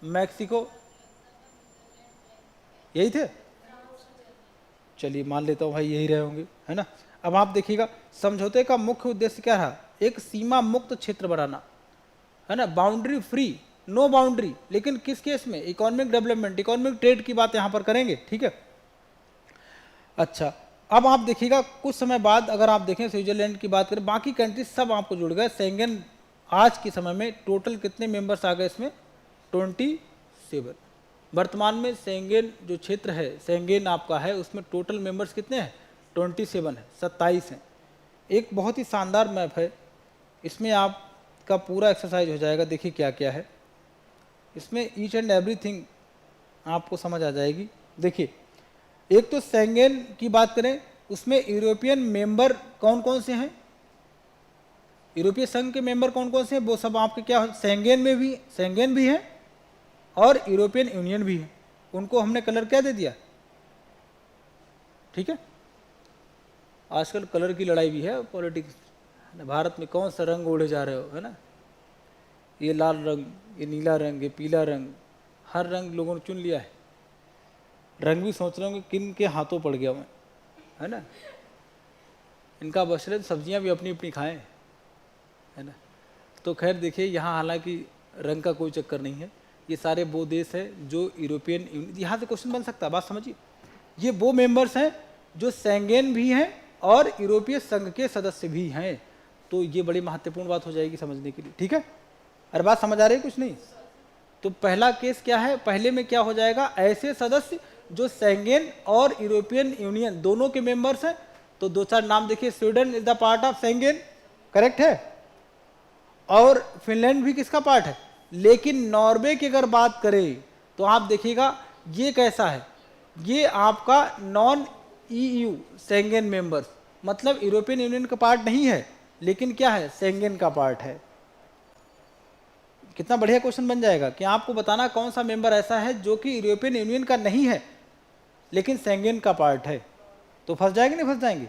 मैक्सिको, यही थे। चलिए मान लेता हूँ भाई यही रहे होंगे, है ना। अब आप देखिएगा समझौते का मुख्य उद्देश्य क्या रहा, एक सीमा मुक्त क्षेत्र बनाना, है ना, बाउंड्री फ्री, नो बाउंड्री, लेकिन किस केस में, इकोनॉमिक डेवलपमेंट, इकोनॉमिक ट्रेड की बात यहाँ पर करेंगे, ठीक है। अच्छा, अब आप देखिएगा कुछ समय बाद अगर आप देखें स्विट्जरलैंड की बात करें, बाकी कंट्रीज सब आपको जुड़ गए शेंगेन। आज के समय में टोटल कितने मेंबर्स आ गए इसमें, 27। वर्तमान में शेंगेन जो क्षेत्र है, शेंगेन आपका है, उसमें टोटल मेंबर्स कितने हैं, 27 है, 27 हैं। एक बहुत ही शानदार मैप है, इसमें आपका पूरा एक्सरसाइज हो जाएगा। देखिए क्या क्या है इसमें, ईच एंड एवरीथिंग आपको समझ आ जाएगी। देखिए एक तो शेंगेन की बात करें, उसमें यूरोपियन मेंबर कौन कौन से हैं, यूरोपीय संघ के मेंबर कौन कौन से हैं, वो सब आपके क्या, शेंगेन में भी, शेंगेन भी है और यूरोपियन यूनियन भी है। उनको हमने कलर क्या दे दिया, ठीक है। आजकल कलर की लड़ाई भी है पॉलिटिक्स, भारत में कौन सा रंग ओढ़े जा रहे हो, है ना, ये लाल रंग, ये नीला रंग, ये पीला रंग, हर रंग लोगों ने चुन लिया है। रंग भी सोच रहे होंगे किन के हाथों पड़ गया मैं, है ना, इनका बशरे सब्जियां भी अपनी अपनी खाएं, है ना। तो खैर देखिए यहाँ हालांकि रंग का कोई चक्कर नहीं है, ये सारे वो देश है जो यूरोपियन यूनियन, यहाँ से क्वेश्चन बन सकता है, बात समझिए, ये वो मेंबर्स हैं जो शेंगेन भी हैं और यूरोपीय संघ के सदस्य भी हैं। तो ये बड़ी महत्वपूर्ण बात हो जाएगी समझने के लिए, ठीक है। अरे बात समझ आ रही है कुछ नहीं। तो पहला केस क्या है, पहले में क्या हो जाएगा, ऐसे सदस्य जो शेंगेन और यूरोपियन यूनियन दोनों के मेंबर्स हैं। तो दो चार नाम देखिए, Sweden is the part of Schengen, correct है, और फिनलैंड भी किसका पार्ट है। लेकिन नॉर्वे की अगर बात करें तो आप देखिएगा ये कैसा है, ये आपका नॉन ईयू शेंगेन मेंबर्स, मतलब यूरोपियन यूनियन का पार्ट नहीं है, लेकिन क्या है, शेंगेन का पार्ट है। कितना बढ़िया क्वेश्चन बन जाएगा कि आपको बताना कौन सा मेंबर ऐसा है जो कि यूरोपियन यूनियन का नहीं है लेकिन शेंगेन का पार्ट है। तो फंस जाएंगे नहीं फंस जाएंगे,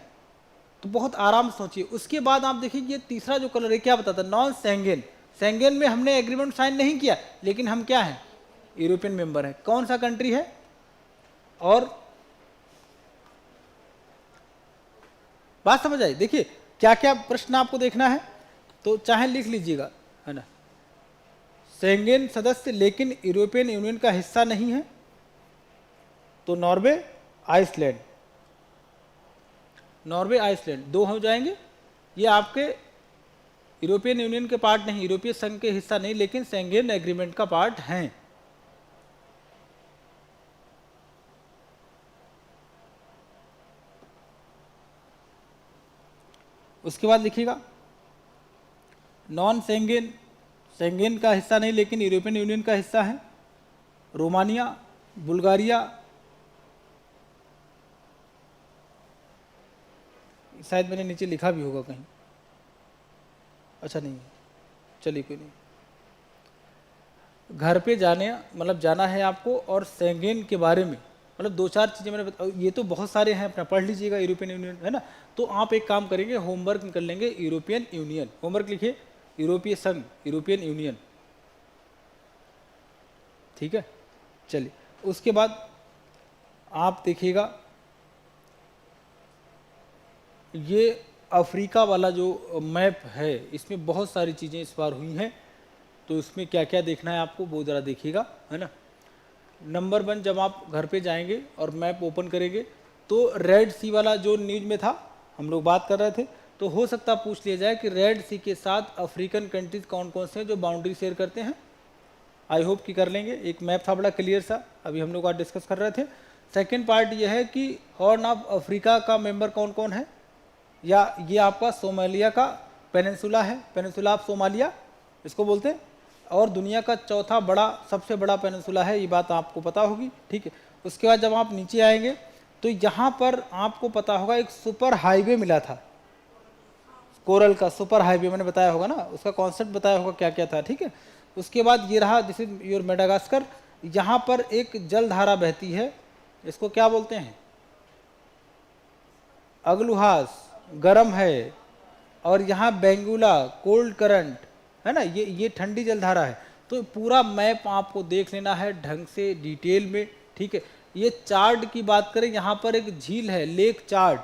तो बहुत आराम से सोचिए। उसके बाद आप देखिए ये तीसरा जो कलर है क्या बताता है, नॉन शेंगेन। शेंगेन में हमने एग्रीमेंट साइन नहीं किया लेकिन हम क्या हैं, यूरोपियन मेंबर है। कौन सा कंट्री है, और बात समझ आई। देखिए क्या क्या प्रश्न आपको देखना है तो चाहे लिख लीजिएगा, है ना। शेंगेन सदस्य लेकिन यूरोपियन यूनियन का हिस्सा नहीं है, तो नॉर्वे आइसलैंड, नॉर्वे आइसलैंड दो हो जाएंगे। ये आपके यूरोपियन यूनियन के पार्ट नहीं, यूरोपीय संघ के हिस्सा नहीं, लेकिन शेंगेन एग्रीमेंट का पार्ट हैं। उसके बाद लिखिएगा नॉन शेंगेन, शेंगेन का हिस्सा नहीं लेकिन यूरोपियन यूनियन का हिस्सा है, रोमानिया, बुल्गारिया, शायद मैंने नीचे लिखा भी होगा कहीं, अच्छा नहीं, चलिए कोई नहीं। घर पे जाने मतलब जाना है आपको, और शेंगेन के बारे में मतलब दो चार चीज़ें मैंने ये तो बहुत सारे हैं, अपना पढ़ लीजिएगा, यूरोपियन यूनियन, है ना। तो आप एक काम करेंगे, होमवर्क कर लेंगे, यूरोपियन यूनियन, होमवर्क लिखिए यूरोपीय संघ, यूरोपियन यूनियन, ठीक है। चलिए उसके बाद आप देखिएगा ये अफ्रीका वाला जो मैप है, इसमें बहुत सारी चीज़ें इस बार हुई हैं, तो इसमें क्या क्या देखना है आपको वो ज़रा देखिएगा, है ना। नंबर 1, जब आप घर पे जाएंगे और मैप ओपन करेंगे तो रेड सी वाला जो न्यूज में था, हम लोग बात कर रहे थे, तो हो सकता पूछ लिया जाए कि रेड सी के साथ अफ्रीकन कंट्रीज कौन कौन से हैं जो बाउंड्री शेयर करते हैं। आई होप कि कर लेंगे, एक मैप था बड़ा क्लियर सा, अभी हम लोग आज डिस्कस कर रहे थे। सेकेंड पार्ट ये है कि हॉर्न ऑफ अफ्रीका का मेंबर कौन कौन है, या ये आपका सोमालिया का पेनिनसुला है, पेनिनसुला ऑफ सोमालिया इसको बोलते हैं, और दुनिया का चौथा बड़ा सबसे बड़ा पेनिनसुला है, ये बात आपको पता होगी, ठीक है। उसके बाद जब आप नीचे आएंगे तो यहाँ पर आपको पता होगा एक सुपर हाईवे मिला था, कोरल का सुपर हाईवे, मैंने बताया होगा ना, उसका कॉन्सेप्ट बताया होगा क्या क्या था, ठीक है। उसके बाद ये रहा, दिस इज योर मेडागास्कर, यहाँ पर एक जलधारा बहती है, इसको क्या बोलते हैं, अगलुहास, गर्म है, और यहाँ बेंगुला कोल्ड करंट, है ना, ये ठंडी जलधारा है। तो पूरा मैप आपको देख लेना है ढंग से डिटेल में, ठीक है। ये चार्ड की बात करें, यहाँ पर एक झील है लेक चार्ड,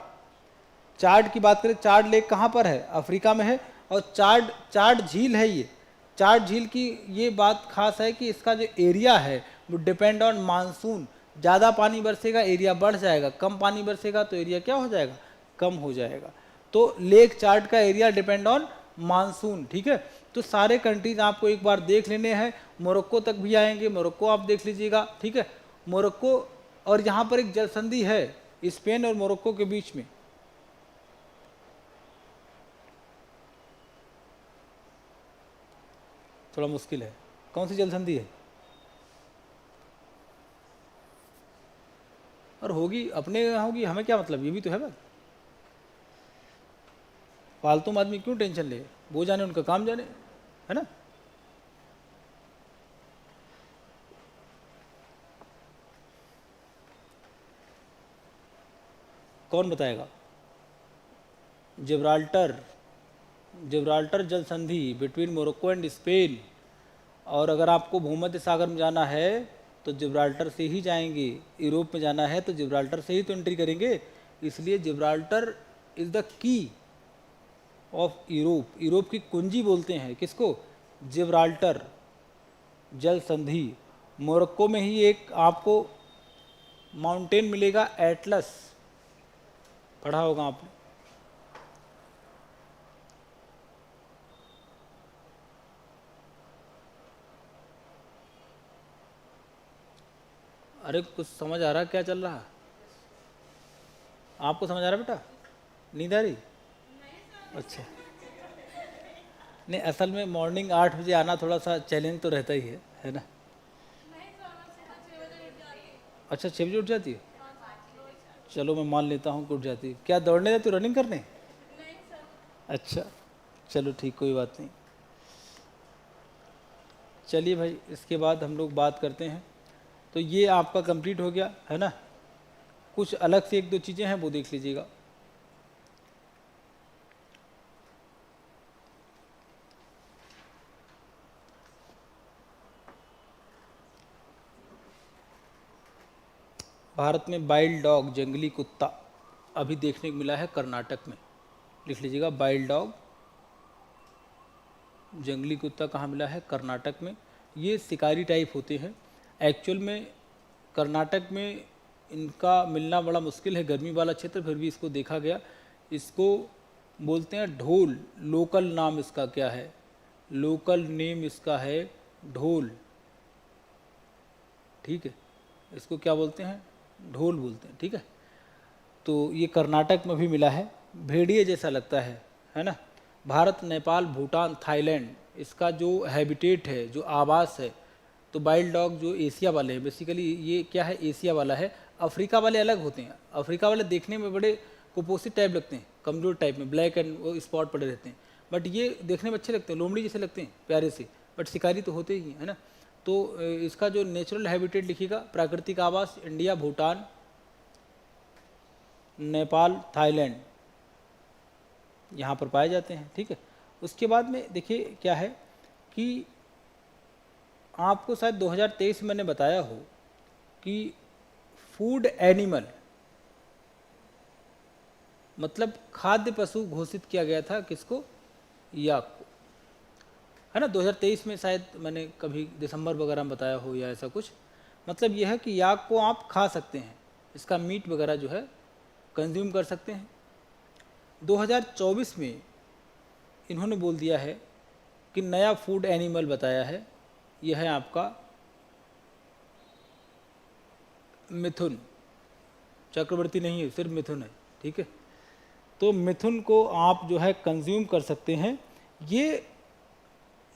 चार्ड की बात करें, चार्ड लेक कहाँ पर है, अफ्रीका में है, और चार्ड चार्ड झील है ये। चार्ड झील की ये बात खास है कि इसका जो एरिया है वो डिपेंड ऑन मानसून, ज़्यादा पानी बरसेगा एरिया बढ़ जाएगा, कम पानी बरसेगा तो एरिया क्या हो जाएगा, कम हो जाएगा। तो लेक चार्ड का एरिया डिपेंड ऑन मानसून, ठीक है। तो सारे कंट्रीज आपको एक बार देख लेने हैं, मोरक्को तक भी आएंगे, मोरक्को आप देख लीजिएगा, ठीक है। मोरक्को, और यहाँ पर एक जलसंधि है स्पेन और मोरक्को के बीच में, थोड़ा मुश्किल है। कौन सी जलसंधि है? और होगी अपने यहाँ होगी, हमें क्या मतलब, ये भी तो है बात। फालतू में आदमी क्यों टेंशन ले, वो जाने उनका काम जाने, है ना। कौन बताएगा? जिब्राल्टर, जिब्राल्टर जल संधि बिटवीन मोरक्को एंड स्पेन। और अगर आपको भूमध्य सागर में जाना है तो जिब्राल्टर से ही जाएंगे, यूरोप में जाना है तो जिब्राल्टर से ही तो एंट्री करेंगे। इसलिए Gibraltar is the key of Europe, Europe की कुंजी बोलते हैं किसको, जिब्राल्टर जल संधि। मोरक्को में ही एक आपको माउंटेन मिलेगा एटलस, पढ़ा होगा आपने। अरे कुछ समझ आ रहा क्या चल रहा, आपको समझ आ रहा बेटा, नींद आ रही? अच्छा, नहीं असल में मॉर्निंग 8 बजे आना थोड़ा सा चैलेंज तो रहता ही है ना। अच्छा 6 बजे उठ जाती है, चलो मैं मान लेता हूँ कि उठ जाती है। क्या दौड़ने जाती हो, रनिंग करने? अच्छा चलो ठीक, कोई बात नहीं। चलिए भाई, इसके बाद हम लोग बात करते हैं। तो ये आपका कंप्लीट हो गया है ना। कुछ अलग से एक दो चीज़ें हैं वो देख लीजिएगा। भारत में वाइल्ड डॉग, जंगली कुत्ता अभी देखने को मिला है कर्नाटक में, लिख लीजिएगा वाइल्ड डॉग जंगली कुत्ता कहाँ मिला है, कर्नाटक में। ये शिकारी टाइप होते हैं एक्चुअल में। कर्नाटक में इनका मिलना बड़ा मुश्किल है, गर्मी वाला क्षेत्र, फिर भी इसको देखा गया। इसको बोलते हैं ढोल, लोकल नाम इसका क्या है, लोकल नेम इसका है ढोल, ठीक है। इसको क्या बोलते हैं, ढोल बोलते हैं, ठीक है। तो ये कर्नाटक में भी मिला है, भेड़िए जैसा लगता है ना। भारत, नेपाल, भूटान, थाईलैंड इसका जो हैबिटेट है, जो आवास है। तो वाइल्ड डॉग जो एशिया वाले हैं, बेसिकली ये क्या है, एशिया वाला है। अफ्रीका वाले अलग होते हैं, अफ्रीका वाले देखने में बड़े कुपोषित टाइप लगते हैं, कमजोर टाइप में, ब्लैक एंड वो स्पॉट पड़े रहते हैं। बट ये देखने में अच्छे लगते हैं, लोमड़ी जैसे लगते हैं प्यारे से, बट शिकारी तो होते ही है ना। तो इसका जो नेचुरल हैबिटेट लिखिएगा, प्राकृतिक आवास इंडिया, भूटान, नेपाल, थाईलैंड, यहाँ पर पाए जाते हैं, ठीक है। उसके बाद में देखिए क्या है कि आपको शायद 2023 में मैंने बताया हो कि फूड एनिमल मतलब खाद्य पशु घोषित किया गया था किसको, याक को, है ना। 2023 में शायद मैंने कभी दिसंबर वगैरह में बताया हो या ऐसा कुछ। मतलब यह है कि याक को आप खा सकते हैं, इसका मीट वगैरह जो है कंज्यूम कर सकते हैं। 2024 में इन्होंने बोल दिया है कि नया फूड एनिमल बताया है, यह है आपका मिथुन, चक्रवर्ती नहीं है, सिर्फ मिथुन है, ठीक है। तो मिथुन को आप जो है कंज्यूम कर सकते हैं। ये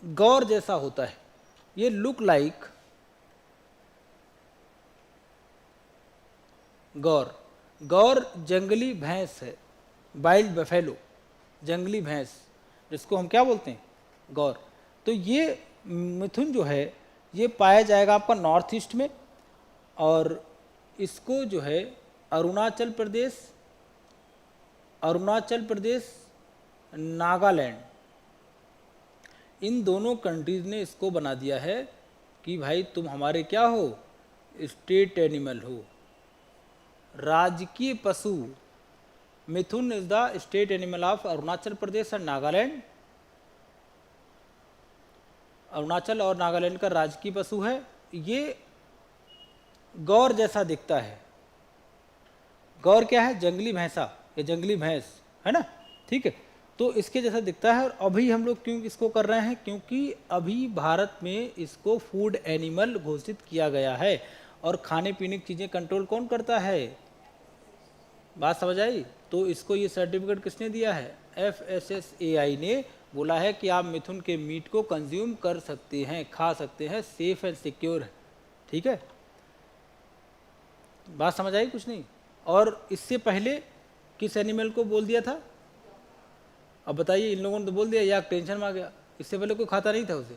गौर जैसा होता है, ये लुक लाइक गौर, गौर जंगली भैंस है, वाइल्ड बफेलो, जंगली भैंस, जिसको हम क्या बोलते हैं, गौर। तो ये मिथुन जो है ये पाया जाएगा आपका नॉर्थ ईस्ट में, और इसको जो है अरुणाचल प्रदेश, नागालैंड, इन दोनों कंट्रीज ने इसको बना दिया है कि भाई तुम हमारे क्या हो, स्टेट एनिमल हो, राजकीय पशु। Mithun is the state animal of Arunachal Pradesh and Nagaland. Arunachal और नागालैंड का राजकीय पशु है। ये गौर जैसा दिखता है। गौर क्या है? जंगली भैंसा या जंगली भैंस, है ना, ठीक है। तो इसके जैसा दिखता है। और अभी हम लोग क्यों इसको कर रहे हैं? क्योंकि अभी भारत में इसको फूड एनिमल घोषित किया गया है। और खाने पीने की चीज़ें कंट्रोल कौन करता है? बात समझ आई? तो इसको ये सर्टिफिकेट किसने दिया है? FSSAI ने बोला है कि आप मिथुन के मीट को कंज्यूम कर सकते हैं, खा सकते हैं, सेफ एंड सिक्योर है, ठीक है। बात समझ आई? कुछ नहीं। और इससे पहले किस एनिमल को बोल दिया था? अब बताइए, इन लोगों ने तो बोल दिया, या टेंशन में आ गया। इससे पहले कोई खाता नहीं था उसे,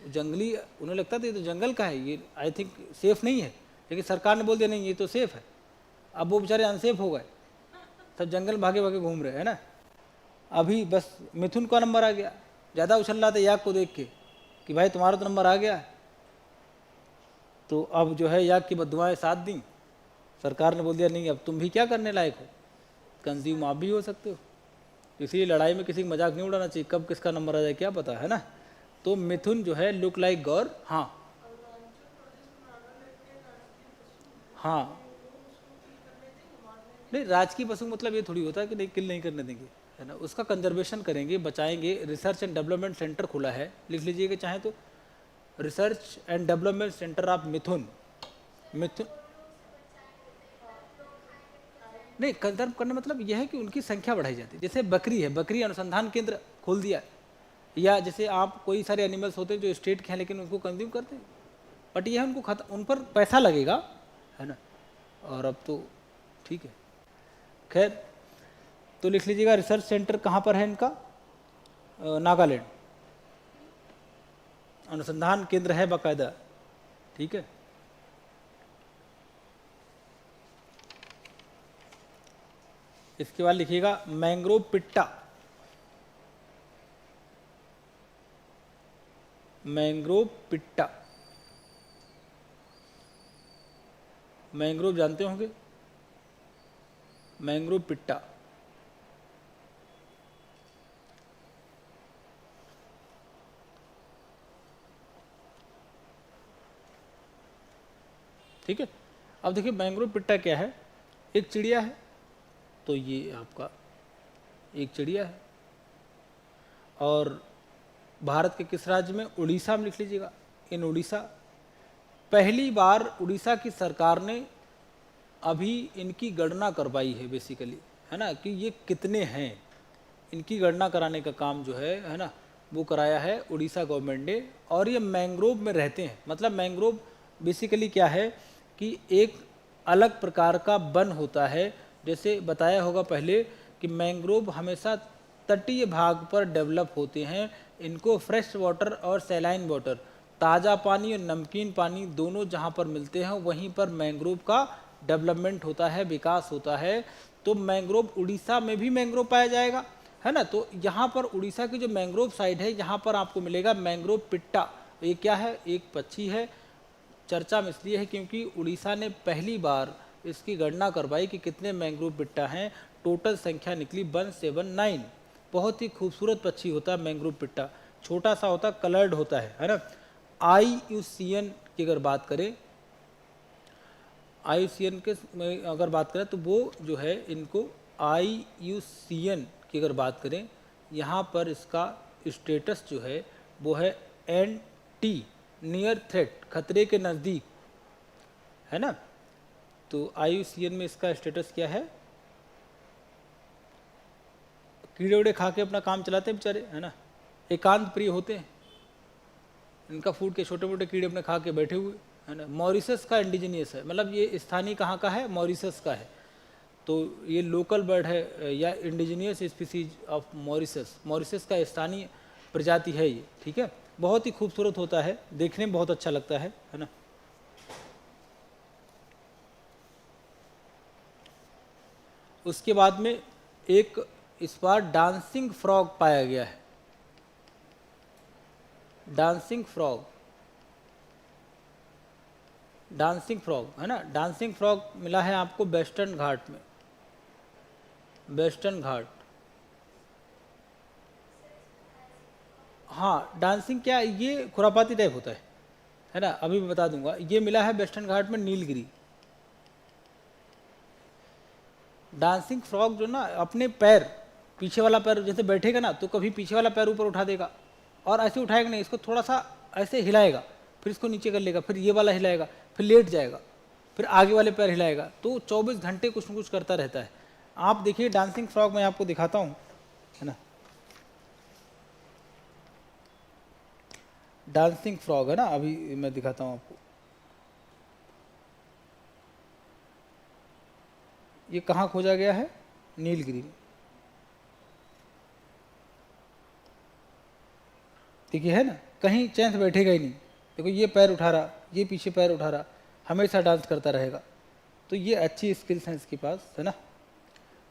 जंगली, उन्हें लगता था ये तो जंगल का है, ये आई थिंक सेफ नहीं है। लेकिन सरकार ने बोल दिया नहीं ये तो सेफ है। अब वो बेचारे अनसेफ हो गए, सब जंगल भागे भागे घूम रहे हैं ना। अभी बस मिथुन का नंबर आ गया, ज़्यादा उछल रहा था याक को देख के कि भाई तुम्हारा तो नंबर आ गया। तो अब जो है याक की बद्दुआएं साथ दी, सरकार ने बोल दिया नहीं अब तुम भी क्या करने लायक हो, कंज्यूम आप भी हो सकते हो। इसीलिए लड़ाई में किसी का मजाक नहीं उड़ाना चाहिए, कब किसका नंबर आ जाए क्या पता, है ना। तो मिथुन जो है लुक लाइक गौर। हाँ हाँ, नहीं राजकीय पशु मतलब ये थोड़ी होता है कि नहीं किल नहीं करने देंगे, है ना, उसका कंजर्वेशन करेंगे, बचाएंगे। रिसर्च एंड डेवलपमेंट सेंटर खुला है, लिख लीजिएगा चाहे तो, research and development centre of mithun. Mithun नहीं, कंजर्व करने मतलब यह है कि उनकी संख्या बढ़ाई जाती है। जैसे बकरी है, बकरी अनुसंधान केंद्र खोल दिया। या जैसे आप कोई सारे एनिमल्स होते हैं जो स्टेट के हैं लेकिन उनको कंज्यूम करते हैं, बट यह उनको उन पर पैसा लगेगा, है ना। और अब तो ठीक है, खैर। तो लिख लीजिएगा रिसर्च सेंटर कहाँ पर है इनका? नागालैंड, अनुसंधान केंद्र है बाकायदा, ठीक है। इसके बाद लिखिएगा मैंग्रोव पिट्टा। मैंग्रोव पिट्टा, मैंग्रोव जानते होंगे, मैंग्रोव पिट्टा। ठीक है। अब देखिए मैंग्रोव पिट्टा क्या है, एक चिड़िया है। तो ये आपका एक चिड़िया है, और भारत के किस राज्य में? उड़ीसा में, लिख लीजिएगा इन उड़ीसा। पहली बार उड़ीसा की सरकार ने अभी इनकी गणना करवाई है बेसिकली, है ना, कि ये कितने हैं। इनकी गणना कराने का काम जो है ना, वो कराया है उड़ीसा गवर्नमेंट ने। और ये मैंग्रोव में रहते हैं। मतलब मैंग्रोव बेसिकली क्या है कि एक अलग प्रकार का वन होता है। जैसे बताया होगा पहले कि मैंग्रोव हमेशा तटीय भाग पर डेवलप होते हैं। इनको फ्रेश वाटर और सैलाइन वाटर, ताज़ा पानी और नमकीन पानी दोनों जहाँ पर मिलते हैं वहीं पर मैंग्रोव का डेवलपमेंट होता है, विकास होता है। तो मैंग्रोव उड़ीसा में भी मैंग्रोव पाया जाएगा, है ना। तो यहाँ पर उड़ीसा की जो मैंग्रोव साइड है यहाँ पर आपको मिलेगा मैंग्रोव पिट्टा। ये क्या है? एक पक्षी है। चर्चा में इसलिए है क्योंकि उड़ीसा ने पहली बार इसकी गणना करवाई कि कितने मैंग्रोव पिट्टा हैं। टोटल संख्या निकली 179। बहुत ही खूबसूरत पक्षी होता है मैंग्रोव पिट्टा, छोटा सा होता है, कलर्ड होता है ना। IUCN की अगर बात करें, IUCN के में अगर बात करें तो वो जो है इनको IUCN की अगर बात करें, यहाँ पर इसका स्टेटस जो है वो है NT, नियर थ्रेट, खतरे के नज़दीक, है ना। तो IUCN में इसका स्टेटस क्या है? कीड़े उड़े खा के अपना काम चलाते हैं बेचारे, है ना, एकांत प्रिय होते हैं। इनका फूड के छोटे मोटे कीड़े अपने खा के बैठे हुए, है ना। मॉरिशस का इंडिजीनियस है, मतलब ये स्थानीय कहाँ का है? मॉरिशस का है। तो ये लोकल बर्ड है या indigenous species of Mauritius, Mauritius का स्थानीय प्रजाति है ये, ठीक है। बहुत ही खूबसूरत होता है, देखने में बहुत अच्छा लगता है ना। उसके बाद में एक इस बार डांसिंग फ्रॉग पाया गया है। डांसिंग फ्रॉग, डांसिंग फ्रॉग है ना, डांसिंग फ्रॉग मिला है आपको वेस्टर्न घाट में, वेस्टर्न घाट। हाँ, डांसिंग क्या, ये खुरापाती टाइप होता है ना, अभी मैं बता दूंगा। ये मिला है वेस्टर्न घाट में नीलगिरी। डांसिंग फ्रॉग जो ना अपने पैर, पीछे वाला पैर जैसे बैठेगा ना तो कभी पीछे वाला पैर ऊपर उठा देगा, और ऐसे उठाएगा नहीं, इसको थोड़ा सा ऐसे हिलाएगा, फिर इसको नीचे कर लेगा, फिर ये वाला हिलाएगा, फिर लेट जाएगा, फिर आगे वाले पैर हिलाएगा। तो 24 घंटे कुछ न कुछ करता रहता है। आप देखिए डांसिंग फ्रॉग मैं आपको दिखाता हूँ, है ना, डांसिंग फ्रॉग है ना, अभी मैं दिखाता हूँ आपको। ये कहाँ खोजा गया है? नीलगिरी में। देखिए है ना, कहीं चैन से बैठेगा ही नहीं। देखो ये पैर उठा रहा, ये पीछे पैर उठा रहा, हमेशा डांस करता रहेगा। तो ये अच्छी स्किल्स हैं इसके पास, है ना।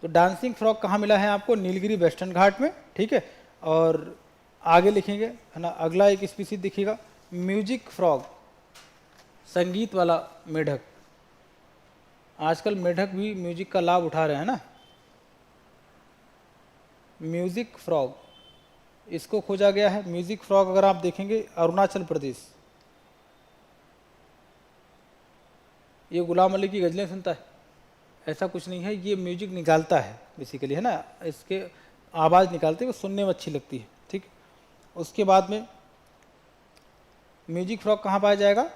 तो डांसिंग फ्रॉग कहाँ मिला है आपको? नीलगिरी वेस्टर्न घाट में, ठीक है। और आगे लिखेंगे, है ना, अगला एक स्पीसीज दिखेगा म्यूजिक फ्रॉग, संगीत वाला मेढक। आजकल मेढक भी म्यूजिक का लाभ उठा रहे हैं ना। म्यूजिक फ्रॉग, इसको खोजा गया है। म्यूजिक फ्रॉग अगर आप देखेंगे अरुणाचल प्रदेश। ये गुलाम अली की गज़लें सुनता है? ऐसा कुछ नहीं है, ये म्यूजिक निकालता है बेसिकली, है ना, इसके आवाज़ निकालते हैं, वो सुनने में अच्छी लगती है, ठीक। उसके बाद में म्यूजिक फ्रॉग कहाँ पाया जाएगा?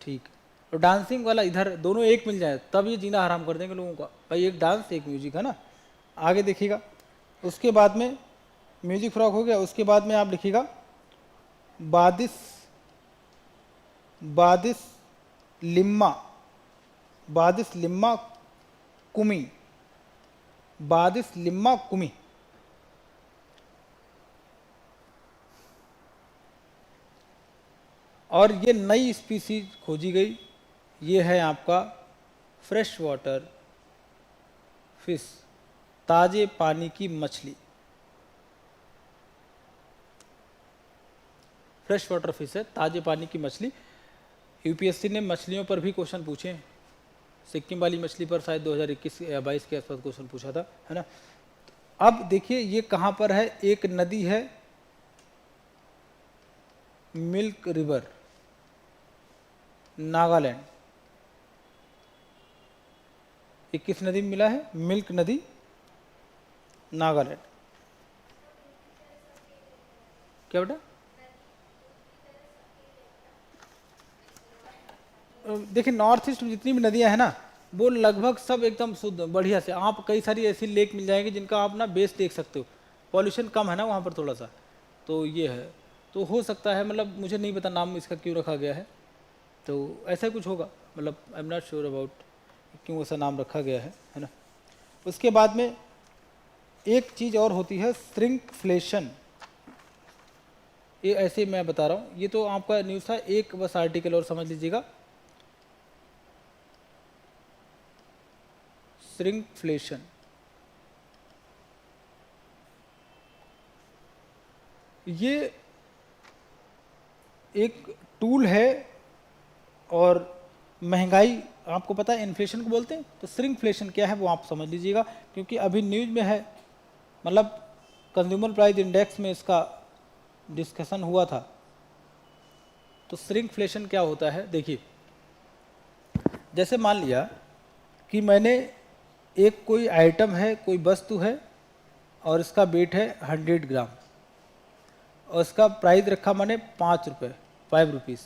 ठीक। और डांसिंग वाला इधर, दोनों एक मिल जाए तब ये जीना हराम कर देंगे लोगों का, भाई एक डांस एक म्यूजिक, है ना। आगे देखिएगा, उसके बाद में म्यूजिक फ्रॉग हो गया। उसके बाद में आप लिखिएगा बादिस, बादिस लिम्मा, बादिस लिम्मा कुमी, बादिस लिम्मा कुमी। और ये नई स्पीसीज खोजी गई, ये है आपका फ्रेश वाटर फिश, ताजे पानी की मछली। फ्रेश वाटर फिश है, ताजे पानी की मछली। यूपीएससी ने मछलियों पर भी क्वेश्चन पूछे हैं। सिक्किम वाली मछली पर शायद 2021 या 22 के आसपास क्वेश्चन पूछा था, है ना। अब देखिए ये कहाँ पर है? एक नदी है मिल्क रिवर, नागालैंड। ये किस नदी में मिला है? मिल्क नदी, नागालैंड। क्या बेटा? देखिए नॉर्थ ईस्ट में जितनी भी नदियां हैं ना, वो लगभग सब एकदम शुद्ध बढ़िया से। आप कई सारी ऐसी लेक मिल जाएंगी जिनका आप ना बेस देख सकते हो, पॉल्यूशन कम है ना वहाँ पर थोड़ा सा। तो ये है, तो हो सकता है, मतलब मुझे नहीं पता नाम इसका क्यों रखा गया है, तो ऐसा कुछ होगा, मतलब I am not sure about क्यों ऐसा नाम रखा गया है ना। उसके बाद में एक चीज़ और होती है श्रिंकफ्लेशन। ये ऐसे मैं बता रहा हूँ, ये तो आपका न्यूज़ था, एक बस आर्टिकल और समझ लीजिएगा। श्रिंकफ्लेशन, ये एक टूल है, और महंगाई, आपको पता है इन्फ्लेशन को बोलते हैं, तो श्रिंकफ्लेशन क्या है वो आप समझ लीजिएगा, क्योंकि अभी न्यूज़ में है, मतलब कंज्यूमर प्राइस इंडेक्स में इसका डिस्कशन हुआ था। तो श्रिंकफ्लेशन क्या होता है? देखिए, जैसे मान लिया कि मैंने एक कोई आइटम है, कोई वस्तु है, और इसका वेट है 100 ग्राम, और इसका प्राइस रखा मैंने 5 रुपये, 5 रुपीज़।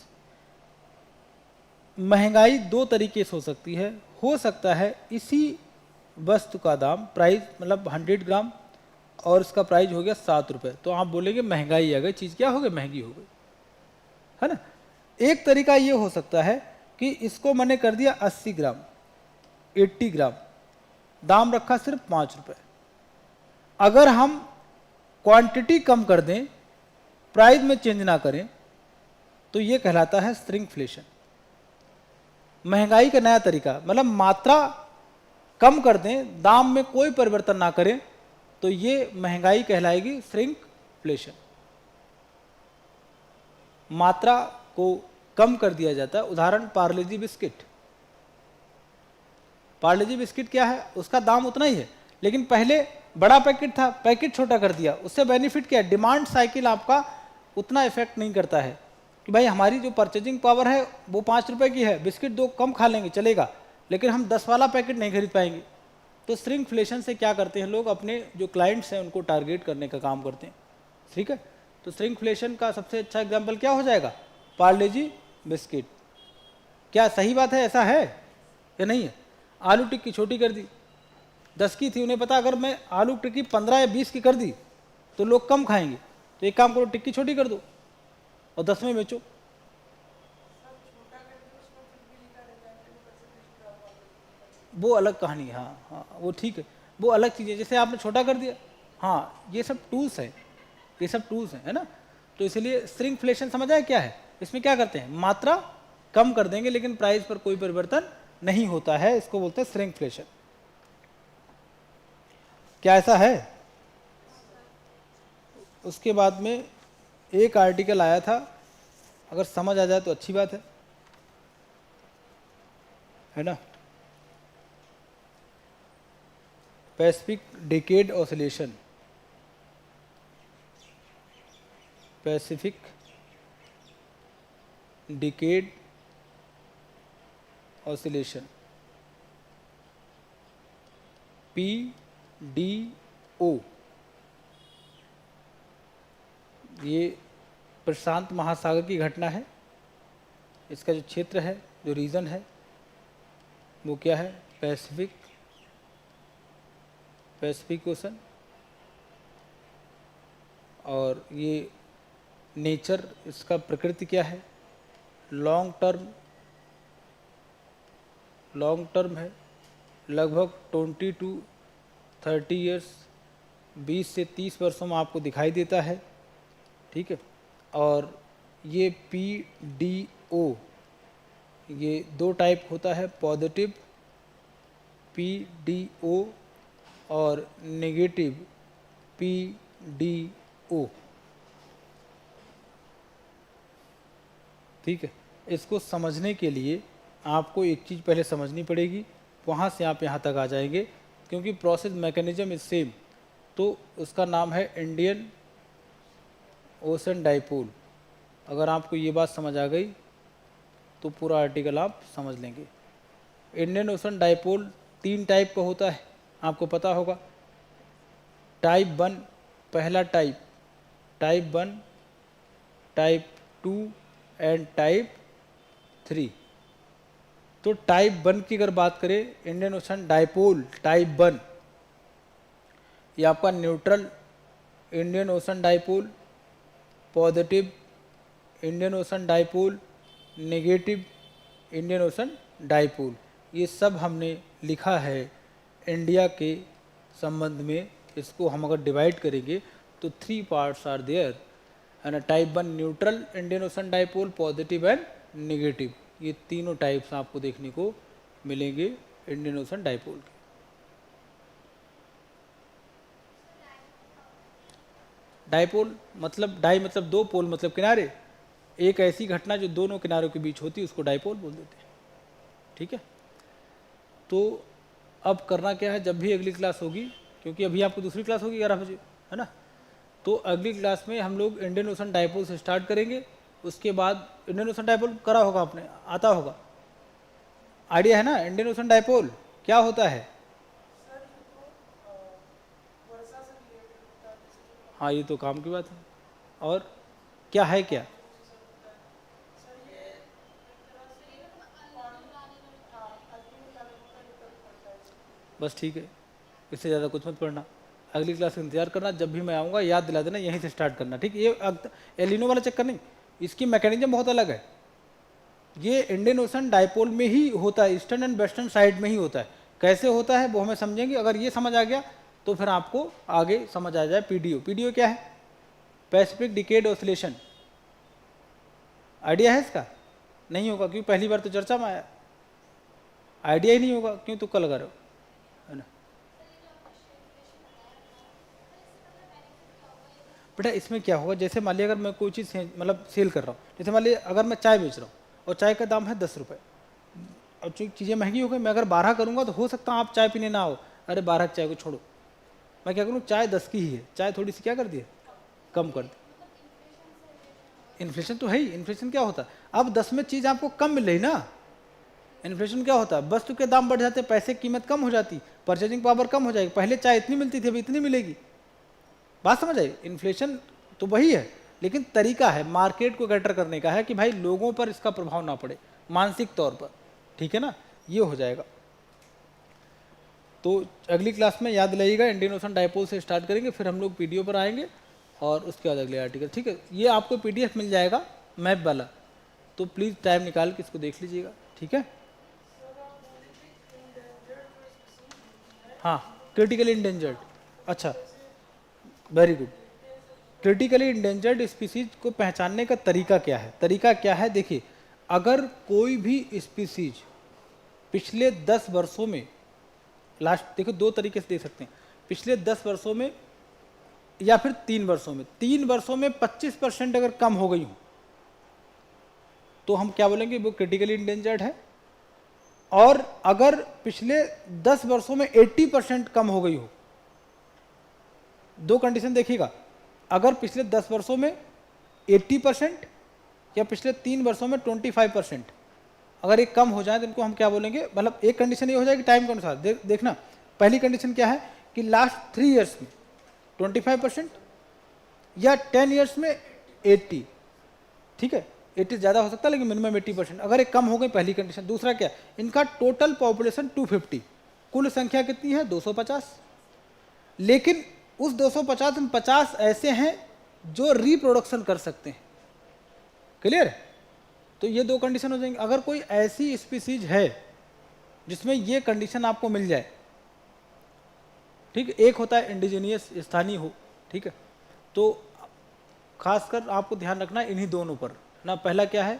महंगाई दो तरीके से हो सकती है। हो सकता है इसी वस्तु का दाम, प्राइस मतलब 100 ग्राम, और इसका प्राइस हो गया 7 रुपये, तो आप बोलेंगे महंगाई आ गई, चीज़ क्या हो गई? महंगी हो गई, है ना। एक तरीका ये हो सकता है कि इसको मैंने कर दिया 80 ग्राम, 80 ग्राम, दाम रखा सिर्फ 5 रुपये। अगर हम क्वांटिटी कम कर दें, प्राइस में चेंज ना करें, तो ये कहलाता है श्रिंकफ्लेशन, महंगाई का नया तरीका। मतलब मात्रा कम कर दें, दाम में कोई परिवर्तन ना करें, तो ये महंगाई कहलाएगी श्रिंकफ्लेशन। मात्रा को कम कर दिया जाता है। उदाहरण पार्ले जी बिस्किट। पार्ले जी बिस्किट क्या है, उसका दाम उतना ही है, लेकिन पहले बड़ा पैकेट था, पैकेट छोटा कर दिया। उससे बेनिफिट क्या है, डिमांड साइकिल आपका उतना इफेक्ट नहीं करता है कि भाई हमारी जो परचेजिंग पावर है वो 5 रुपए की है, बिस्किट 2 कम खा लेंगे चलेगा, लेकिन हम 10 वाला पैकेट नहीं खरीद पाएंगे। तो श्रिंकफ्लेशन से क्या करते हैं लोग, अपने जो क्लाइंट्स हैं उनको टारगेट करने का काम करते हैं। ठीक है, तो श्रिंकफ्लेशन का सबसे अच्छा एग्जाम्पल क्या हो जाएगा, पार्ले जी बिस्किट। क्या सही बात है, ऐसा है या नहीं है? आलू टिक्की छोटी कर दी, 10 की थी, उन्हें पता अगर मैं आलू टिक्की 15 या 20 की कर दी तो लोग कम खाएंगे, तो एक काम करो टिक्की छोटी कर दो और 10 में बेचो। वो अलग कहानी है, हाँ हाँ वो ठीक है, वो अलग चीज़ है। जैसे आपने छोटा कर दिया, हाँ ये सब टूल्स है, ये सब टूल्स हैं, है ना। तो इसलिए श्रिंकफ्लेशन समझ आया क्या है, इसमें क्या करते हैं, मात्रा कम कर देंगे लेकिन प्राइस पर कोई परिवर्तन नहीं होता है, इसको बोलते हैं श्रिंकफ्लेशन। क्या ऐसा है? उसके बाद में एक आर्टिकल आया था, अगर समझ आ जाए तो अच्छी बात है ना। Pacific decade oscillation, Pacific decade oscillation, PDO। ये प्रशांत महासागर की घटना है। इसका जो क्षेत्र है, जो रीजन है वो क्या है, पैसिफिक ओशन। और ये नेचर, इसका प्रकृति क्या है, लॉन्ग टर्म है, लगभग 20 to 30 ईयर्स, 20 से 30 वर्षों में आपको दिखाई देता है। ठीक है, और ये PDO, ये 2 टाइप होता है, पॉजिटिव PDO और नेगेटिव PDO। ठीक है, इसको समझने के लिए आपको एक चीज़ पहले समझनी पड़ेगी, वहाँ से आप यहाँ तक आ जाएंगे, क्योंकि प्रोसेस मैकेनिज्म इज सेम। तो उसका नाम है इंडियन ओशन डाइपोल। अगर आपको ये बात समझ आ गई तो पूरा आर्टिकल आप समझ लेंगे। इंडियन ओशन डाइपोल 3 टाइप का होता है, आपको पता होगा। टाइप 1 पहला type, type 1, type 2 and type 3। तो टाइप 1 की अगर बात करें, इंडियन ओशन डाइपोल टाइप 1, ये आपका neutral Indian ocean dipole, positive Indian ocean dipole, negative Indian ocean dipole, ये सब हमने लिखा है इंडिया के संबंध में। इसको हम अगर डिवाइड करेंगे तो 3 पार्ट्स आर देयर, है ना। Type 1 neutral Indian ocean dipole, positive and negative, ये तीनों टाइप्स आपको देखने को मिलेंगे इंडियन ओशन डाइपोल के। डाइपोल मतलब, डाई मतलब 2, पोल मतलब किनारे। एक ऐसी घटना जो दोनों किनारों के बीच होती है उसको डाइपोल बोल देते हैं। ठीक है, तो अब करना क्या है, जब भी अगली क्लास होगी, क्योंकि अभी आपको दूसरी क्लास होगी 11 बजे, है ना, तो अगली क्लास में हम लोग इंडियन ओशन डाइपोल से स्टार्ट करेंगे। उसके बाद इंडियन ओशन डाइपोल करा होगा आपने, आता होगा, आइडिया है ना इंडियन ओशन डाइपोल क्या होता है। हाँ ये तो काम की बात है, और क्या है क्या, बस ठीक है, इससे ज़्यादा कुछ मत पढ़ना। अगली क्लास का इंतजार करना, जब भी मैं आऊँगा याद दिला देना, यहीं से स्टार्ट करना। ठीक, ये एलिनो वाला चक्कर नहीं, इसकी मैकेनिज्म बहुत अलग है। ये इंडियन ओशन डाइपोल में ही होता है, ईस्टर्न एंड वेस्टर्न साइड में ही होता है। कैसे होता है वो हमें समझेंगे। अगर ये समझ आ गया तो फिर आपको आगे समझ आ जाए। PDO क्या है, पैसिफिक डिकेड ऑसिलेशन। आइडिया है इसका? नहीं होगा क्यों, पहली बार तो चर्चा में आया, आइडिया ही नहीं होगा, क्यों तुक्का लगा रहे हो, है ना। बेटा इसमें क्या होगा, जैसे मान लिया अगर मैं कोई चीज़ मतलब सेल कर रहा हूँ, जैसे मान लिया अगर मैं चाय बेच रहा हूँ और चाय का दाम है 10 रुपये, और चीज़ें महंगी हो गई, मैं अगर 12 करूँगा तो हो सकता है आप चाय पीने ना आओ, अरे 12 चाय को छोड़ो, मैं क्या करूँ, चाय 10 की ही है, चाय थोड़ी सी क्या कर दी, कम कर दी। इन्फ्लेशन तो है ही, इन्फ्लेशन क्या होता है, अब 10 में चीज़ आपको कम मिल रही ना, इन्फ्लेशन क्या होता है, वस्तु के दाम बढ़ जाते, पैसे की कीमत कम हो जाती, परचेजिंग पावर कम हो जाएगी, पहले चाय इतनी मिलती थी अभी इतनी मिलेगी, बात समझ आई। इन्फ्लेशन तो वही है, लेकिन तरीका है मार्केट को कैटर करने का है कि भाई लोगों पर इसका प्रभाव ना पड़े मानसिक तौर पर, ठीक है ना, ये हो जाएगा। तो अगली क्लास में याद रहिएगा इंडियन ओशन डायपोल से स्टार्ट करेंगे, फिर हम लोग पीडीओ पर आएंगे और उसके बाद अगले आर्टिकल, ठीक है। ये आपको पीडीएफ मिल जाएगा मैप वाला, तो प्लीज़ टाइम निकाल के इसको देख लीजिएगा, ठीक है। हाँ, क्रिटिकली इंडेंजर्ड, अच्छा very good. Critically endangered species को पहचानने का तरीका क्या है, तरीका क्या है, देखिए अगर कोई भी स्पीसीज पिछले 10 वर्षों में, लास्ट देखो 2 तरीके से देख सकते हैं, पिछले 10 वर्षों में या फिर 3 वर्षों में, 3 वर्षों में 25% अगर कम हो गई हो तो हम क्या बोलेंगे, वो क्रिटिकली इंडेंजर्ड है। और अगर पिछले 10 वर्षों में 80% कम हो गई हो, 2 कंडीशन देखिएगा, अगर पिछले 10 वर्षों में 80% या पिछले 3 वर्षों में 25%, अगर ये कम हो जाए तो इनको हम क्या बोलेंगे, मतलब एक कंडीशन ये हो जाएगी टाइम के अनुसार, देखना पहली कंडीशन क्या है कि लास्ट 3 ईयर्स में 25% या 10 ईयर्स में 80, ठीक है, 80 ज़्यादा हो सकता है लेकिन मिनिमम 80%, अगर ये कम हो गई पहली कंडीशन। दूसरा क्या, इनका टोटल पॉपुलेशन 250, कुल संख्या कितनी है 250, लेकिन उस 250 में 50 ऐसे हैं जो रिप्रोडक्शन कर सकते हैं, क्लियर। तो ये 2 कंडीशन हो जाएंगे। अगर कोई ऐसी स्पीसीज है जिसमें ये कंडीशन आपको मिल जाए, ठीक है, एक होता है इंडिजीनियस स्थानीय हो, ठीक है, तो खासकर आपको ध्यान रखना है इन्हीं दोनों पर ना, पहला क्या है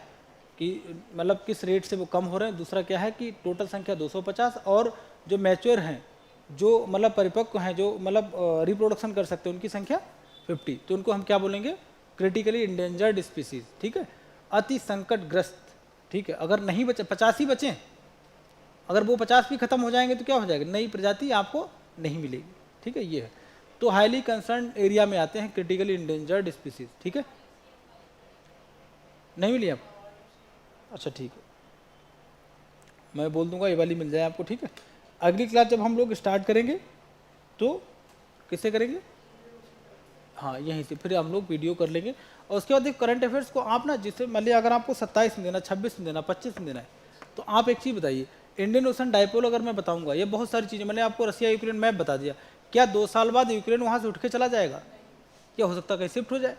कि मतलब किस रेट से वो कम हो रहे हैं, दूसरा क्या है कि टोटल संख्या 250 और जो मैच्योर हैं, जो मतलब परिपक्व हैं, जो मतलब रिप्रोडक्शन कर सकते हैं, उनकी संख्या 50, तो उनको हम क्या बोलेंगे, क्रिटिकली इंडेंजर्ड स्पीसीज, ठीक है, अति संकटग्रस्त, ठीक है। अगर नहीं बचे, 50 ही बचे, अगर वो 50 भी खत्म हो जाएंगे तो क्या हो जाएगा, नई प्रजाति आपको नहीं मिलेगी, ठीक है, ये है। तो हाईली कंसर्न एरिया में आते हैं क्रिटिकली इंडेंजर्ड स्पीसीज, ठीक है, नहीं मिली आप, अच्छा ठीक है, मैं बोल दूंगा ये वाली मिल जाए आपको, ठीक है। अगली क्लास जब हम लोग स्टार्ट करेंगे तो किससे करेंगे, हाँ यहीं से, फिर हम लोग वीडियो कर लेंगे। और उसके बाद करंट अफेयर्स को आप ना, जिससे मान लिया अगर आपको 27 में देना, 26 में देना, 25 में देना है, तो आप एक चीज़ बताइए, इंडियन ओशन डायपोल अगर मैं बताऊंगा, ये बहुत सारी चीज़ें, मैंने आपको रसिया यूक्रेन मैप बता दिया, क्या 2 साल बाद यूक्रेन वहाँ से उठ के चला जाएगा, क्या हो सकता है कहीं शिफ्ट हो जाए,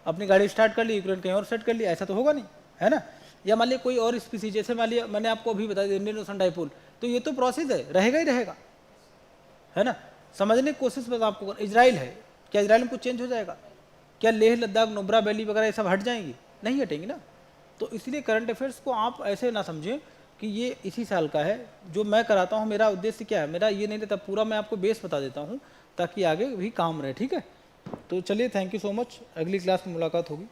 अपनी गाड़ी स्टार्ट कर ली, यूक्रेन कहीं और सेट कर लिया, ऐसा तो होगा नहीं, है ना। या मान लिया कोई और स्पीसीज, जैसे मान लिया मैंने आपको अभी बता दिया इंडियन ओशन डायपोल, तो ये तो प्रोसेस है, रहेगा ही रहेगा, है ना। समझने की कोशिश बस आपको, इजराइल है, क्या इजराइल में कुछ चेंज हो जाएगा, क्या लेह लद्दाख नुब्रा वैली वगैरह ये सब हट जाएंगी, नहीं हटेंगी ना। तो इसलिए करंट अफेयर्स को आप ऐसे ना समझें कि ये इसी साल का है, जो मैं कराता हूँ मेरा उद्देश्य क्या है, मेरा ये नहीं रहता, पूरा मैं आपको बेस बता देता हूँ ताकि आगे भी काम रहे, ठीक है। तो चलिए, थैंक यू सो मच, अगली क्लास में मुलाकात होगी।